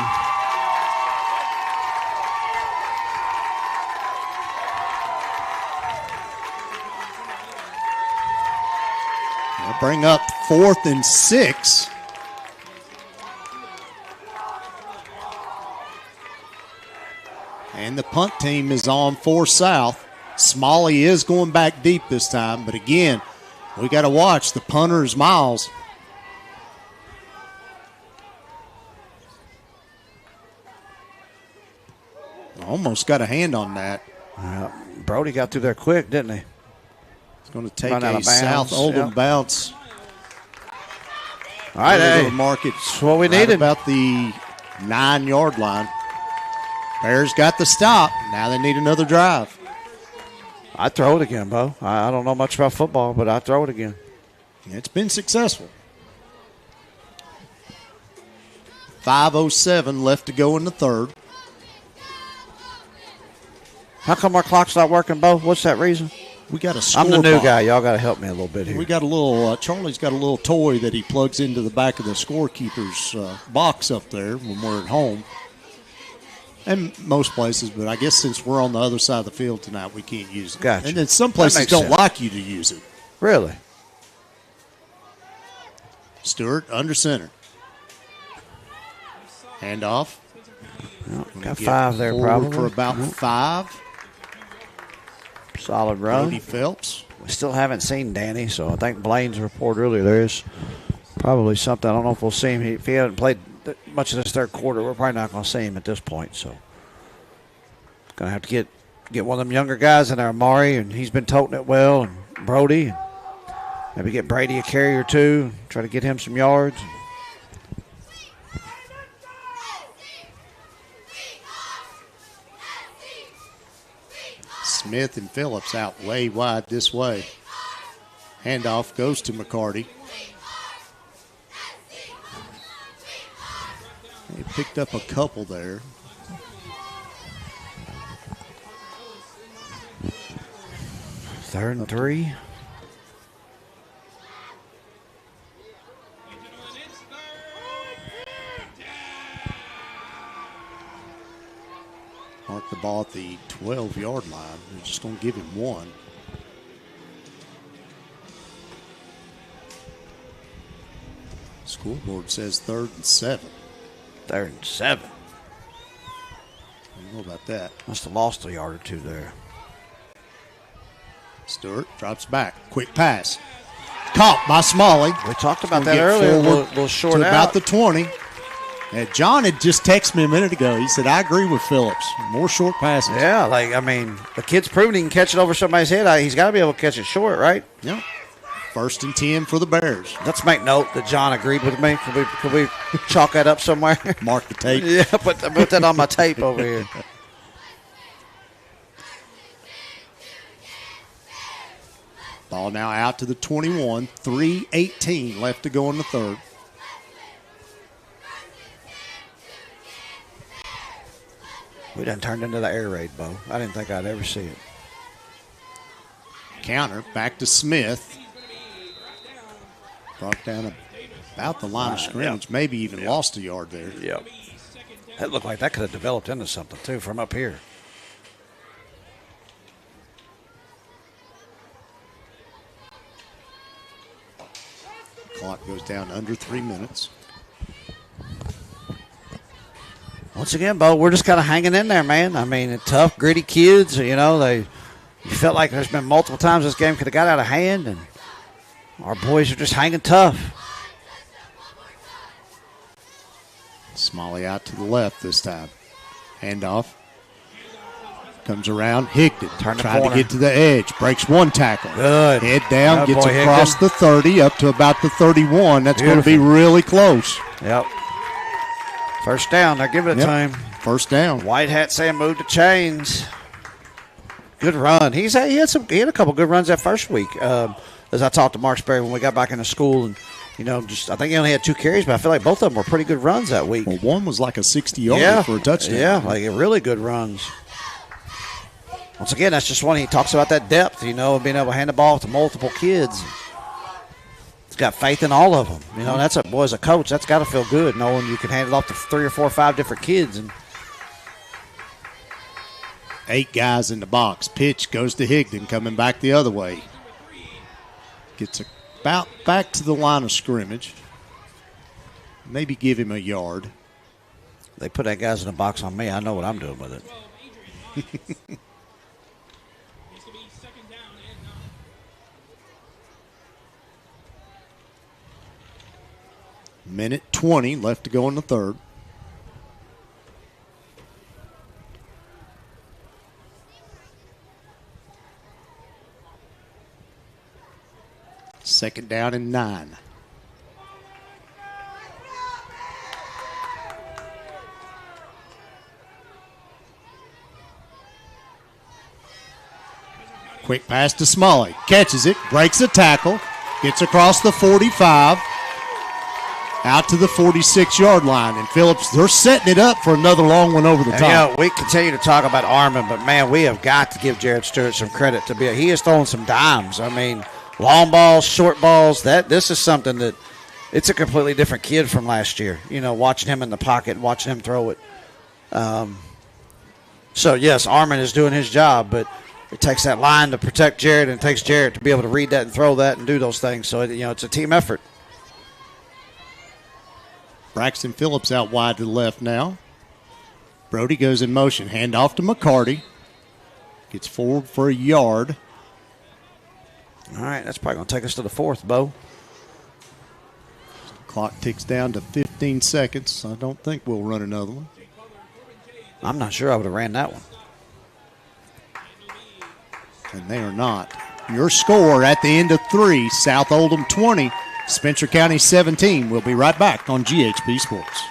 They'll bring up 4th and 6. And the punt team is on for South. Smalley is going back deep this time, but again, we got to watch. The punter is Miles. Almost got a hand on that. Brody got through there quick, didn't he? It's going to take a South Oldham bounce. All right, hey. Mark it. That's what we right needed. About the 9-yard line. Bears got the stop. Now they need another drive. I'd throw it again, Bo. I don't know much about football, but I'd throw it again. It's been successful. 5:07 left to go in the third. How come our clock's not working, Bo? What's that reason? We got a score I'm the new box. guy. Y'all got to help me a little bit here. We got a little, Charlie's got a little toy that he plugs into the back of the scorekeeper's box up there when we're at home. And most places, but I guess since we're on the other side of the field tonight, we can't use it. Gotcha. And then some places don't like you to use it. Really? Stewart under center. Hand off. Got 5 there probably. For about 5. Solid run. Brody Phelps. We still haven't seen Danny, so I think Blaine's report earlier there is probably something. I don't know if we'll see him. If he hasn't played much of this third quarter, we're probably not going to see him at this point. So going to have to get one of them younger guys in there, Amari, and he's been toting it well, and Brody. And maybe get Brady a carry or two, try to get him some yards. Smith and Phillips out way wide this way. Handoff goes to McCarty. He picked up a couple there. Third and 3. Mark the ball at the 12-yard line. They're just going to give him 1. Scoreboard says 3rd and 7. 3rd and 7. I don't know about that. Must have lost a yard or two there. Stewart drops back. Quick pass. Caught by Smalley. We talked about that earlier. A little short to out. about the 20. And John had just texted me a minute ago. He said, I agree with Phillips. More short passes. Yeah, the kid's proven he can catch it over somebody's head. He's got to be able to catch it short, right? Yeah. 1st and 10 for the Bears. Let's make note that John agreed with me. Could we chalk that up somewhere? Mark the tape. Yeah, put that on my tape over here. Ball now out to the 21. 3:18 left to go in the third. We done turned into the air raid, Bo. I didn't think I'd ever see it. Counter back to Smith. Brought down about the line of scrimmage. Maybe even lost a yard there. Yep. That looked like that could have developed into something, too, from up here. Clock goes down under 3 minutes. Once again, Bo, we're just kind of hanging in there, man. I mean, tough, gritty kids. You know, you felt like there's been multiple times this game could have got out of hand, and our boys are just hanging tough. Smalley out to the left this time. Handoff. Comes around. Higdon trying to get to the edge. Breaks one tackle. Good. Head down. Good gets boy, across Higdon. the 30 up to about the 31. That's going to be really close. Yep. First down. They're giving it to him. First down. White hat saying move the chains. Good run. He had a couple good runs that first week. As I talked to Mark Sperry when we got back into school, and I think he only had 2 carries, but I feel like both of them were pretty good runs that week. Well, one was like a 60-yarder for a touchdown. Yeah, like really good runs. Once again, that's just one he talks about that depth, being able to hand the ball to multiple kids. He's got faith in all of them. That's as a coach, that's got to feel good, knowing you can hand it off to 3 or 4 or 5 different kids. And 8 guys in the box. Pitch goes to Higdon, coming back the other way. Gets about back to the line of scrimmage. Maybe give him a yard. They put that guys in the box on me. I know what I'm doing with it. Minute 20 left to go in the third. Second down and 9. Quick pass to Smalley. Catches it, breaks a tackle, gets across the 45, out to the 46-yard line. And Phillips, they're setting it up for another long one over the top. You know, we continue to talk about Armin, but, man, we have got to give Jared Stewart some credit. He is throwing some dimes. I mean, long balls, short balls, this is something that it's a completely different kid from last year. You know, watching him in the pocket, watching him throw it. So, yes, Armin is doing his job, but it takes that line to protect Jared, and it takes Jared to be able to read that and throw that and do those things. So, it's a team effort. Braxton Phillips out wide to the left now. Brody goes in motion. Hand off to McCarty. Gets forward for a yard. All right, that's probably going to take us to the 4th, Bo. Clock ticks down to 15 seconds. I don't think we'll run another one. I'm not sure I would have ran that one. And they are not. Your score at the end of 3, South Oldham 20, Spencer County 17. We'll be right back on GHP Sports.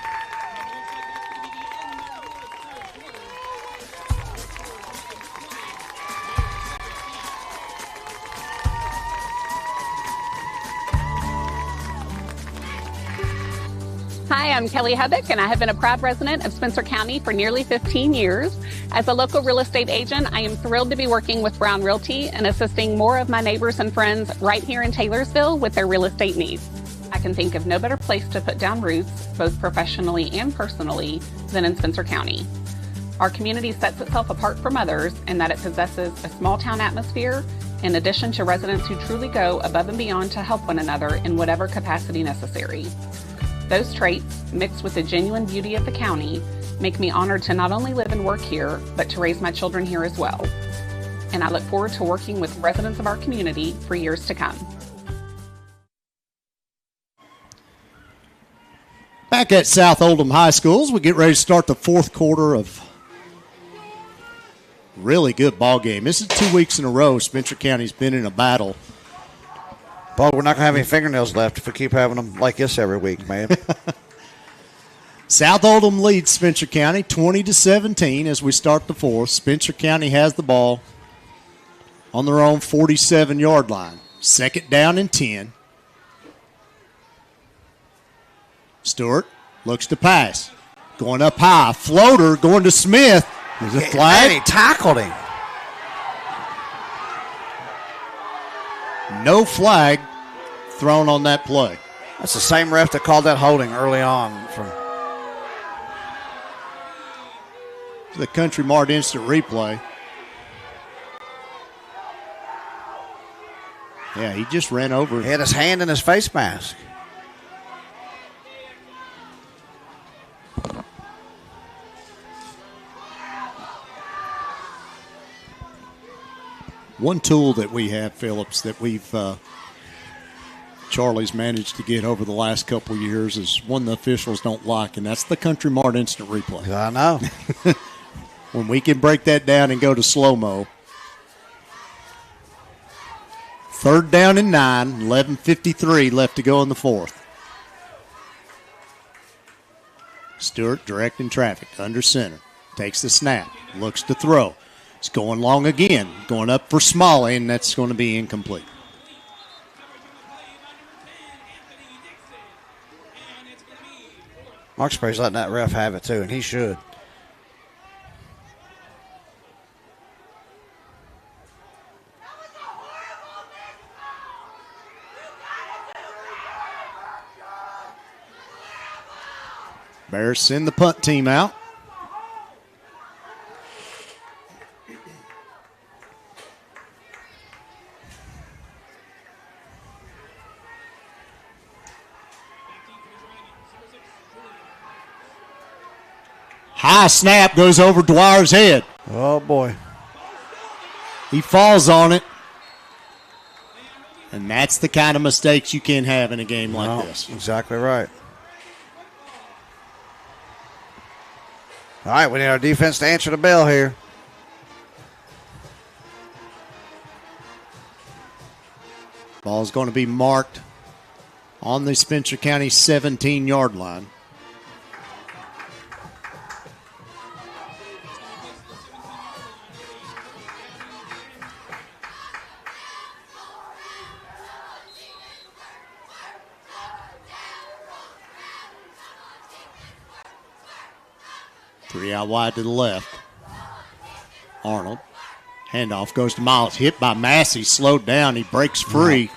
Hi, I'm Kelly Hubbock, and I have been a proud resident of Spencer County for nearly 15 years. As a local real estate agent, I am thrilled to be working with Brown Realty and assisting more of my neighbors and friends right here in Taylorsville with their real estate needs. I can think of no better place to put down roots, both professionally and personally, than in Spencer County. Our community sets itself apart from others in that it possesses a small town atmosphere, in addition to residents who truly go above and beyond to help one another in whatever capacity necessary. Those traits, mixed with the genuine beauty of the county, make me honored to not only live and work here, but to raise my children here as well. And I look forward to working with residents of our community for years to come. Back at South Oldham High Schools, we get ready to start the 4th quarter of really good ball game. This is 2 weeks in a row Spencer County's been in a battle. Paul, we're not going to have any fingernails left if we keep having them like this every week, man. South Oldham leads Spencer County 20-17 as we start the 4th. Spencer County has the ball on their own 47-yard line. Second down and 10. Stewart looks to pass. Going up high. Floater going to Smith. There's a flag. He tackled him. No flag thrown on that play. That's the same ref that called that holding early on. From the Country Mart instant replay. Yeah, he just ran over. He had his hand in his face mask. One tool that we have, Phillips, that Charlie's managed to get over the last couple of years is one the officials don't like, and that's the Country Mart instant replay. I know. When we can break that down and go to slow-mo. 3rd down and 9, 11:53 left to go in the 4th. Stewart directing traffic under center. Takes the snap, looks to throw. It's going long again, going up for Smalley, and that's going to be incomplete. Mark Spray's letting that ref have it too, and he should. Bears send the punt team out. High snap goes over Dwyer's head. Oh, boy. He falls on it. And that's the kind of mistakes you can have in a game like this. Exactly right. All right, we need our defense to answer the bell here. Ball is going to be marked on the Spencer County 17-yard line. Three out wide to the left. Arnold. Handoff goes to Miles. Hit by Massey. Slowed down. He breaks free.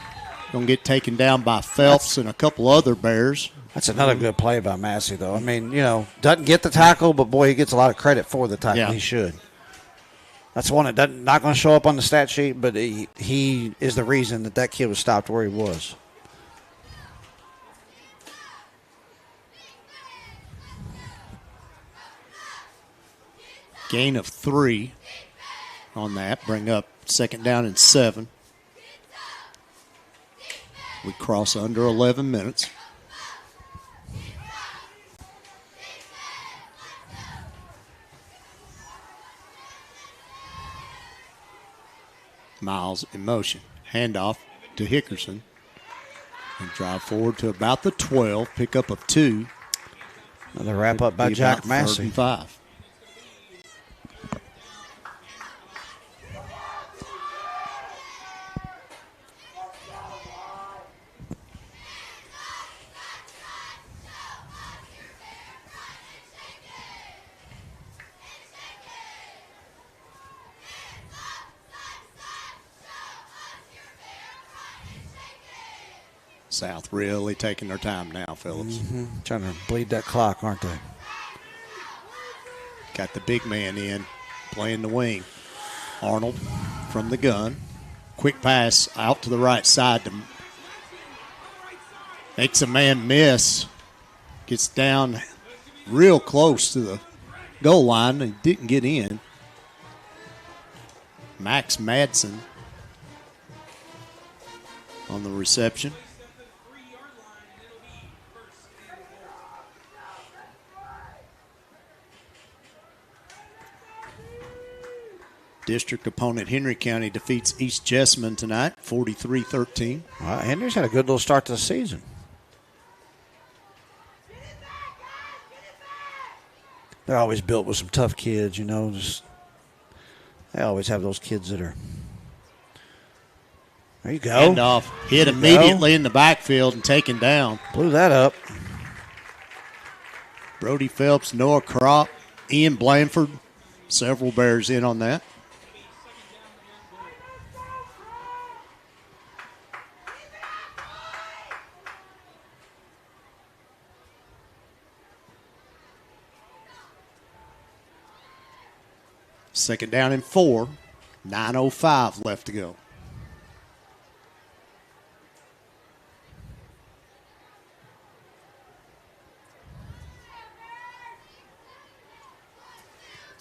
Going to get taken down by Phelps and a couple other Bears. That's another good play by Massey, though. I mean, doesn't get the tackle, but, boy, he gets a lot of credit for the tackle. Yeah. He should. That's one that not going to show up on the stat sheet, but he is the reason that kid was stopped where he was. Gain of 3 on that. Bring up 2nd down and 7. We cross under 11 minutes. Miles in motion. Handoff to Hickerson. And drive forward to about the 12. Pickup of 2. Another wrap up by Jack Massey. 3rd and 5. South really taking their time now, Phillips. Trying to bleed that clock, aren't they? Got the big man in, playing the wing. Arnold from the gun. Quick pass out to the right side. Makes a man miss. Gets down real close to the goal line and didn't get in. Max Madsen on the reception. District opponent Henry County defeats East Jessamine tonight, 43-13. Well, Henry's had a good little start to the season. They're always built with some tough kids, they always have those kids that are. There you go. Handoff hit immediately in the backfield and taken down. Blew that up. Brody Phelps, Noah Kropp, Ian Blanford, several Bears in on that. Second down and 4. 9:05 left to go.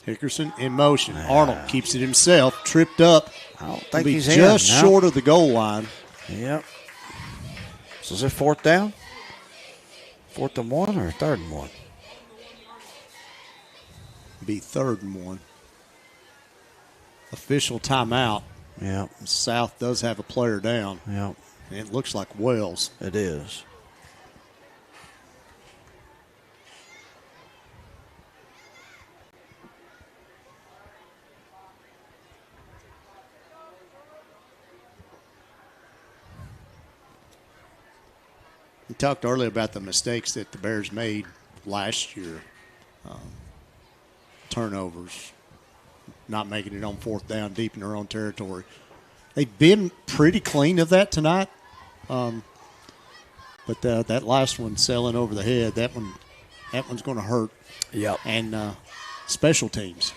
Hickerson in motion. Arnold keeps it himself. Tripped up. I don't think he's just short of the goal line. Yep. So is it 4th down? 4th and 1 or 3rd and 1? Be 3rd and 1. Official timeout. Yeah. South does have a player down. Yeah. It looks like Wells. It is. We talked earlier about the mistakes that the Bears made last year. Turnovers. Not making it on 4th down deep in their own territory. They've been pretty clean of that tonight. But that last one selling over the head, that one's going to hurt. Yep. And special teams.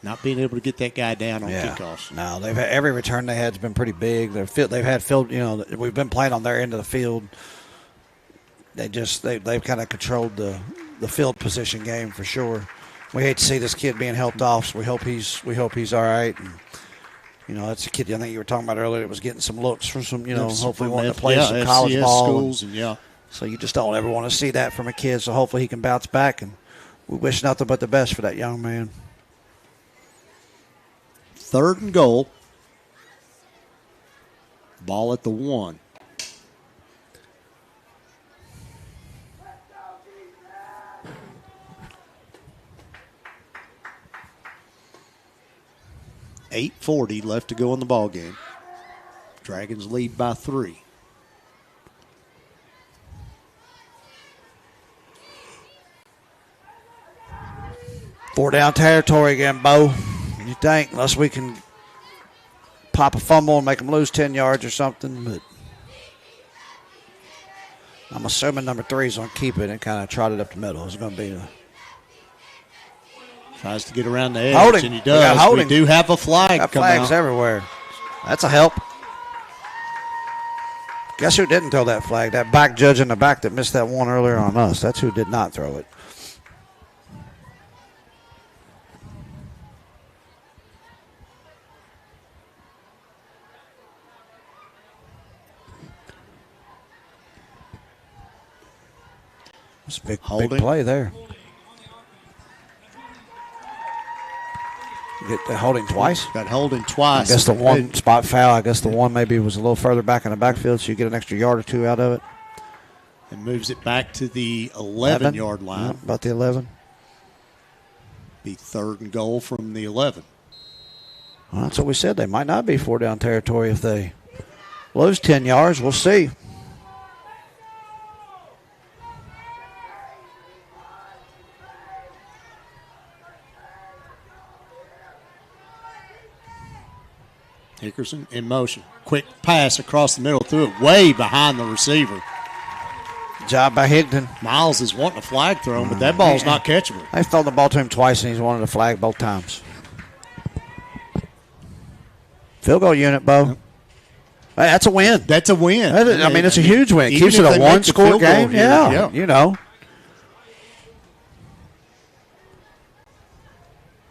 Not being able to get that guy down on kickoffs. No, they've had, every return they had has been pretty big. They've had field, we've been playing on their end of the field. They've kind of controlled the field position game for sure. We hate to see this kid being helped off, so we hope he's all right. And, that's a kid I think you were talking about earlier that was getting some looks from some, hopefully wanting to play some college FCS ball. Schools so you just don't ever want to see that from a kid. So hopefully he can bounce back, and we wish nothing but the best for that young man. 3rd and goal. Ball at the 1. .8:40 left to go in the ball game. Dragons lead by 3. Four down territory again, Bo. You think, unless we can pop a fumble and make them lose 10 yards or something, but I'm assuming number 3 is going to keep it and kind of trot it up the middle. It's going to be tries to get around the edge, holding. And he does. We do have a flag. Got flags everywhere. That's a help. Guess who didn't throw that flag? That back judge in the back that missed that one earlier on us. That's who did not throw it. It's a big play there. Get the holding twice? Got holding twice. I guess the one spot foul. I guess the one maybe was a little further back in the backfield, so you get an extra yard or 2 out of it. And moves it back to the 11-yard line. Yeah, about the 11. Be 3rd and goal from the 11. Well, that's what we said. They might not be 4 down territory if they lose 10 yards. We'll see. Hickerson in motion. Quick pass across the middle, threw it way behind the receiver. Job by Higdon. Miles is wanting a flag thrown, but that ball's not catchable. They've thrown the ball to him twice, and he's wanted a flag both times. Field goal unit, Bo. Hey, that's a win. That's a win. It's a huge win. It keeps it a one-score game. Yeah, you know.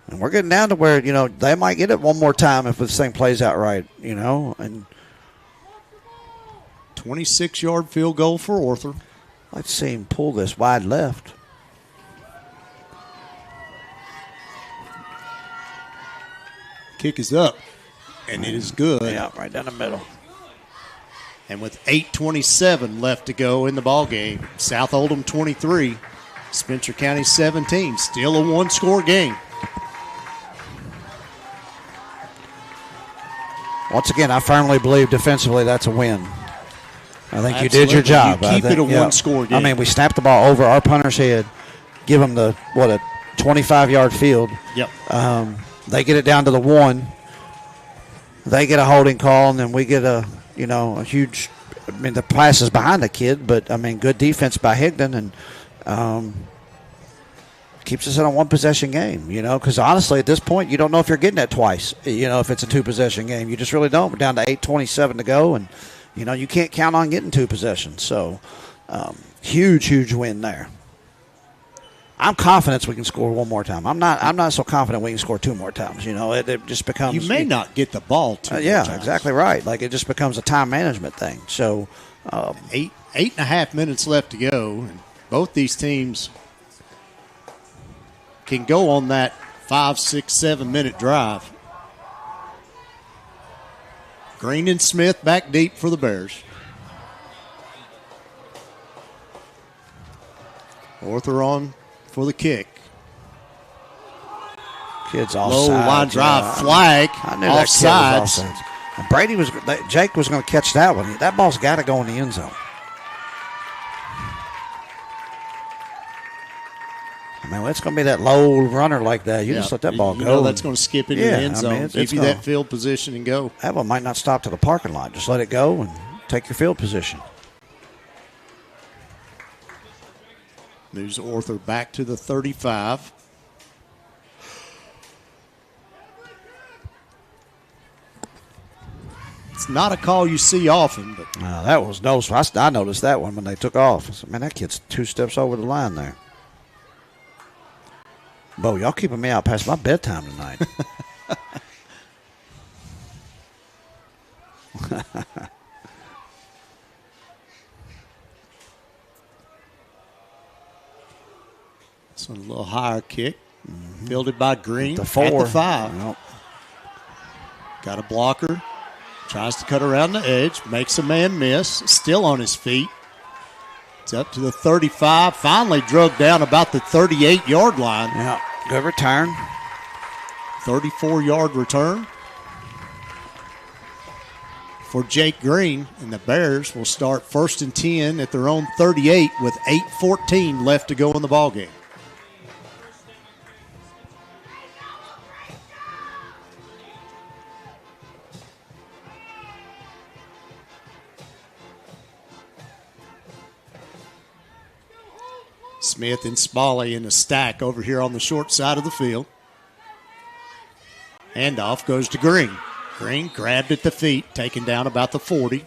And we're getting down to where, they might get it one more time if this thing plays out right, And 26-yard field goal for Arthur. Let's see him pull this wide left. Kick is up, and it is good. Yeah, right down the middle. And with 8:27 left to go in the ball game, South Oldham 23, Spencer County 17. Still a one-score game. Once again, I firmly believe defensively that's a win. I think Absolutely. You did your job. You keep it a one-score game. We snapped the ball over our punter's head, give them a 25-yard field. Yep. They get it down to the 1. They get a holding call, and then we get a huge. The pass is behind the kid, but good defense by Higdon, and keeps us in a one-possession game, because honestly, at this point, you don't know if you're getting that twice, if it's a two-possession game. You just really don't. We're down to 8:27 to go, and, you can't count on getting 2 possessions. So, huge win there. I'm confident we can score one more time. I'm not so confident we can score 2 more times. It just becomes. You may not get the ball 2 more yeah, times. Exactly right. Like, it just becomes a time management thing. So, 8.5 minutes left to go, and both these teams can go on that 5, 6, 7-minute drive. Green and Smith back deep for the Bears. Arthur on for the kick. Kids offside. Low line drive flag. I knew that kid was offsides. offsides. Brady Jake was going to catch that one. That ball's got to go in the end zone. It's going to be that low runner like that. You just let that ball go. That's going to skip into the end zone. Give you that field position and go. That one might not stop to the parking lot. Just let it go and take your field position. Moves Arthur back to the 35. It's not a call you see often, but that was no. I noticed that one when they took off. I said, man, that kid's 2 steps over the line there. Bo, y'all keeping me out past my bedtime tonight. This one a little higher kick. Fielded by Green the 4. at the 5. Nope. Got a blocker. Tries to cut around the edge, makes a man miss, still on his feet. It's up to the 35, finally drugged down about the 38-yard line. Yeah, good return. 34-yard return for Jake Green, and the Bears will start 1st and 10 at their own 38 with 8:14 left to go in the ballgame. Smith and Smalley in a stack over here on the short side of the field. Handoff goes to Green. Green grabbed at the feet, taken down about the 40.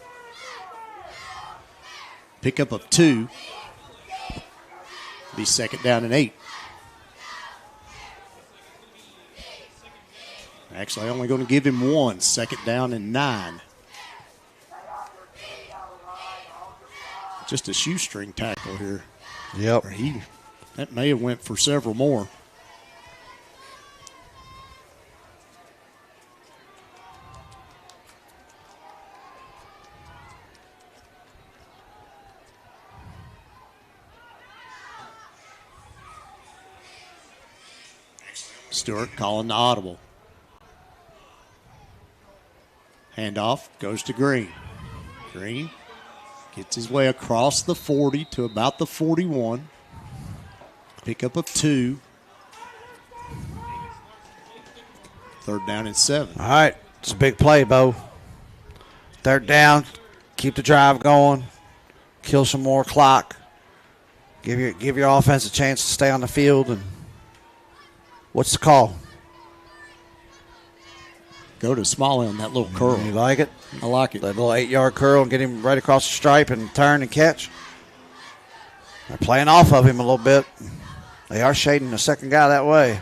Pickup of 2. Be 2nd down and 8. Actually, only going to give him 1. 2nd down and 9. Just a shoestring tackle here. Yep. That may have went for several more. Stewart calling the audible. Handoff goes to Green. Green gets his way across the 40 to about the 41. Pickup of 2. 3rd down and 7. All right, it's a big play, Bo. 3rd down, keep the drive going, kill some more clock, give your offense a chance to stay on the field. And what's the call? Go to Smalley on that little curl. You like it? I like it. That little 8-yard curl and get him right across the stripe and turn and catch. They're playing off of him a little bit. They are shading the second guy that way.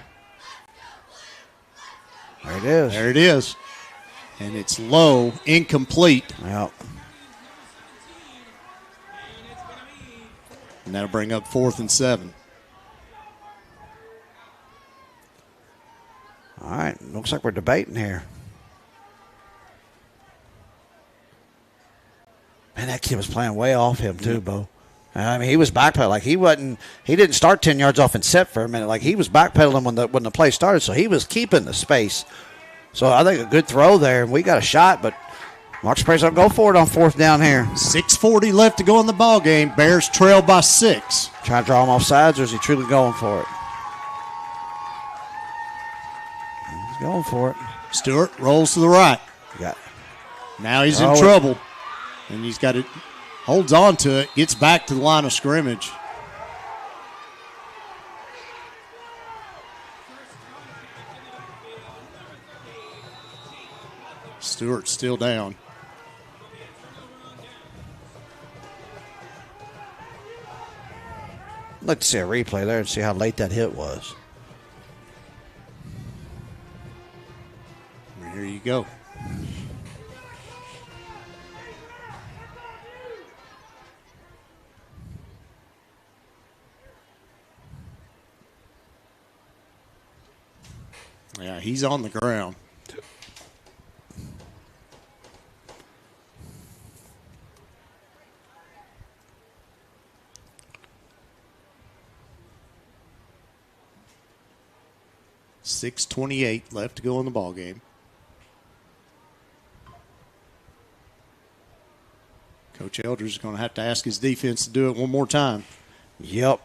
There it is. There it is. And it's low, incomplete. Yep. And that'll bring up 4th and 7. All right, looks like we're debating here. Man, that kid was playing way off him too, Bo. I mean, he was backpedaling. Like he didn't start 10 yards off and set for a minute. Like he was backpedaling when the play started, so he was keeping the space. So I think a good throw there, and we got a shot, but Mark Spray's going to go for it on 4th down here. 6:40 left to go in the ball game. Bears trail by 6. Trying to draw him off sides, or is he truly going for it? He's going for it. Stewart rolls to the right. Now he's in trouble. And he's got it, holds on to it, gets back to the line of scrimmage. Stewart's still down. I'd like to see a replay there and see how late that hit was. Here you go. Yeah, he's on the ground. .628 left to go in the ball game. Coach Elders is going to have to ask his defense to do it one more time. Yep.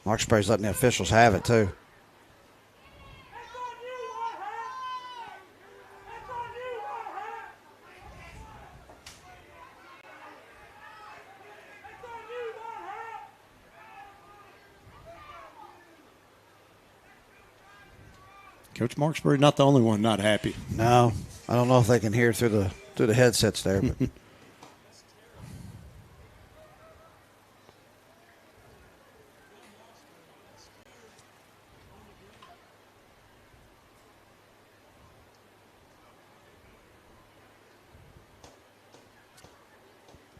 Mark Spray's letting the officials have it, too. Coach Mark Spray not the only one not happy. No, I don't know if they can hear through the headsets there, but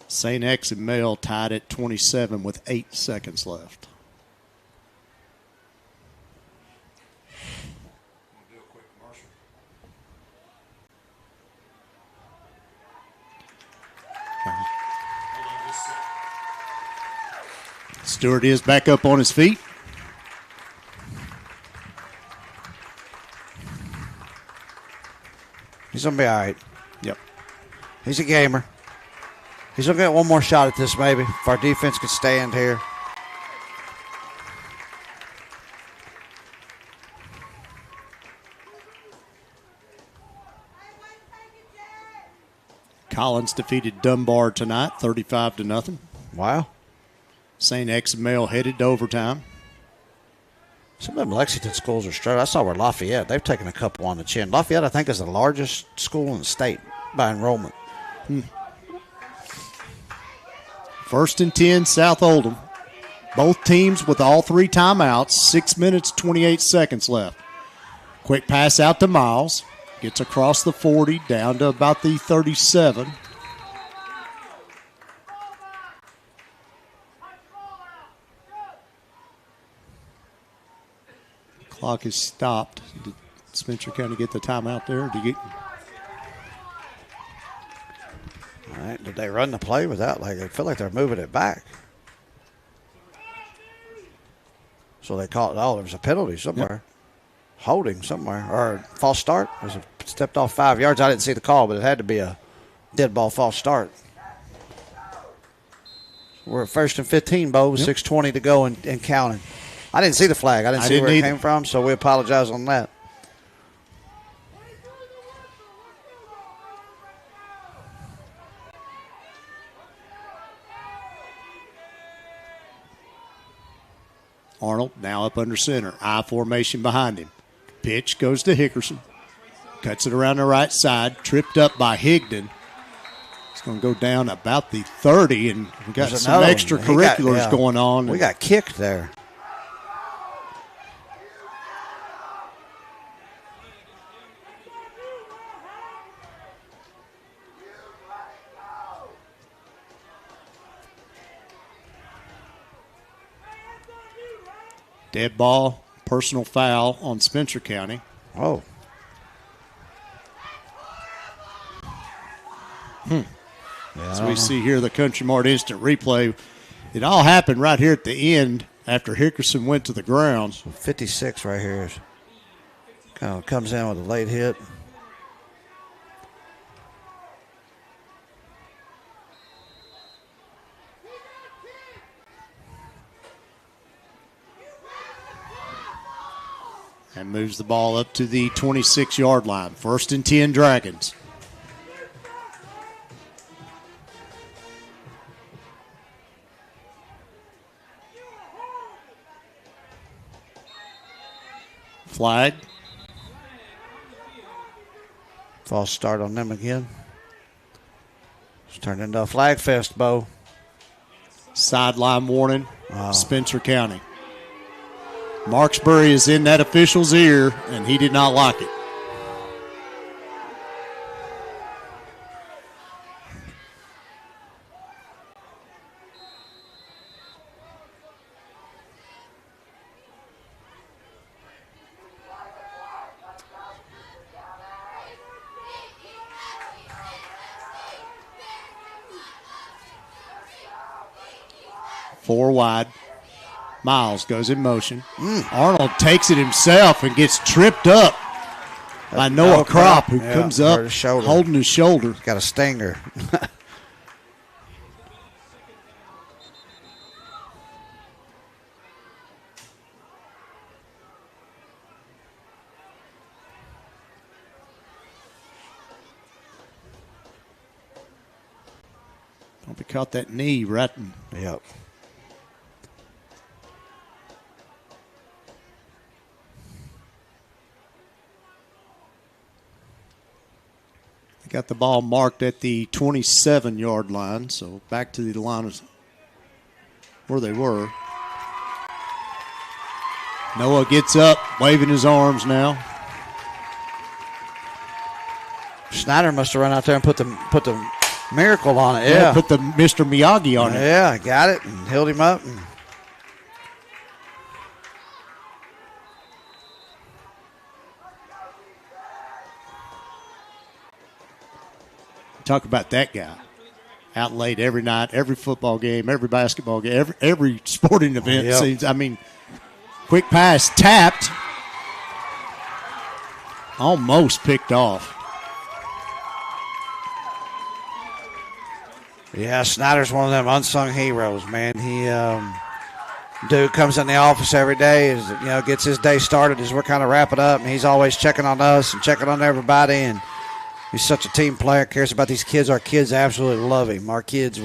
St. X and Male tied at 27 with 8 seconds left. Stewart is back up on his feet. He's going to be all right. Yep. He's a gamer. He's going to get one more shot at this maybe if our defense could stand here. Collins defeated Dunbar tonight, 35-0. Wow. St. Exumel headed to overtime. Some of them Lexington schools are straight. I saw where Lafayette, they've taken a couple on the chin. Lafayette, I think, is the largest school in the state by enrollment. 1st and 10, South Oldham. Both teams with all 3 timeouts, 6 minutes, 28 seconds left. Quick pass out to Miles. Gets across the 40, down to about the 37. Clock is stopped. Did Spencer County get the timeout there? All right, did they run the play without? Like, I feel like they're moving it back. So they called. Oh, there was a penalty somewhere. Yep. Holding somewhere, or false start. It was stepped off 5 yards. I didn't see the call, but it had to be a dead ball false start. We're at 1st and 15, Bo. 6:20 to go and counting. I didn't see the flag. I didn't see where it came from, so we apologize on that. Arnold now up under center. I formation behind him. Pitch goes to Hickerson. Cuts it around the right side. Tripped up by Higdon. It's going to go down about the 30, and we got some extracurriculars going on. We got kicked there. Dead ball, personal foul on Spencer County. Oh. Yeah, as we see here, the Country Mart instant replay. It all happened right here at the end after Hickerson went to the ground. So 56 right here. Kind of comes in with a late hit. And moves the ball up to the 26-yard line. 1st and 10, Dragons. Flag. False start on them again. It's turned into a flag fest, Bo. Sideline warning, Spencer County. Marksbury is in that official's ear, and he did not like it. Four wide. Miles goes in motion. Arnold takes it himself and gets tripped up by Noah Kropp, who comes up holding his shoulder. Got a stinger. Probably caught that knee right. Yep. Got the ball marked at the 27-yard line, so back to the line where they were. Noah gets up, waving his arms now. Snyder must have run out there and put the miracle on it. Yeah, put the Mr. Miyagi on it. Yeah, got it and held him up. Talk about that guy. out late every night, every football game, every basketball game, every sporting event. Yep. Seems. I mean, quick pass tapped, almost picked off. Yeah, Snyder's one of them unsung heroes, man. He dude comes in the office every day, gets his day started as we're kind of wrapping up, and he's always checking on us and checking on everybody, and he's such a team player, cares about these kids. Our kids absolutely love him. Our kids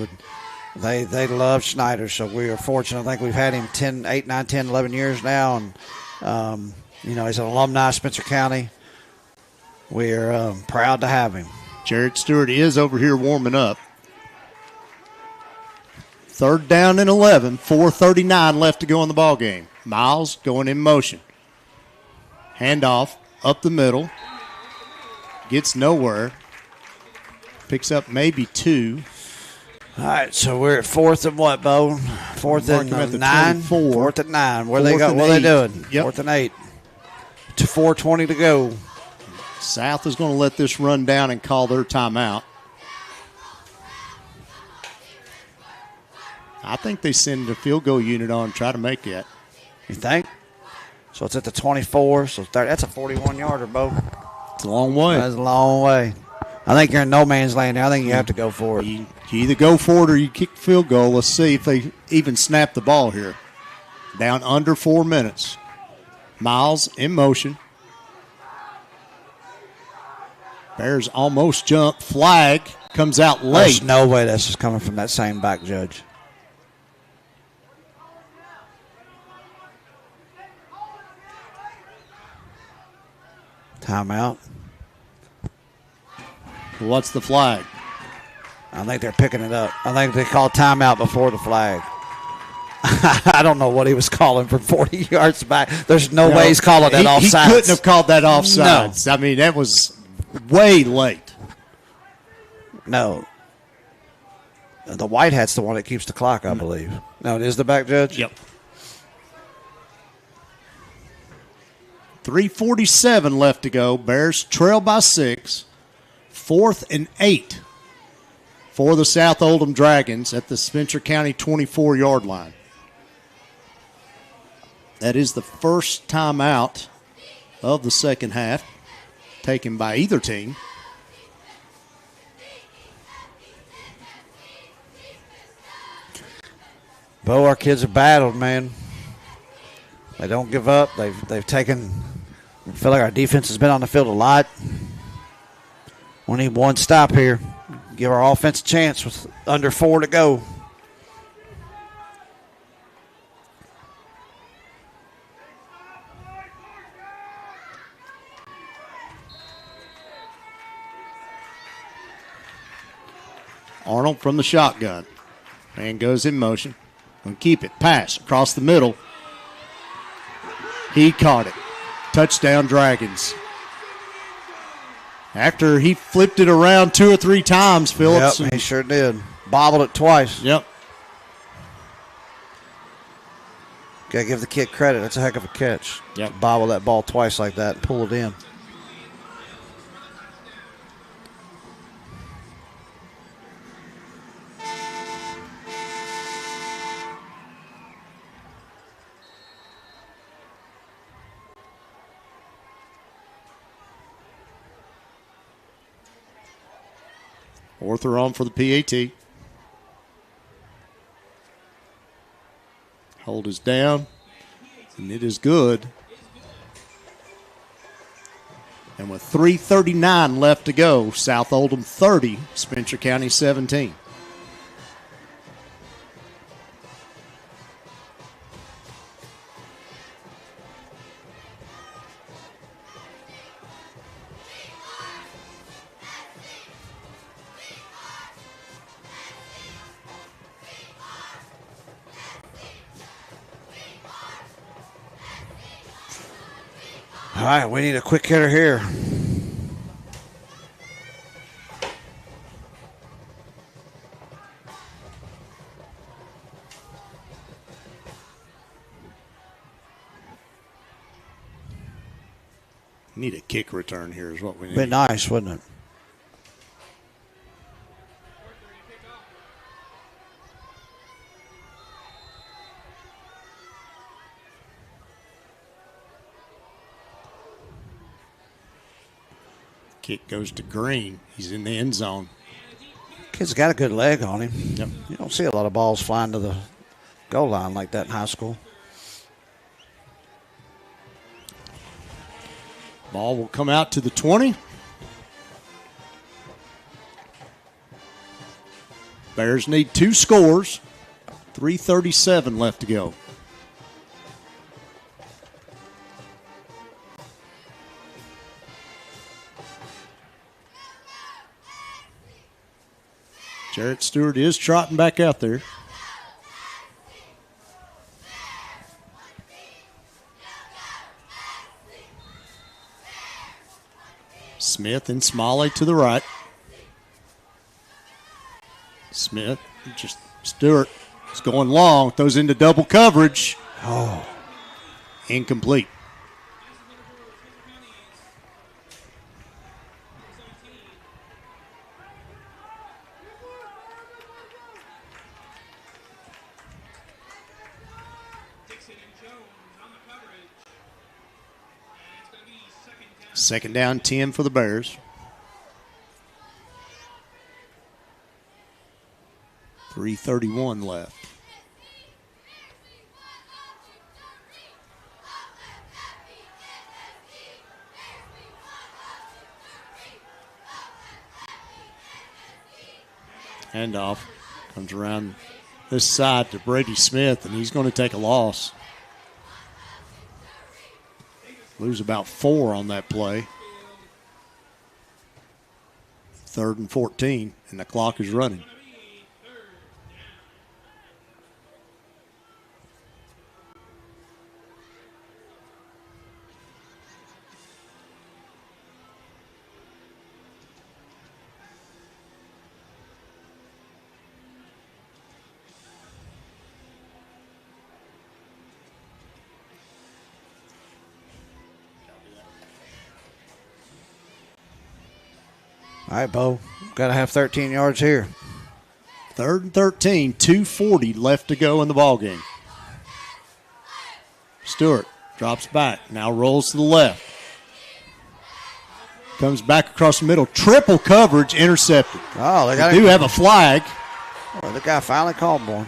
they love Snyder, so we are fortunate. I think we've had him 8, 9, 10, 11 years now, and he's an alumni of Spencer County. We're proud to have him. Jared Stewart is over here warming up. 3rd down and 11, 4:39 left to go in the ball game. Miles going in motion. Handoff up the middle. Gets nowhere. Picks up maybe 2. All right, so we're at 4th and what, Bo? 4th and 9? 4th and 9. Where they go? What are they doing? Yep. 4th and 8. To 4:20 to go. South is going to let this run down and call their timeout. I think they send the field goal unit on and try to make that. You think? So it's at the 24. So that's a 41-yarder, Bo. It's a long way. That's a long way. I think you're in no man's land there. I think you have to go for it. You either go for it or you kick the field goal. Let's see if they even snap the ball here. Down under 4 minutes. Miles in motion. Bears almost jump. Flag comes out late. There's no way this is coming from that same back judge. Timeout. What's the flag? I think they're picking it up. I think they called timeout before the flag. I don't know what he was calling from 40 yards back. There's no way he's calling that offsides. He couldn't have called that offsides. No. I mean, that was way late. No. The white hat's the one that keeps the clock, I believe. No, it is the back judge? Yep. 3:47 left to go. Bears trail by 6. 4th and 8 for the South Oldham Dragons at the Spencer County 24-yard line. That is the first timeout of the second half taken by either team. Bo, our kids have battled, man. They don't give up. They've taken. I feel like our defense has been on the field a lot. We need one stop here. Give our offense a chance with under 4 to go. Arnold from the shotgun. Man goes in motion. And keep it. Pass across the middle. He caught it. Touchdown Dragons. After he flipped it around 2 or 3 times, Phillips. Yep, he sure did. Bobbled it twice. Yep. Got to give the kid credit. That's a heck of a catch. Yep. Bobble that ball twice like that and pull it in. Orther on for the PAT. Hold is down, and it is good. And with 3:39 left to go, South Oldham 30, Spencer County 17. All right, we need a quick hitter here. Need a kick return here is what we need. Be nice, wouldn't it? Kick goes to Green. He's in the end zone. Kid's got a good leg on him. Yep. You don't see a lot of balls flying to the goal line like that in high school. Ball will come out to the 20. Bears need 2 scores. 3:37 left to go. Jarrett Stewart is trotting back out there. Smith and Smalley to the right. Smith, just Stewart is going long, throws into double coverage. Oh. Incomplete. Second down, 10 for the Bears. 3:31 left. Handoff comes around this side to Brady Smith, and he's going to take a loss. Lose about 4 on that play. 3rd and 14, and the clock is running. All right, Bo. Got to have 13 yards here. 3rd and 13, 2:40 left to go in the ballgame. Stewart drops back, now rolls to the left. Comes back across the middle, triple coverage, intercepted. Oh, they do have a flag. Oh, the guy finally called one.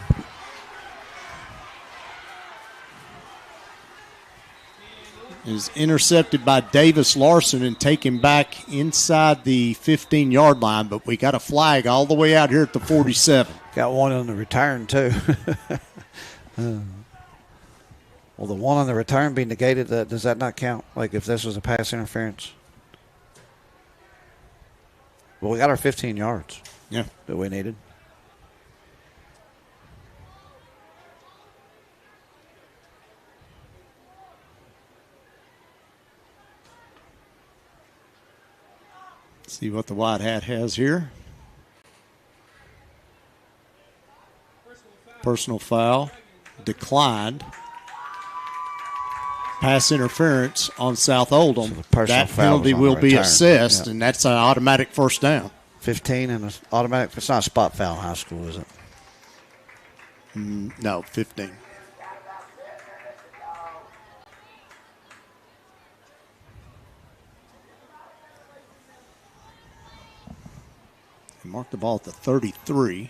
Is intercepted by Davis Larson and taken back inside the 15-yard line, but we got a flag all the way out here at the 47. Got one on the return, too. Will the one on the return be negated? Does that not count? Like if this was a pass interference? Well, we got our 15 yards. Yeah. That we needed. See what the white hat has here. Personal foul declined. Pass interference on South Oldham. So that penalty will be assessed, and that's an automatic first down. 15 and an automatic. It's not a spot foul in high school, is it? No, 15. Mark the ball at the 33.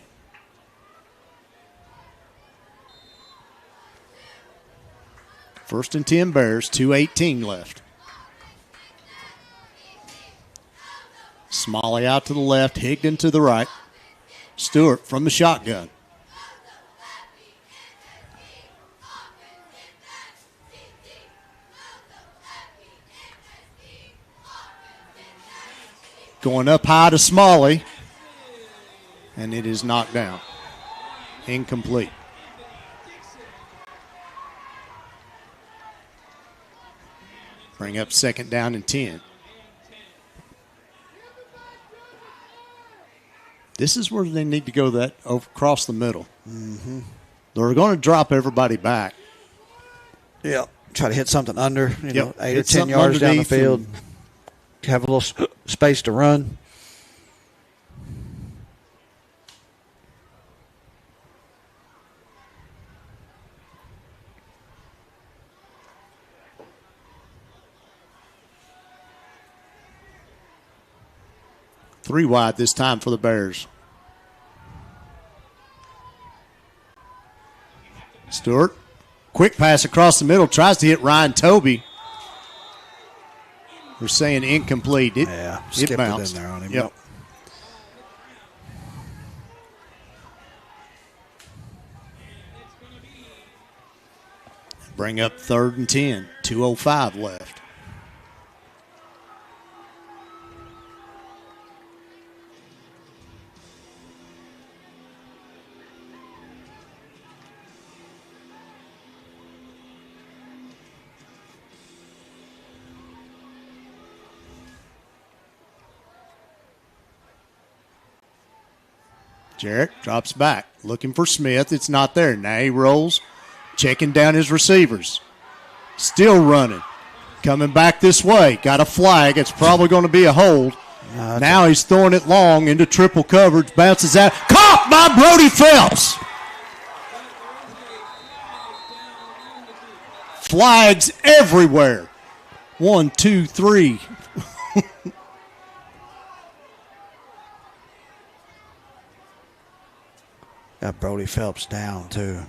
First and 10 Bears, 2:18 left. Smalley out to the left, Higdon to the right. Stewart from the shotgun. Going up high to Smalley. And it is knocked down. Incomplete. Bring up second down and 10. This is where they need to go that across the middle. Mm-hmm. They're going to drop everybody back. Yeah. Try to hit something under, you know, 8 or Hit 10 something yards down the underneath field. Have a little space to run. 3 wide this time for the Bears. Stewart, quick pass across the middle, tries to hit Ryan Toby. We're saying incomplete. It bounced. It in there on him. Yep. Bring up 3rd and 10. 2:05 left. Jarrett drops back, looking for Smith. It's not there. Now he rolls, checking down his receivers. Still running. Coming back this way. Got a flag. It's probably going to be a hold. Now he's throwing it long into triple coverage. Bounces out. Caught by Brody Phelps. Flags everywhere. 1, 2, 3. Got Brody Phelps down, too.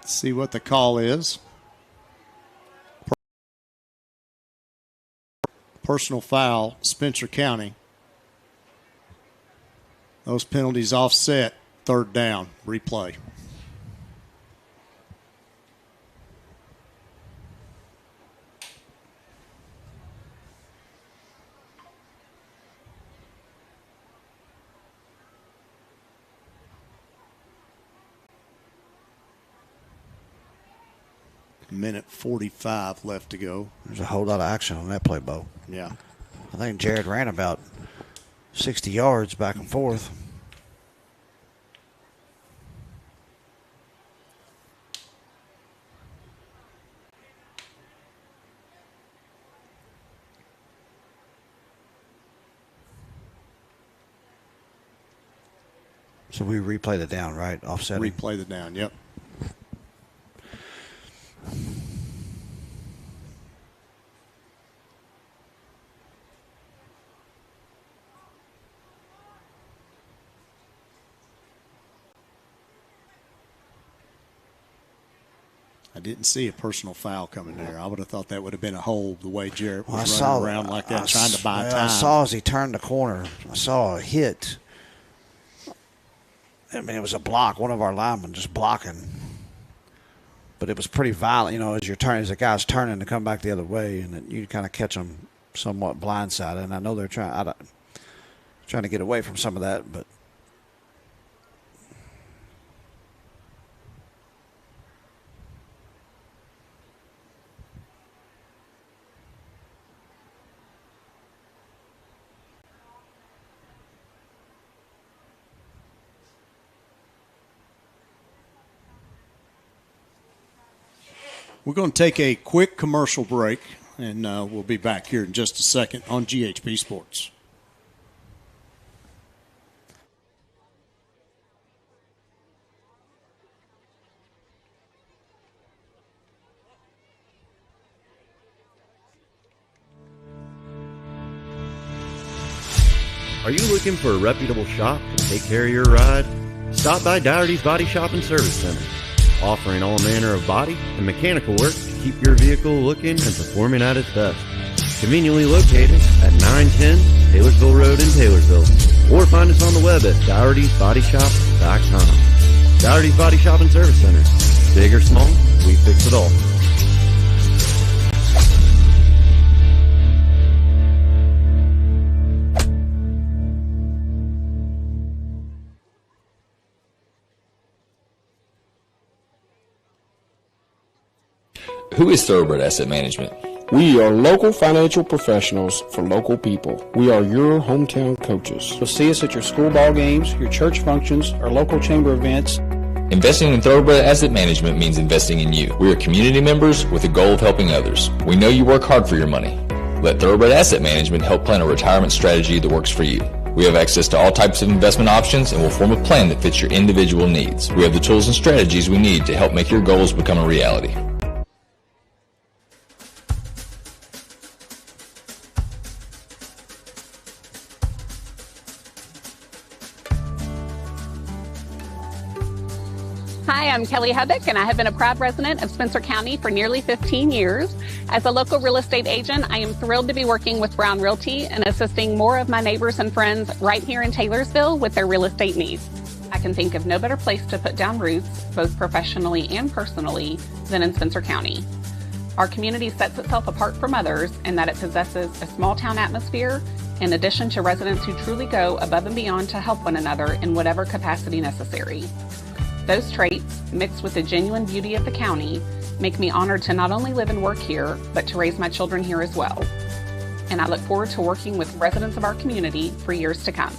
See what the call is. Personal foul, Spencer County. Those penalties offset, 3rd down, replay. Minute 45 left to go. There's a whole lot of action on that play, Bo. Yeah. I think Jared ran about 60 yards back and forth. So we replay the down, right? Offsetting. Replay the down, yep. I didn't see a personal foul coming there. I would have thought that would have been a hold the way Jarrett was running around like that, trying to buy time. I saw as he turned the corner, I saw a hit. I mean, it was a block, one of our linemen just blocking. But it was pretty violent, you know, as the guy's turning to come back the other way, and you kind of catch them somewhat blindsided. And I know they're trying to get away from some of that, but. We're going to take a quick commercial break, and we'll be back here in just a second on GHP Sports. Are you looking for a reputable shop to take care of your ride? Stop by Dougherty's Body Shop and Service Center, offering all manner of body and mechanical work to keep your vehicle looking and performing at its best. Conveniently located at 910 Taylorsville Road in Taylorsville, or find us on the web at Dougherty'sBodyShop.com. Dougherty's Body Shop and Service Center. Big or small, we fix it all. Who is Thoroughbred Asset Management? We are local financial professionals for local people. We are your hometown coaches. You'll see us at your school ball games, your church functions, our local chamber events. Investing in Thoroughbred Asset Management means investing in you. We are community members with the goal of helping others. We know you work hard for your money. Let Thoroughbred Asset Management help plan a retirement strategy that works for you. We have access to all types of investment options and will form a plan that fits your individual needs. We have the tools and strategies we need to help make your goals become a reality. Hi, I'm Kelly Hubbock, and I have been a proud resident of Spencer County for nearly 15 years. As a local real estate agent, I am thrilled to be working with Brown Realty and assisting more of my neighbors and friends right here in Taylorsville with their real estate needs. I can think of no better place to put down roots, both professionally and personally, than in Spencer County. Our community sets itself apart from others in that it possesses a small town atmosphere, in addition to residents who truly go above and beyond to help one another in whatever capacity necessary. Those traits, mixed with the genuine beauty of the county, make me honored to not only live and work here, but to raise my children here as well. And I look forward to working with residents of our community for years to come.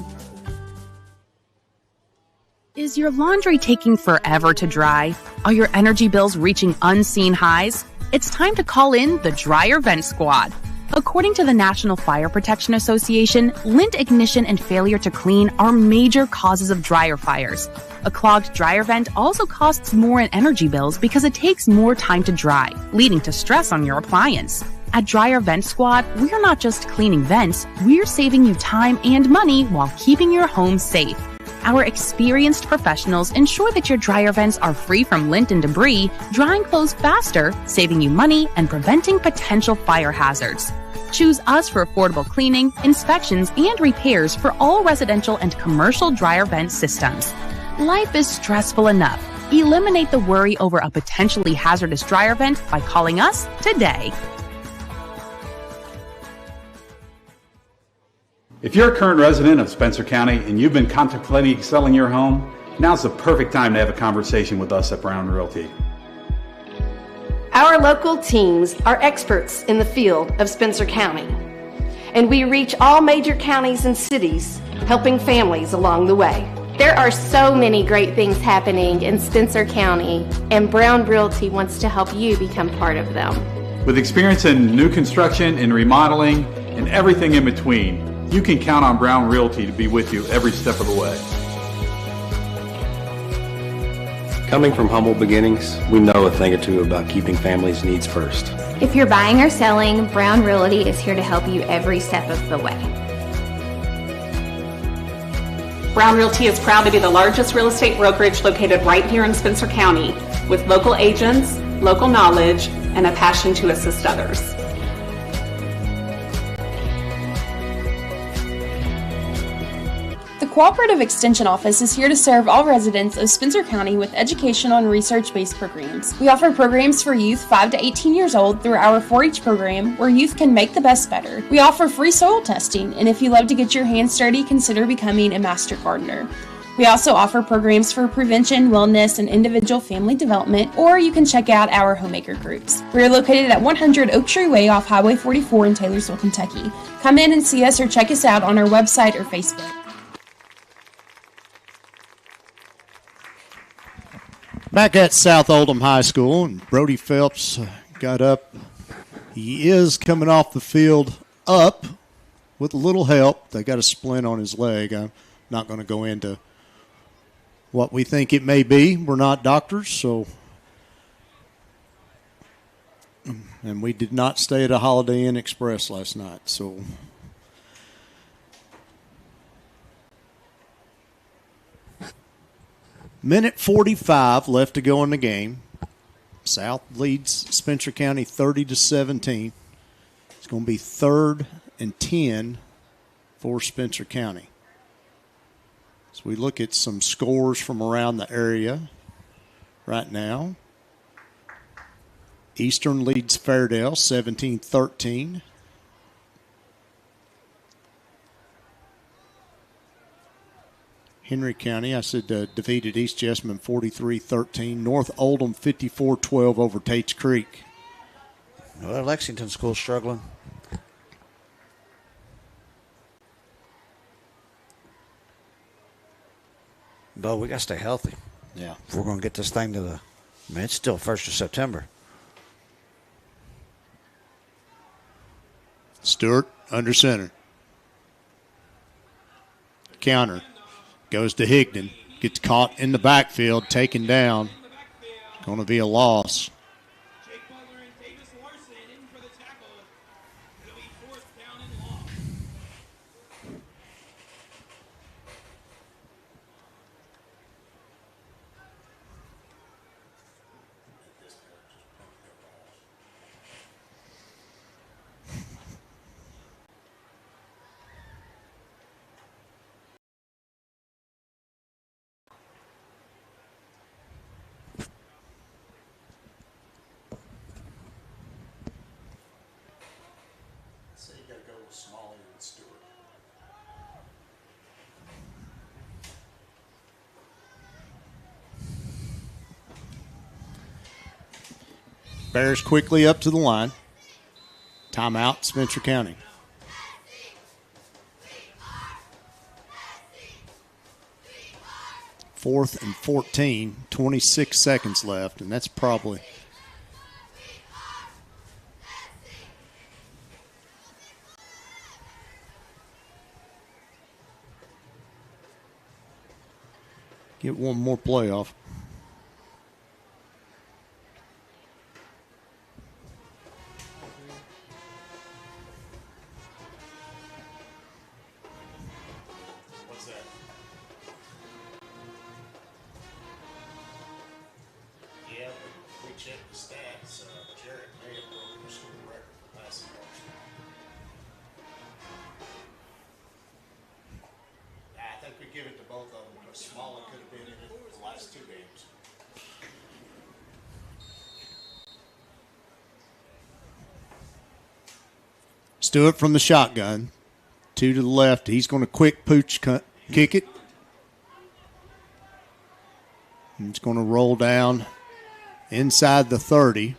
Is your laundry taking forever to dry? Are your energy bills reaching unseen highs? It's time to call in the Dryer Vent Squad. According to the National Fire Protection Association, lint ignition and failure to clean are major causes of dryer fires. A clogged dryer vent also costs more in energy bills because it takes more time to dry, leading to stress on your appliance. At Dryer Vent Squad, we're not just cleaning vents, we're saving you time and money while keeping your home safe. Our experienced professionals ensure that your dryer vents are free from lint and debris, drying clothes faster, saving you money, and preventing potential fire hazards. Choose us for affordable cleaning, inspections, and repairs for all residential and commercial dryer vent systems. Life is stressful enough. Eliminate the worry over a potentially hazardous dryer vent by calling us today. If you're a current resident of Spencer County and you've been contemplating selling your home, now's the perfect time to have a conversation with us at Brown Realty. Our local teams are experts in the field of Spencer County, and we reach all major counties and cities, helping families along the way. There are so many great things happening in Spencer County, and Brown Realty wants to help you become part of them. With experience in new construction and remodeling and everything in between, you can count on Brown Realty to be with you every step of the way. Coming from humble beginnings, we know a thing or two about keeping families' needs first. If you're buying or selling, Brown Realty is here to help you every step of the way. Brown Realty is proud to be the largest real estate brokerage located right here in Spencer County, with local agents, local knowledge, and a passion to assist others. The Cooperative Extension Office is here to serve all residents of Spencer County with educational and research-based programs. We offer programs for youth 5 to 18 years old through our 4-H program, where youth can make the best better. We offer free soil testing, and if you love to get your hands dirty, consider becoming a master gardener. We also offer programs for prevention, wellness, and individual family development, or you can check out our homemaker groups. We are located at 100 Oak Tree Way off Highway 44 in Taylorsville, Kentucky. Come in and see us or check us out on our website or Facebook. Back at South Oldham High School, and Brody Phelps got up. He is coming off the field up with a little help. They got a splint on his leg. I'm not going to go into what we think it may be. We're not doctors, so. And we did not stay at a Holiday Inn Express last night, so. Minute 45 left to go in the game. South leads Spencer County 30-17. It's going to be 3rd and 10 for Spencer County. So we look at some scores from around the area right now. Eastern leads Fairdale 17-13. Henry County, defeated East Jessamine 43-13. North Oldham 54-12 over Tates Creek. Well, Lexington School's struggling. But we got to stay healthy. Yeah. If we're going to get this thing to the, it's still 1st of September. Stewart under center. Counter. Goes to Higdon. Gets caught in the backfield, taken down. Going to be a loss. Bears quickly up to the line. Timeout, Spencer County. Fourth and 14, 26 seconds left, and that's probably get one more playoff. Stewart from the shotgun. 2 to the left. He's going to quick pooch kick it. And it's going to roll down inside the 30.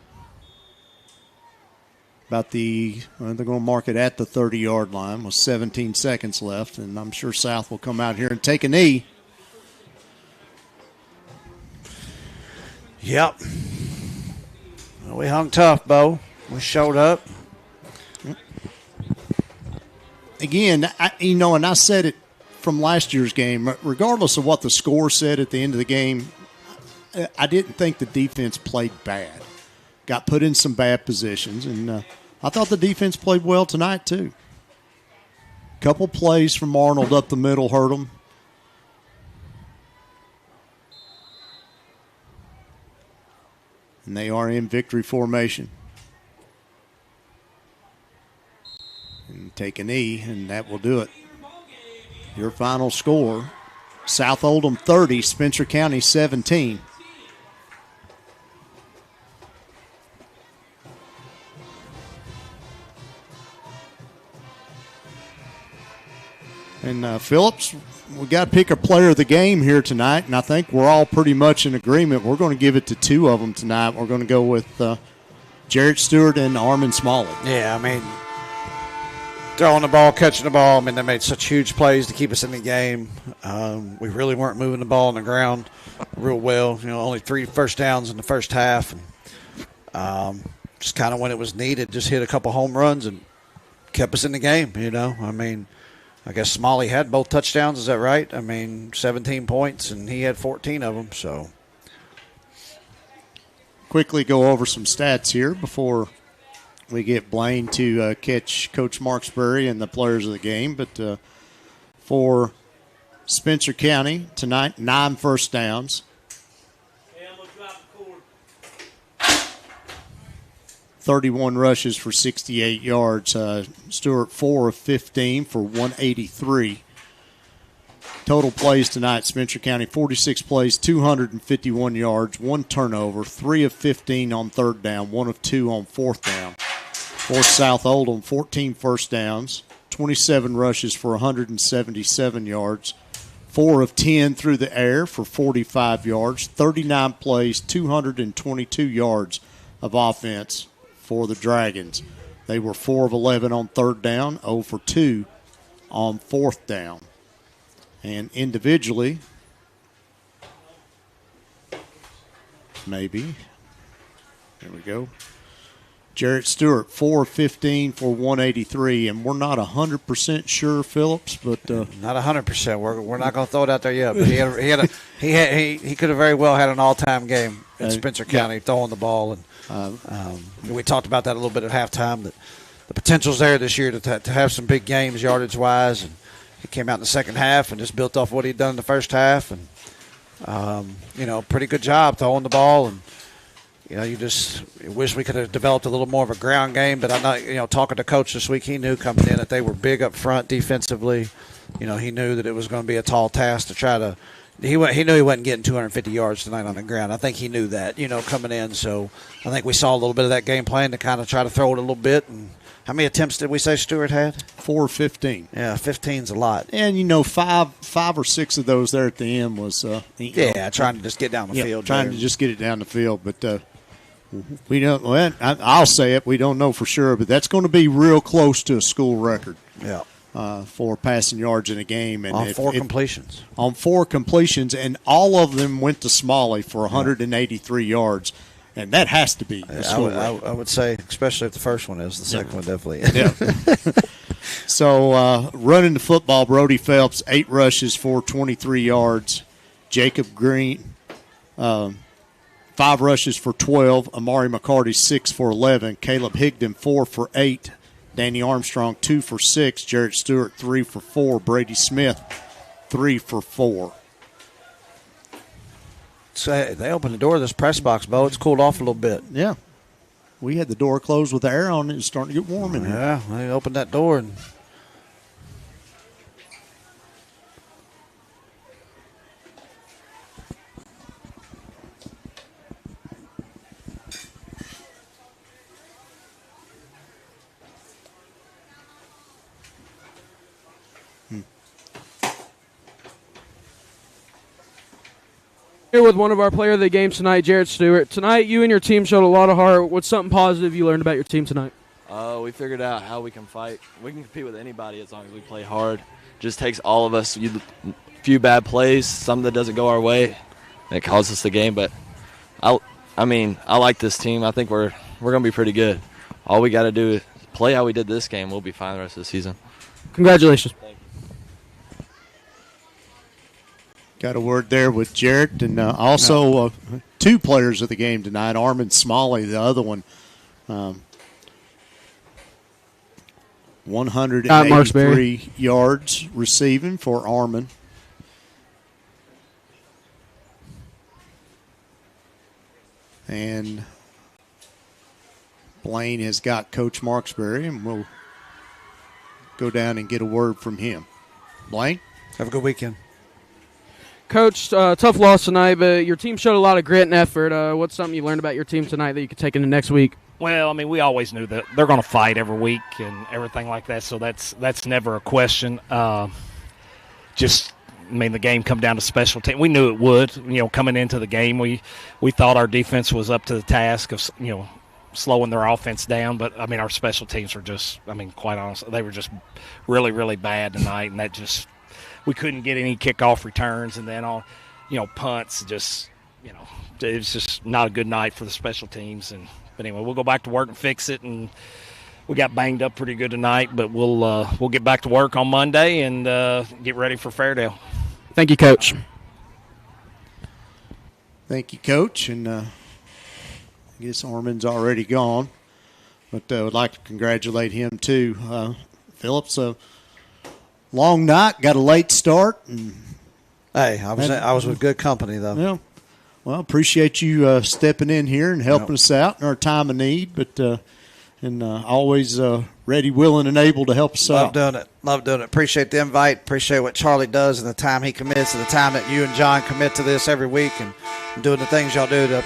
They're going to mark it at the 30-yard line with 17 seconds left. And I'm sure South will come out here and take a knee. Yep. Well, we hung tough, Bo. We showed up. Again, and I said it from last year's game, regardless of what the score said at the end of the game, I didn't think the defense played bad. Got put in some bad positions, and I thought the defense played well tonight too. Couple plays from Arnold up the middle hurt them. And they are in victory formation. And take a knee, and that will do it. Your final score, South Oldham 30, Spencer County 17. And Phillips, we got to pick a player of the game here tonight, and I think we're all pretty much in agreement. We're going to give it to 2 of them tonight. We're going to go with Jarrett Stewart and Armin Smalley. Yeah, I mean, throwing the ball, catching the ball. I mean, they made such huge plays to keep us in the game. We really weren't moving the ball on the ground real well. You know, only 3 first downs in the first half. And just kind of when it was needed, just hit a couple home runs and kept us in the game, you know. I mean, I guess Smalley had both touchdowns. Is that right? I mean, 17 points, and he had 14 of them. So, quickly go over some stats here before we get Blaine to catch Coach Marksbury and the players of the game. But for Spencer County tonight, 9 first downs. 31 rushes for 68 yards. Stewart 4 of 15 for 183. Total plays tonight, Spencer County 46 plays, 251 yards, 1 turnover, 3 of 15 on third down, 1 of 2 on fourth down. For South Oldham, 14 first downs, 27 rushes for 177 yards, 4 of 10 through the air for 45 yards, 39 plays, 222 yards of offense for the Dragons. They were 4 of 11 on third down, 0 for 2 on fourth down. And individually, maybe, there we go, Jarrett Stewart, 4 of 15 for 183, and we're not 100% sure, Phillips, but not 100%. We're not going to throw it out there yet. But he could have very well had an all-time game in Spencer County throwing the ball, and we talked about that a little bit at halftime. That the potential's there this year to have some big games yardage-wise, and he came out in the second half and just built off what he'd done in the first half, and pretty good job throwing the ball. And you just wish we could have developed a little more of a ground game. But I'm not, talking to Coach this week, he knew coming in that they were big up front defensively. He knew that it was going to be a tall task to try to. He knew he wasn't getting 250 yards tonight on the ground. I think he knew that, coming in. So I think we saw a little bit of that game plan to kind of try to throw it a little bit. And how many attempts did we say Stewart had? 4 of 15. Yeah, 15's a lot. And, five or six of those there at the end was trying to just get down the field. Trying to just get it down the field. But we don't. Well, I'll say it. We don't know for sure, but that's going to be real close to a school record. Yeah. For passing yards in a game, and on 4 completions. On 4 completions, and all of them went to Smalley for 183 yards, and that has to be. I would say, especially if the first one is, the second one definitely is. Yeah. So running the football, Brody Phelps 8 rushes for 23 yards. Jacob Green 5 rushes for 12. Amari McCarty 6 for 11. Caleb Higdon 4 for 8. Danny Armstrong 2 for 6. Jarrett Stewart 3 for 4. Brady Smith 3 for 4. So they opened the door to this press box, Bo. It's cooled off a little bit. Yeah. We had the door closed with the air on it. It's starting to get warm in here. Yeah, they opened that door and Here with one of our player of the game tonight, Jarrett Stewart. Tonight, you and your team showed a lot of heart. What's something positive you learned about your team tonight? We figured out how we can fight. We can compete with anybody as long as we play hard. Just takes all of us. A few bad plays, something that doesn't go our way, and it costs us the game. But I like this team. I think we're going to be pretty good. All we got to do is play how we did this game. We'll be fine the rest of the season. Congratulations. Got a word there with Jarrett, and also 2 players of the game tonight. Armin Smalley, the other one, 183 yards receiving for Armin. And Blaine has got Coach Marksberry, and we'll go down and get a word from him. Blaine? Have a good weekend. Coach, tough loss tonight, but your team showed a lot of grit and effort. What's something you learned about your team tonight that you could take into next week? Well, we always knew that they're going to fight every week and everything like that, so that's never a question. The game come down to special team. We knew it would. Coming into the game, we thought our defense was up to the task of slowing their offense down, but our special teams were just, quite honestly, they were just really, really bad tonight, and that just. We couldn't get any kickoff returns, and then all, punts. It was just not a good night for the special teams. But anyway, we'll go back to work and fix it. And we got banged up pretty good tonight, but we'll get back to work on Monday and get ready for Fairdale. Thank you, Coach. Thank you, Coach. And I guess Armin's already gone, but I would like to congratulate him too. Phillips. Long night, got a late start. And hey, I was with good company, though. Yeah. Well, appreciate you stepping in here and helping us out in our time of need, but always ready, willing, and able to help us out. Love doing it. Appreciate the invite. Appreciate what Charlie does and the time he commits and the time that you and John commit to this every week and doing the things y'all do.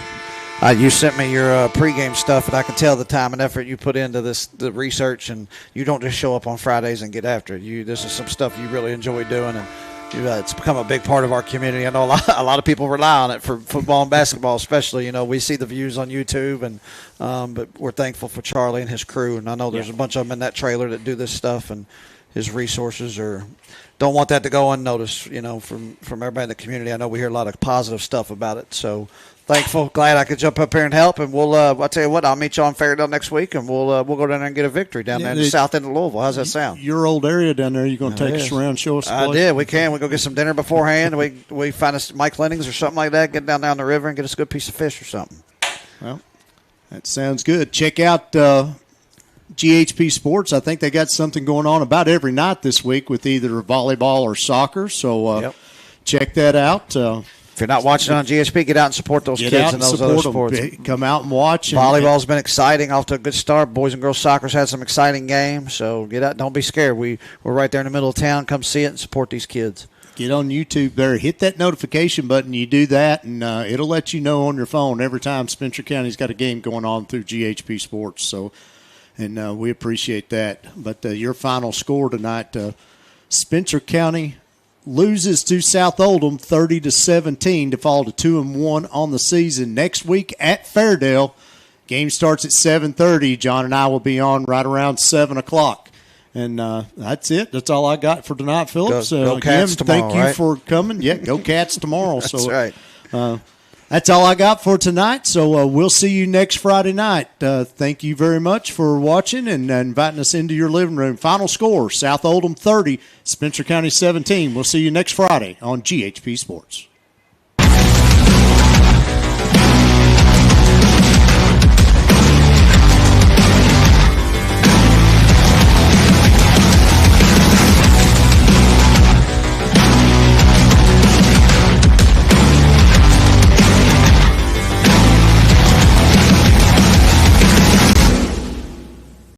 You sent me your pregame stuff, and I can tell the time and effort you put into the research, and you don't just show up on Fridays and get after it. This is some stuff you really enjoy doing, and it's become a big part of our community. I know a lot of people rely on it for football and basketball especially. We see the views on YouTube, and but we're thankful for Charlie and his crew, and I know there's a bunch of them in that trailer that do this stuff, and his resources don't want that to go unnoticed, from everybody in the community. I know we hear a lot of positive stuff about it, so Thankful, glad I could jump up here and help. And we'll, I'll tell you what, I'll meet you on Fairdale next week, and we'll go down there and get a victory down there in the south end of Louisville. How's that sound? Your old area down there, you going to take us around, show us the place? I did. We can. We go get some dinner beforehand. we find us Mike Lenning's or something like that, get down the river and get us a good piece of fish or something. Well, that sounds good. Check out GHP-SPORTS. I think they got something going on about every night this week with either volleyball or soccer. So check that out. If you're not watching on GHP, get out and support those kids and those other sports. Come out and watch. Volleyball's been exciting, off to a good start. Boys and girls soccer's had some exciting games. So get out. Don't be scared. We're right there in the middle of town. Come see it and support these kids. Get on YouTube there. Hit that notification button. You do that, and it'll let you know on your phone every time Spencer County's got a game going on through GHP-SPORTS. So, and we appreciate that. But your final score tonight, Spencer County loses to South Oldham 30-17 to fall to 2-1 on the season. Next week at Fairdale, game starts at 7:30. John and I will be on right around 7 o'clock. And that's it. That's all I got for tonight, Phillips. Go Cats tomorrow, thank you for coming. Yeah, go Cats tomorrow. That's right. That's all I got for tonight. So we'll see you next Friday night. Thank you very much for watching and inviting us into your living room. Final score, South Oldham 30, Spencer County 17. We'll see you next Friday on GHP Sports.